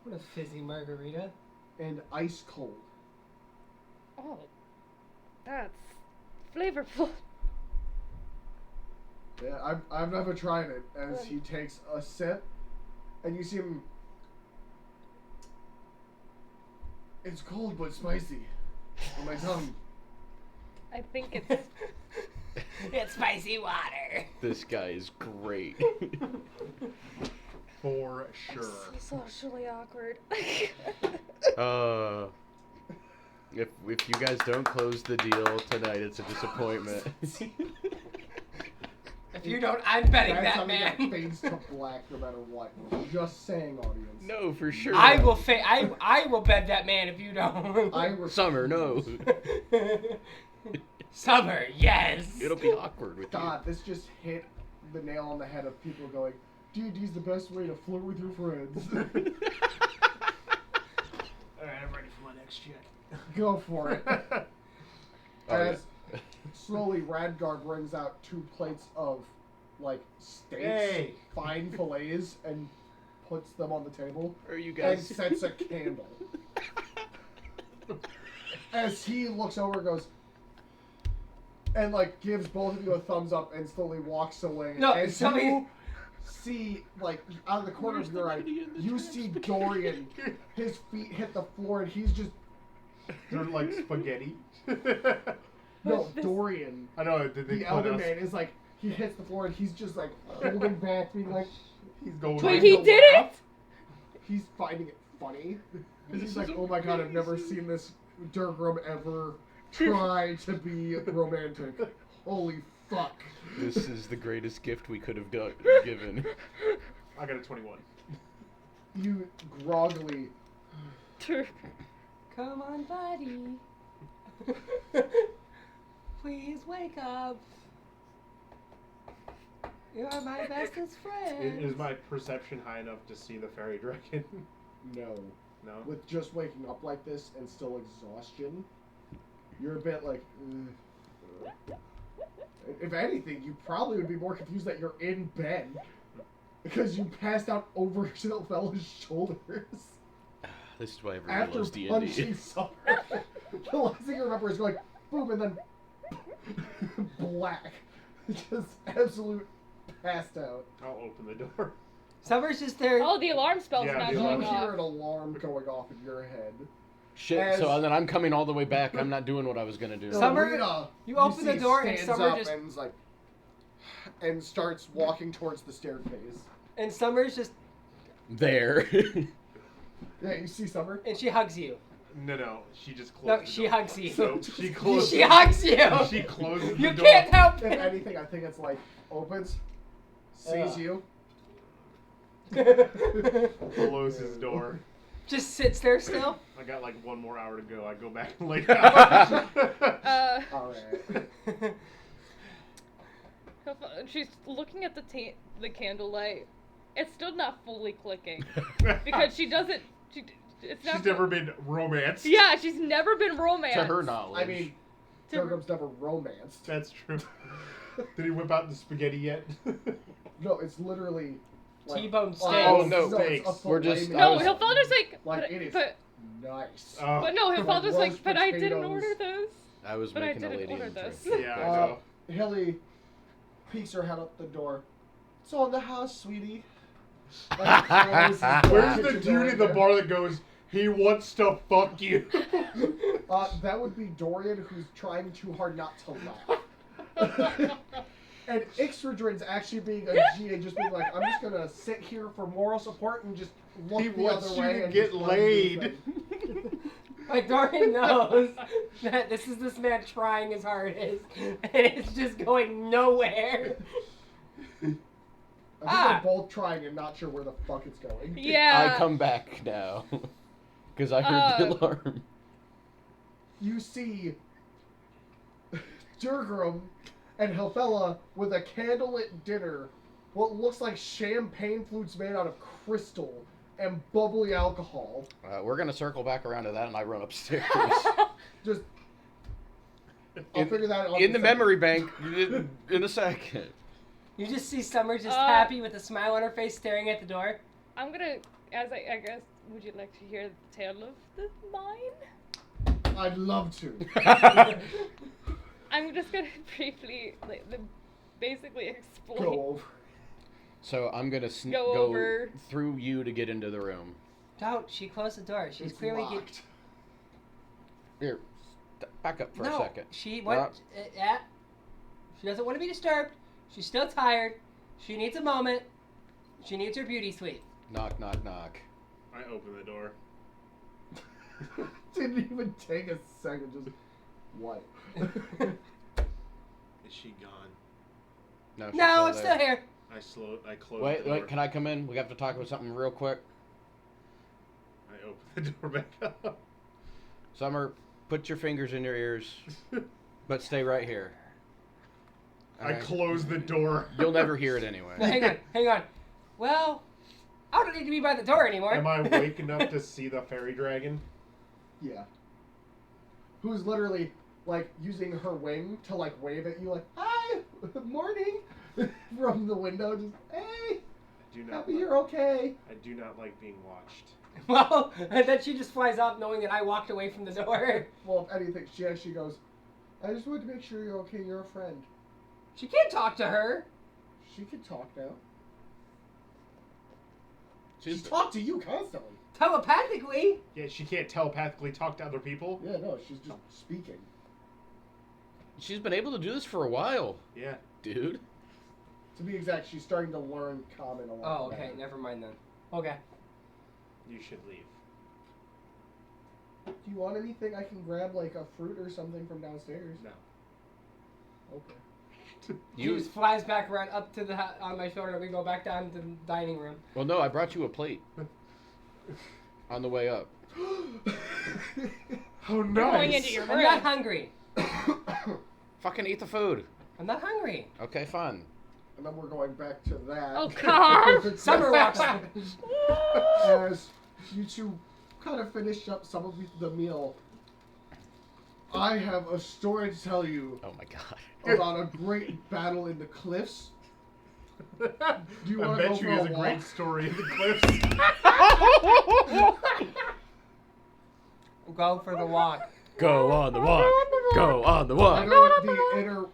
what a fizzy margarita. And ice cold. Oh, that's flavorful. Yeah, I've never tried it. As he takes a sip, and you see him. It's cold but spicy on my tongue. I think it's. It's spicy water. This guy is great. For sure. So socially awkward. If you guys don't close the deal tonight, it's a disappointment. If you don't, I'm betting That's that something man. that fades to black no matter what. Just saying, audience. No, for sure. I will I will bet that man if you don't. Summer, no. Summer, yes. It'll be awkward with God, this just hit the nail on the head of people going, D&D's the best way to flirt with your friends. you. Alright, I'm ready for my next shit. Go for it. Oh, As slowly Radgar brings out 2 plates of, like, steaks, Hey. fine fillets, and puts them on the table. Are you And guys? sets a candle. As he looks over and goes, and, like, gives both of you a thumbs up and slowly walks away. No, and tell me- you see, like, out of the corner of your eye, you see Dorian, his feet hit the floor, and he's just, They're like spaghetti. no, Dorian, I know. Did they the put elder us- man, is like, he hits the floor, and he's just, like, holding back, being like, He's going. Wait, trying he to did laugh. it? He's finding it funny. This He's is like, oh my god, I've never seen this Durgrim ever try to be romantic. Holy fuck. This is the greatest gift we could have given. I got a 21. You groggily, Come on, buddy. Please wake up. You are my bestest friend. Is my perception high enough to see the fairy dragon? no. No. With just waking up like this and still exhaustion, you're a bit like, ugh. If anything, you probably would be more confused that you're in bed because you passed out over Silvella's shoulders This is why everyone after loves D&D. punching Summer. The last thing you remember is going boom and then black, just absolute passed out. I'll open the door. Summer's just there. Oh, the alarm spell's Yeah, not the You going alarm. hear off. an alarm going off in your head. Shit, so then I'm coming all the way back. I'm not doing what I was gonna do. Summer, Rita, you open the see door and stands Summer up just- and is like, and starts walking towards the staircase. And Summer's just, There. Yeah, you see Summer. and she hugs you. No, she just closed. No, the she door. hugs you. So she closed. She hugs you. She closes You the door. can't help If it. anything, I think it's like opens, sees you, Closes door. Just sits there still. I got like 1 more hour to go. I go back and lay down. All right. She's looking at the candlelight. It's still not fully clicking because she doesn't. It's not. She's never been romanced. Yeah, she's never been romanced. To her knowledge. I mean, To- Pilgrim's never romanced. That's true. Did he whip out the spaghetti yet? No, it's literally like, T-bone steak. Oh, no. it's a Steaks. We're just- filet No, I was- he'll fall just like. Like, but, it is but nice. but no, he'll fall Like just like. roast But I didn't potatoes. order those. I was But I making a didn't lady order intro. this. Yeah, I know. Hilly peeks her head up the door. It's on the house, sweetie. Like, closes Where's the kitchen dude door in the there. bar that goes, he wants to fuck you? That would be Dorian, who's trying too hard not to laugh. And Ixradrin's actually being a G and just being like, I'm just gonna sit here for moral support and just look He the wants other you way to and get just let him do his laid. thing. Like Dorian knows that this is this man trying his hardest, and it's just going nowhere. I think Ah. they're both trying and not sure where the fuck it's going. Yeah. I come back now. Because I heard the alarm. You see Durgrim and Helfella with a candlelit dinner, what looks like champagne flutes made out of crystal and bubbly alcohol. We're going to circle back around to that, and I run upstairs. Just, I'll figure that out. In the in a second. memory bank in a second. You just see Summer just Uh. happy with a smile on her face, staring at the door. I'm gonna, I guess, would you like to hear the tale of the mine? I'd love to. I'm just gonna briefly, basically explain. Go over. So I'm going to Go go over. through you to get into the room. Don't. She closed the door. She's It's clearly locked. Here, back up for no. a second. She what? She doesn't want to be disturbed. She's still tired. She needs a moment. She needs her beauty sleep. Knock, knock, knock. I open the door. Didn't even take a second. Just what? Is she gone? No, she's No, it's there. still here. I close Wait, the door. wait, can I come in? We have to talk about something real quick. I open the door back up. Summer, put your fingers in your ears, but stay right here. I Alright? close the door. You'll never hear it anyway. No, hang on, hang on. Well, I don't need to be by the door anymore. Am I awake enough to see the fairy dragon? Yeah. Who's literally like using her wing to like wave at you like, "Hi, morning," from the window. Just, "Hey, I do not. happy Like, you're okay." I do not like being watched. Well, and then she just flies off knowing that I walked away from the door. Well, if anything, she actually goes, "I just wanted to make sure you're okay. You're a friend." She can't talk to her. She can talk now. She She's, talked to you constantly. Telepathically. Yeah, she can't telepathically talk to other people. Yeah, no, she's just speaking. she's been able to do this for a while, Yeah. dude. To be exact, she's starting to learn common a lot. Oh, okay. better. Never mind then. Okay. You should leave. Do you want anything? I can grab like a fruit or something from downstairs. No. Okay. She You just flies back around up to the on my shoulder. We go back down to the dining room. well, no, I brought you a plate on the way up. Oh, Going nice. into your I'm not room. hungry. Fucking eat the food. I'm not hungry. Okay, fine. And then we're going back to that. Oh, God. Summer walks. As you two kind of finish up some of the meal, I have a story to tell you Oh my god. about a great battle in the cliffs. Do you I want to go bet for you he has a a great walk? story in the cliffs. Go for the walk. Go on the walk. Go on the I walk. know that the inner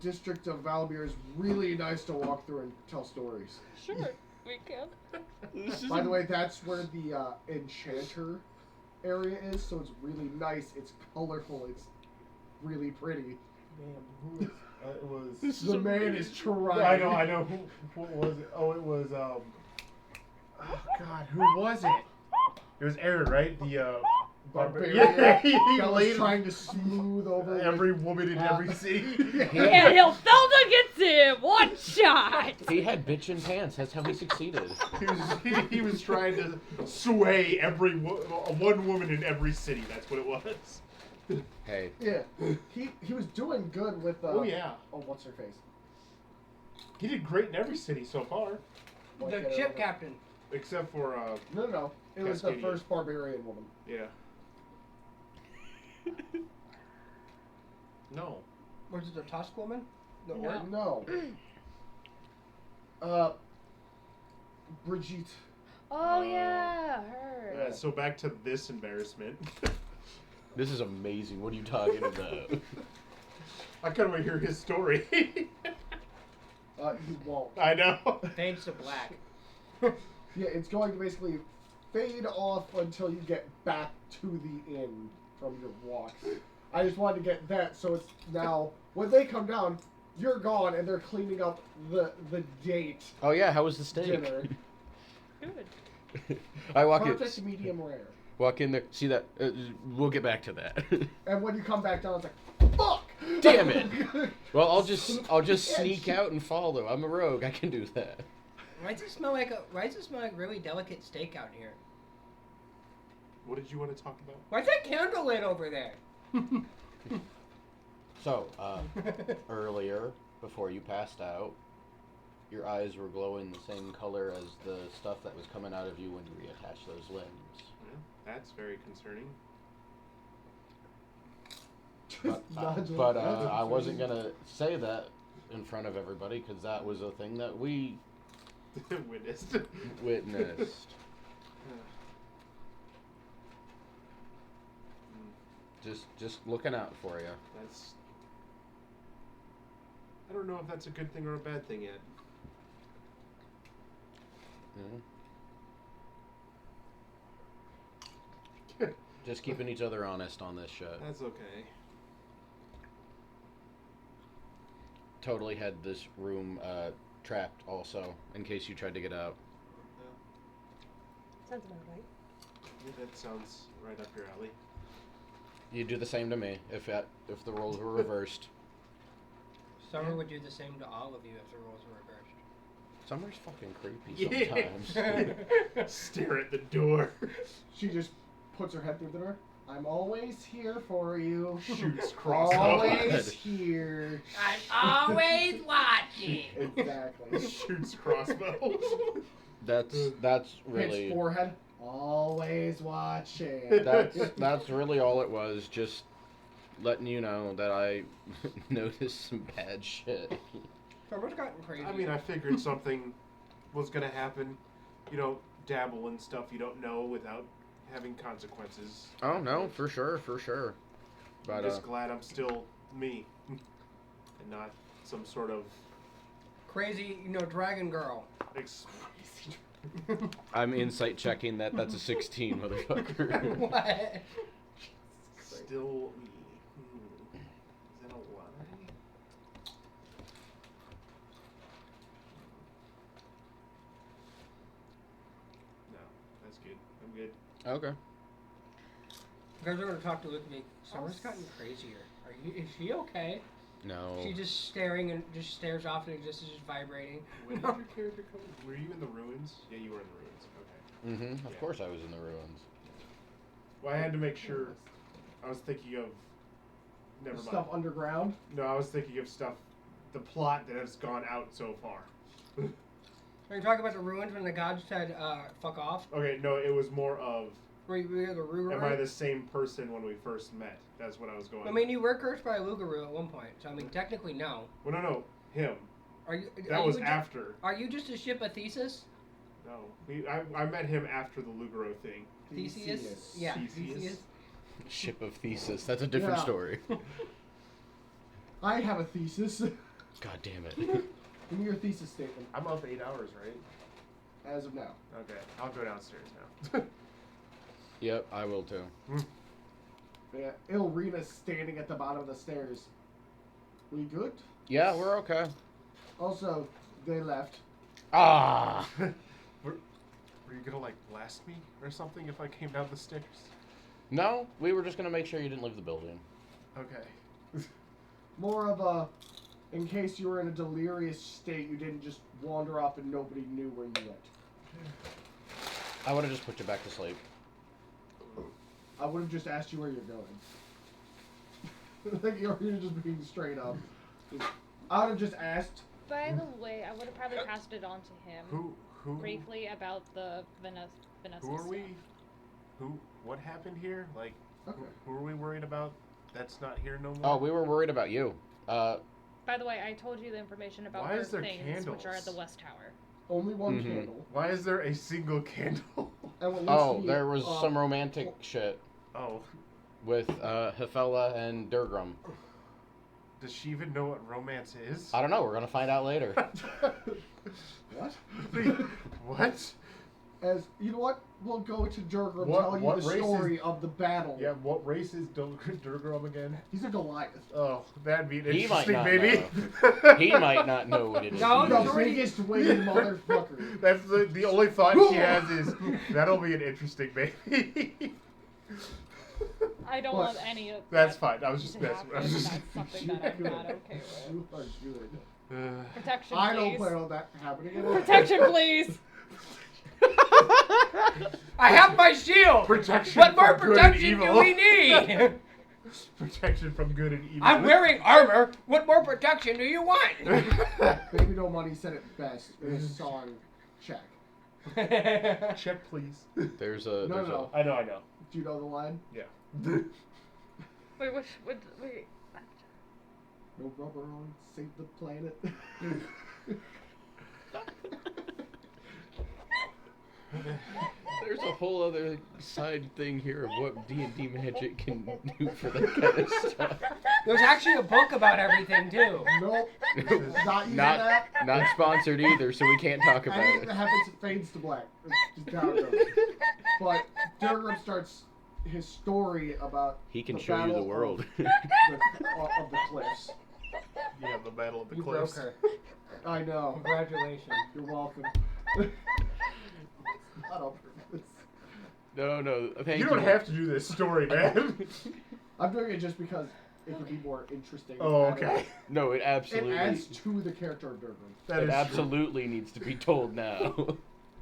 district of Valmir is really nice to walk through and tell stories. Sure, we can. By the way, that's where the enchanter area is, so it's really nice. It's colorful. It's really pretty. Damn, who was, it was. The man is trying. I know. What was it? Oh, it was, oh, God, who was it? It was Aaron, right? The barbarian Yeah, he that was laid trying to smooth over every woman in every city. Yeah, Hilfelda gets him! One shot! He had bitchin' pants. That's how he succeeded. He was trying to sway one woman in every city. That's what it was. Hey, Yeah, he was doing good with. Oh yeah, Oh, what's her face? he did great in every city so far, Like, The ship captain. except for No. It was the Cascadia. first barbarian woman. yeah. No. Was it the Tusk woman? The No. orc? No. Brigitte. Oh, yeah, her. Yeah, so back to this embarrassment. this is amazing. What are you talking about? I kind of want to hear his story. You won't. I know. Fades to black. Yeah, it's going to basically fade off until you get back to the inn from your walk. I just wanted to get that so it's now when they come down, you're gone and they're cleaning up the date Oh yeah, how was the steak? dinner. Good. I walk Perfect in, medium rare. walk in there. See that? We'll get back to that. And when you come back down, it's like, fuck! Damn it! Well, I'll just sneak out and follow. I'm a rogue. I can do that. Why does it smell like really delicate steak out here? What did you want to talk about? Why's that candle lit over there? So, earlier, before you passed out, your eyes were glowing the same color as the stuff that was coming out of you when you reattached those limbs. That's very concerning. But I wasn't gonna say that in front of everybody because that was a thing that we Witnessed. witnessed. Just looking out for you. That's. I don't know if that's a good thing or a bad thing yet. Just keeping each other honest on this shit. That's okay. Totally had this room trapped also in case you tried to get out. Sounds about right. Yeah, that sounds right up your alley. You'd do the same to me if the roles were reversed. Summer would do the same to all of you if the roles were reversed. Summer's fucking creepy sometimes. Stare at the door. She just puts her head through the door. I'm always here for you. Shoots crossbow. Always here. I'm always watching. Exactly. Shoots crossbow. That's really Hits forehead. Always watching. that's really all it was. Just letting you know that I noticed some bad shit. Summer's gotten crazy. I mean, I figured something was gonna happen. You don't dabble in stuff you don't know without having consequences. Oh no, for sure. I'm But just glad I'm still me, and not some sort of crazy, dragon girl. I'm insight checking that's a 16, motherfucker. What? Still me. Is that a lie? No, that's good. I'm good. Okay. You guys are going to talk to Luke. Summer's gotten crazier. Is she okay? No. She just staring and just stares off and exists, just vibrating. When did your character come? Were you in the ruins? Yeah, you were in the ruins. Okay. Mm-hmm. Of course I was in the ruins. Well, I had to make sure. I was thinking of. Never mind. Stuff underground. No, I was thinking of stuff. The plot that has gone out so far. Are you talking about the ruins when the gods said, fuck off? Okay, no, it was more of. Were you the Rougarou? Am I the same person when we first met? That's what I was going. I mean, you were cursed by a Rougarou at one point, so I mean, technically, no. Well, no, him. Are you? That are was you after. Are you just a ship of Thesis? No, I met him after the Lugaro thing. Theseus? Yeah. Theseus. Ship of Thesis. That's a different Yeah. story. I have a thesis. God damn it. Give me your thesis statement. I'm up 8 hours, right? As of now. Okay, I'll go downstairs now. Yep, I will too. Yeah, Ilrena's standing at the bottom of the stairs. We good? Yeah, we're okay. Also, they left. Ah! Were you gonna like blast me or something if I came down the stairs? No, we were just gonna make sure you didn't leave the building. Okay. More of a, in case you were in a delirious state, you didn't just wander off and nobody knew where you went. I would have just put you back to sleep. I would have just asked you where you're going. Like you're just being straight up. I would have just asked. By the way, I would have probably passed it on to him Who? briefly about the Vanessa Who are stuff. we? What happened here? Like, Okay. who are we worried about? That's not here no more. Oh, we were worried about you. By the way, I told you the information about Why her is there things, which are at candles? the West Tower. Only one Mhm. candle. Why is there a single candle? And what looks Oh, to be, there was some romantic shit Oh, with Hefela and Durgrum. does she even know what romance is? I don't know. We're gonna find out later. What? What? As you know what? We'll go to Durgrim What- tell you what the race story of the battle. Yeah, what race is Durgrum again? He's a Goliath. Oh, that'd be an He might interesting not baby. He might not know what it is. No, The he's already- biggest winged motherfucker. That's the only thought she has is that'll be an interesting baby. I don't What? want any of That's that fine. I was just to messing. happen. I was just. That's something that I'm not okay with. You are good. Protection, I don't please. plan on that happening. Protection, please. I have my shield. Protection. What more from good and protection do evil. we need? Protection from good and evil. I'm wearing armor. What more protection do you want? Baby No Money said it best in his song "Check." Check, please. There's a. No, there's no. I know. Do you know the line? Yeah. Wait, wait. No rubber on, save the planet. There's a whole other side thing here of what D&D Magic can do for that kind of stuff. There's actually a book about everything too. Nope. Not using Not that. not sponsored either, so we can't talk about Anything it. that happens fades to black. It's just how it goes. But Durgrim starts his story about He can the show you the battle world. of the cliffs. Yeah, the battle of the You cliffs. broke her. I know. Congratulations. You're welcome. Not on purpose. No, thank you. You don't have to do this story, man. I'm doing it just because it would be more interesting. Oh, And okay. No, it It absolutely. adds to the character of Durgrim. That It is true. absolutely needs to be told now.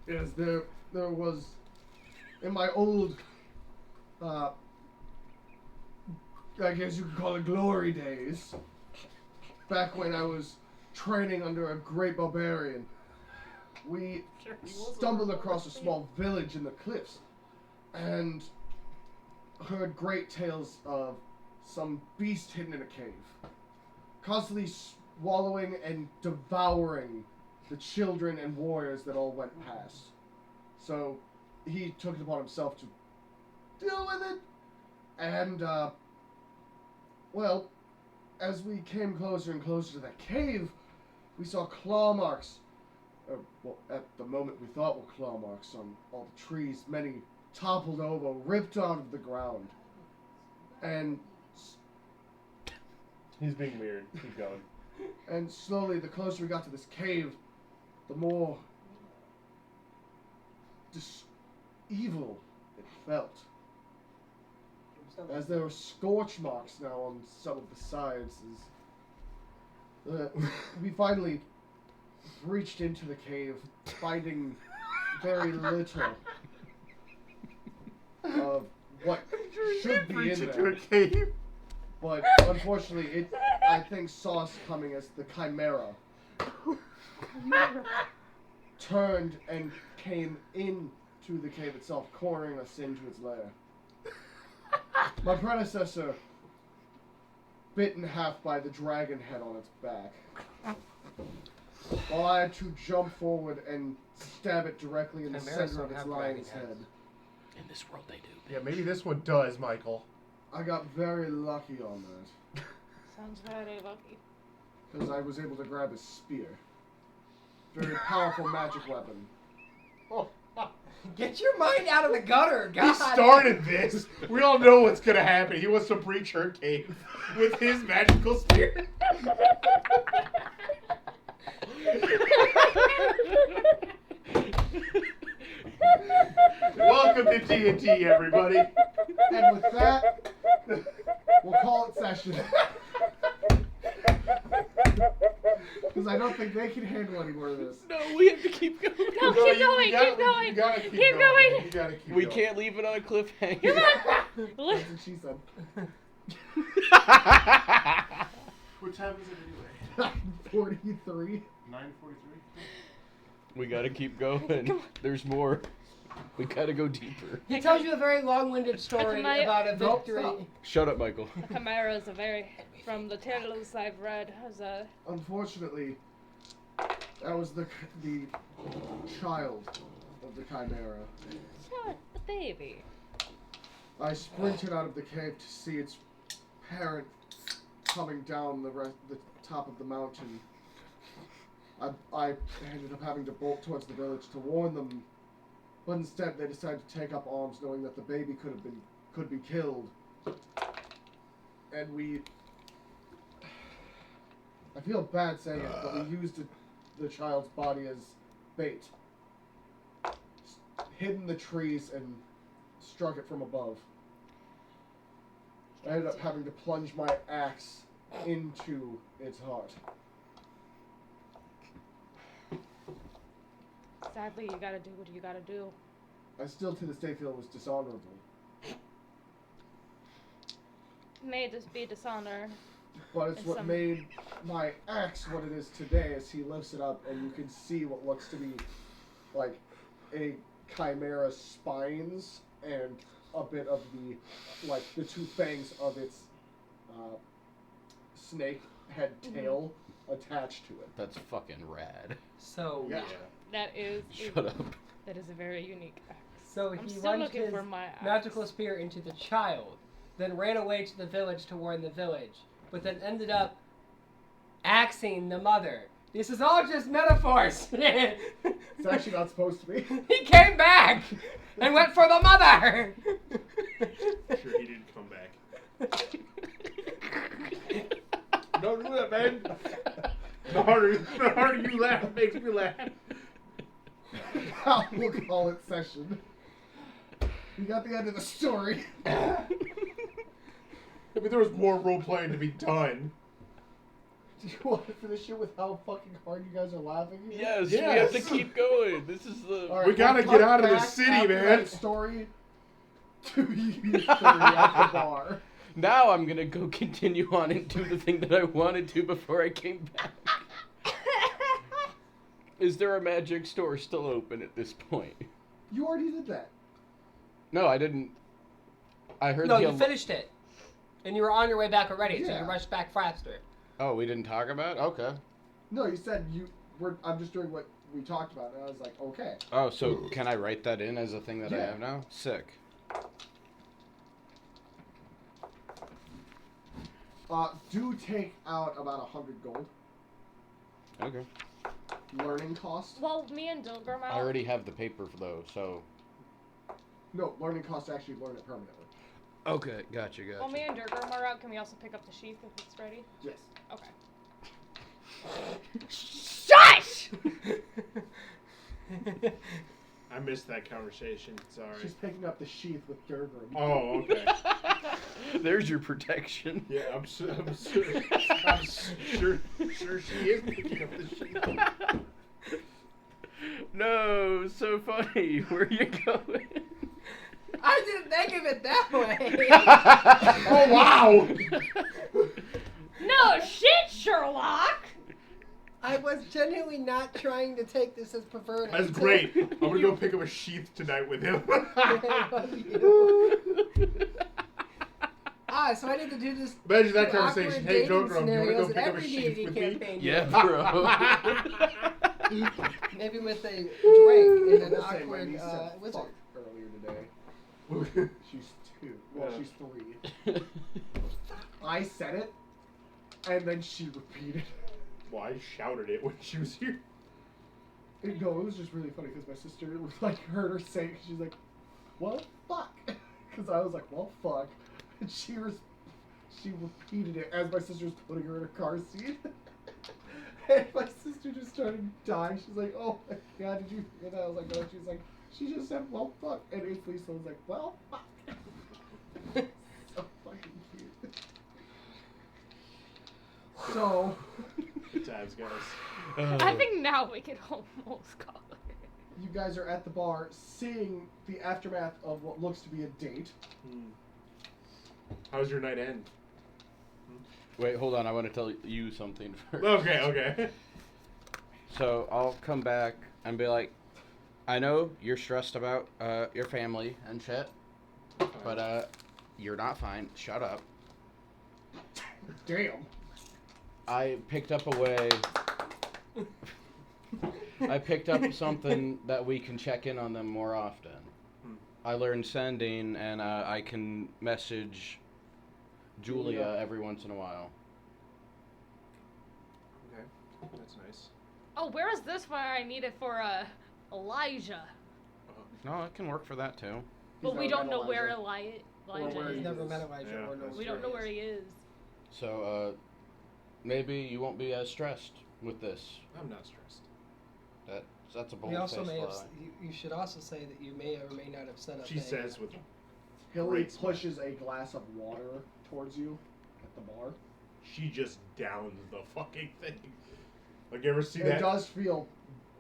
Yes, there was in my old I guess you could call it glory days, back when I was training under a great barbarian, we stumbled across a small village in the cliffs and heard great tales of some beast hidden in a cave, constantly swallowing and devouring the children and warriors that all went past. So he took it upon himself to deal with it. And, well, as we came closer and closer to that cave, we saw claw marks. Well, at the moment we thought were claw marks on all the trees. Many toppled over, ripped out of the ground. And He's being weird. Keep going. And slowly, the closer we got to this cave, the more evil it felt. As there were scorch marks now on some of the sides. We finally reached into the cave, finding very little of what should be Reach in into there. a cave. But unfortunately, it I think saw us coming as the Chimera turned and came into the cave itself, cornering us into its lair. My predecessor, bit in half by the dragon head on its back, while I had to jump forward and stab it directly in the Chimeras center of don't its have lying dragon head. heads. In this world, they do. Yeah, maybe this one does, Michael. I got very lucky on that, Sounds very lucky. because I was able to grab his spear. Very powerful magic weapon. Get your mind out of the gutter, God. He started this. We all know what's gonna happen. He wants to breach her cave with his magical spear. Welcome to D&D, everybody. And with that, we'll call it session. Because I don't think they can handle any more of this. No, we have to keep going. No, keep going, keep going. You gotta keep Keep going. going. You gotta keep We going. can't leave it on a cliffhanger. That's what she said. What time is it anyway? 43. 9:43. We gotta keep going. There's more. We gotta go deeper. He tells you a very long-winded story my- about a Nope, victory. stop. Shut up, Michael. The Chimera is a very, from the tales I've read, has a. Unfortunately, that was the child of the Chimera. Shut the baby. I sprinted out of the cave to see its parent coming down the top of the mountain. I ended up having to bolt towards the village to warn them, but instead they decided to take up arms, knowing that the baby could be killed. And we, I feel bad saying it, but we used the child's body as bait, hid in the trees and struck it from above. I ended up having to plunge my axe into its heart. Sadly, you gotta do what you gotta do. I still to this day feel it was dishonorable. May this be dishonor. But it's And what some- made my axe what it is today, as he lifts it up and you can see what looks to be like a chimera's spines and a bit of the two fangs of its snake head tail attached to it. That's fucking rad. So Yeah. That is. Shut up. That is a very unique axe. So I'm he still lunged looking his for my axe. magical spear into the child, then ran away to the village to warn the village, but then ended up axing the mother. This is all just metaphors. It's actually not supposed to be. He came back and went for the mother. Sure, he didn't come back. Don't do that, man. The harder you laugh, it makes me laugh. We'll call it session. We got the end of the story. I mean, there was more role playing to be done. Do you want to finish it with how fucking hard you guys are laughing? Yes, we Yes. have to keep going. This is the. All right, We gotta we'll get cut out of this back city, after man. that story to you three at the bar. Now I'm gonna go continue on and do the thing that I wanted to before I came back. Is there a magic store still open at this point? You already did that. No, I didn't. I heard No, the. you finished it, and you were on your way back already, so Yeah. you rushed back faster. Oh, we didn't talk about? Okay. No, you said I'm just doing what we talked about, and I was like, okay. Oh, so can I write that in as a thing that I Yeah. have now? Sick. Do take out about 100 gold. Okay. Learning cost. Well, me and Dilgrim I already have the paper for those, so. No, learning cost to actually learn it permanently. Okay, gotcha. Well, me and Dilgrim are out. Can we also pick up the sheath if it's ready? Yes. Okay. Shush! I missed that conversation. Sorry. She's picking up the sheath with Durgrim. Oh, okay. There's your protection. Yeah, I'm sure she is picking up the sheet. No, so funny. Where you going? I didn't think of it that way. Oh, wow! No shit, Sherlock! I was genuinely not trying to take this as perverted. That's great. I'm gonna go pick up a sheath tonight with him. So I need to do this. Imagine that two conversation. awkward Hey, dating Joker, do you wanna go scenarios in pick up a every sheath D&D with me? campaign. Yeah, bro. Maybe with a Drake and an I'll say my awkward niece said wizard. fuck earlier today. She's 2. Well, Yeah. she's 3. I said it, and then she repeated. Well, I shouted it when she was here. No, it was just really funny because my sister heard her say it. She's like, "Well, fuck," because I was like, "Well, fuck," and she repeated it as my sister was putting her in her car seat. And my sister just started dying. She's like, "Oh my god, did you hear that?" I was like, "No." She's like, "She just said, well, fuck," and instantly someone's like, "Well, fuck." So, Good times, guys. I think now we can almost call it. you guys are at the bar seeing the aftermath of what looks to be a date. How's your night end? Wait, hold on. I want to tell you something first. Okay. So I'll come back and be like, I know you're stressed about your family and shit, but you're not fine. Shut up. Damn. I picked up a way. I picked up something that we can check in on them more often. I learned sending, and I can message Julia every once in a while. Okay, that's nice. Oh, where is this where I need it for Elijah? No, it can work for that too. But we never don't met know where Elijah. Elijah where is. he Never is. met Elijah Yeah. or knows We don't know where he is. So maybe you won't be as stressed with this. I'm not stressed. That's a bold We also faced may have. lie. You should also say that you may or may not have set up. She says with Hilly Great smile. pushes a glass of water towards you at the bar. she just downs the fucking thing. Like you ever see It that? does feel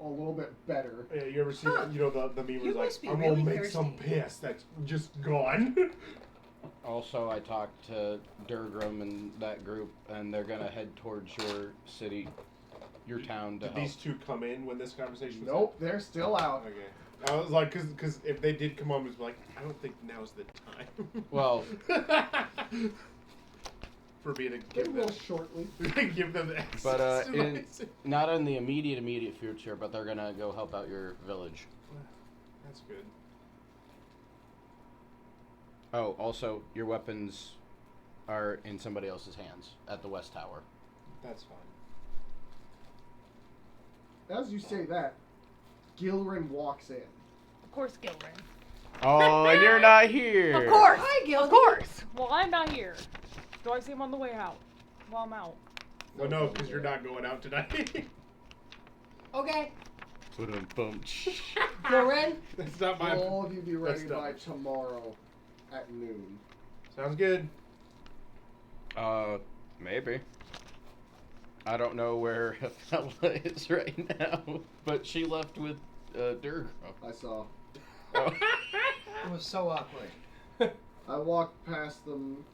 a little bit better. Yeah, you ever see that? You know the meme You was like, must be I'm really gonna make some thirsty." piss that's just gone. Also, I talked to Durgram and that group, and they're gonna head towards your city, your town to Did help. these two come in when this conversation was Nope, they're still out. had? Okay. I was like, cause if they did come on, it was like, I don't think now's the time. Well- for me to They give will them, shortly. give them the access But to in, my- not in the immediate future, but they're gonna go help out your village. That's good. Oh, also, your weapons are in somebody else's hands at the West Tower. That's fine. As you say that, Gilrin walks in. Of course, Gilrin. Oh, and you're not here. Of course. Hi, Gil. Of course. Well, I'm not here. Do I see him on the way out? Well, I'm out. Well, no, because you're not going out tonight. Okay. Ba-dum-bum. Gilren. That's not my. All of you be ready That's by not- tomorrow at noon. Sounds good. Maybe. I don't know where Hafella is right now, but she left with Durgram. I saw. Oh. It was so awkward. I walked past them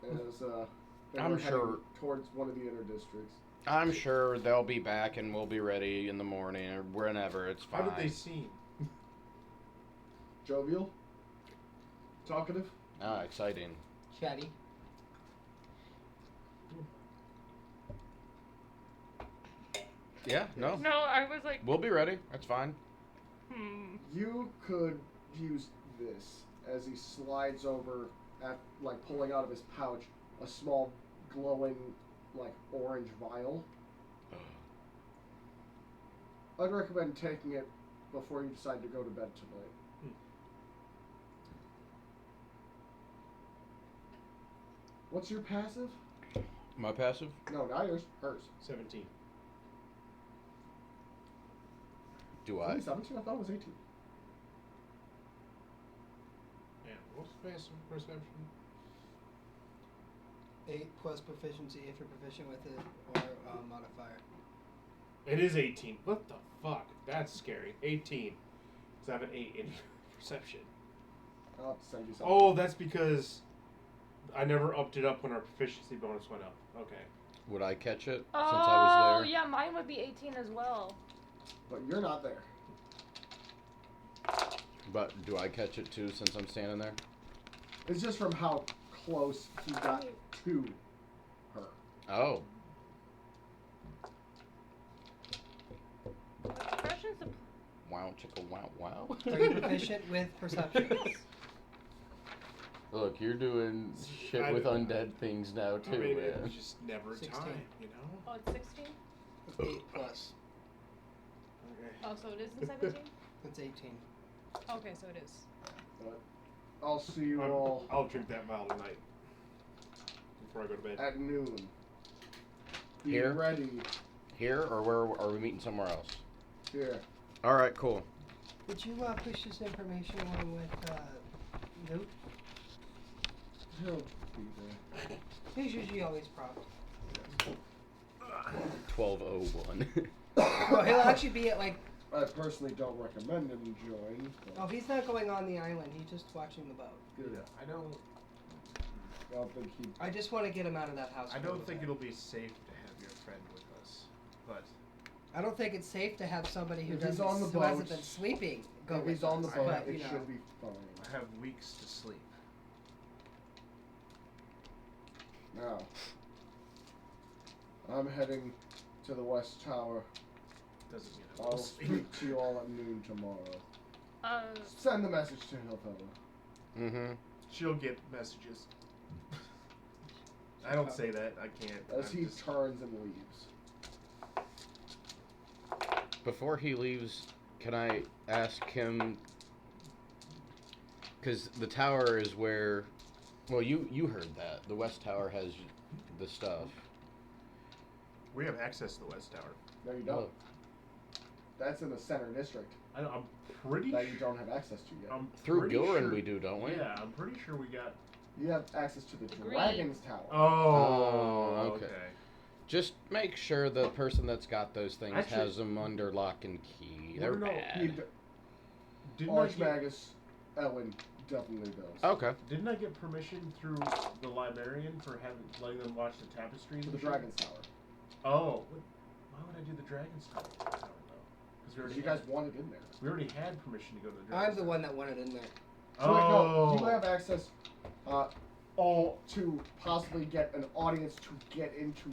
as they I'm were heading sure- towards one of the inner districts. I'm sure they'll be back and we'll be ready in the morning or whenever. It's fine. How did they seem? Jovial, talkative. Ah, exciting. Chatty. Yeah, no. No, I was like, We'll be ready. That's fine. You could use this as he slides over at like pulling out of his pouch a small glowing like orange vial. I'd recommend taking it before you decide to go to bed tonight. What's your passive? My passive? No, not yours. Hers. 17. Do Only I? 17? I thought it was 18. Yeah. What's passive perception? 8 plus proficiency if you're proficient with it, or modifier. It is 18. What the fuck? That's scary. 18. Because I have an 8 in perception. I'll have to send you something. Oh, that's because I never upped it up when our proficiency bonus went up. Okay. Would I catch it since oh, I was there? yeah, mine would be 18 as well. But you're not there. But do I catch it too since I'm standing there? It's just from how close he got to her. Oh. Impressions of Wow, chicka, wow, wow. Are you proficient with perceptions? Look, you're doing shit I- with undead things now too, I mean, man. it was just never 16. time, you know? oh, it's 16. It's 8 plus. Okay. Oh, so it isn't 17. It's 18. Okay, so it is. But I'll see you all I'll drink that vial tonight. Before I go to bed. at noon. Be Here? ready. Here, or where are we meeting somewhere else? Here. All right, cool. Did you push this information along with Newt? He'll be there. He's usually always prompt. Yeah. 12:01. Well, he'll actually be at like. I personally don't recommend him join. Oh, he's not going on the island. He's just watching the boat. Good. I don't think he. I just want to get him out of that house. I for a don't little think bit. it'll be safe to have your friend with us. But I don't think it's safe to have somebody who If he's doesn't on the who hasn't boat, been sleeping go If with he's on the us, boat, but, it you know. should be fine. I have weeks to sleep. Now, I'm heading to the West Tower. Doesn't mean I I'll will sleep. speak to you all at noon tomorrow. Send the message to Hillfeather. Mm-hmm. She'll get messages. I don't say that. I can't. As I'm he just- turns and leaves. Before he leaves, can I ask him? Because the tower is where. Well, you heard that the West Tower has the stuff. We have access to the West Tower. No, you don't. Oh. That's in the center district I'm pretty that you sure. don't have access to yet. I'm Through pretty Gilran, sure, we do, don't we? Yeah, I'm pretty sure we got. You have access to the Agreed. Dragon's Tower. Oh, okay. Just make sure the person that's got those things Actually- has them under lock and key. Well, They're no, He bad. d- Didn't I, get, Archmagus Ellen definitely does. Okay. didn't I get permission through the librarian for letting them watch the tapestry? To and the shit? Dragon's Tower. Oh, why would I do the Dragon's Tower? I don't know. Because we Because already you had, guys wanted in there. we already had permission to go to the Dragon's I'm the Tower. one that wanted in there. So wait, Oh, no, you have access to possibly get an audience to get into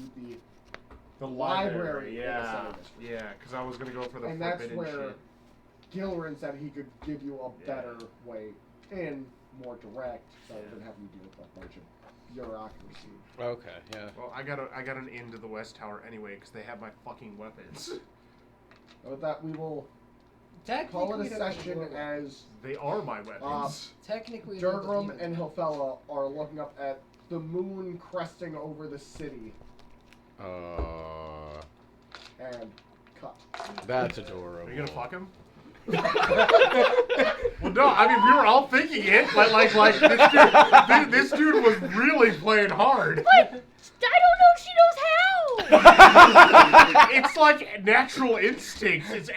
the library in the Yeah, center district. yeah. Because I was gonna go for the And that's forbidden where shit. Gilran said he could give you a Yeah. better way in, more direct, rather than having to deal with a bunch of bureaucracy. Okay. Yeah. Well, I got an in to the West Tower anyway because they have my fucking weapons. And with that, we will Technically, call it we a don't have session war weapons. as They are my weapons. Technically, we don't Durgrim even- and Hilfella are looking up at the moon cresting over the city and cut. That's adorable. Are you gonna fuck him? Well, no. I mean, we were all thinking it, but like this dude was really playing hard. I don't know if she knows how. It's like natural instincts. It's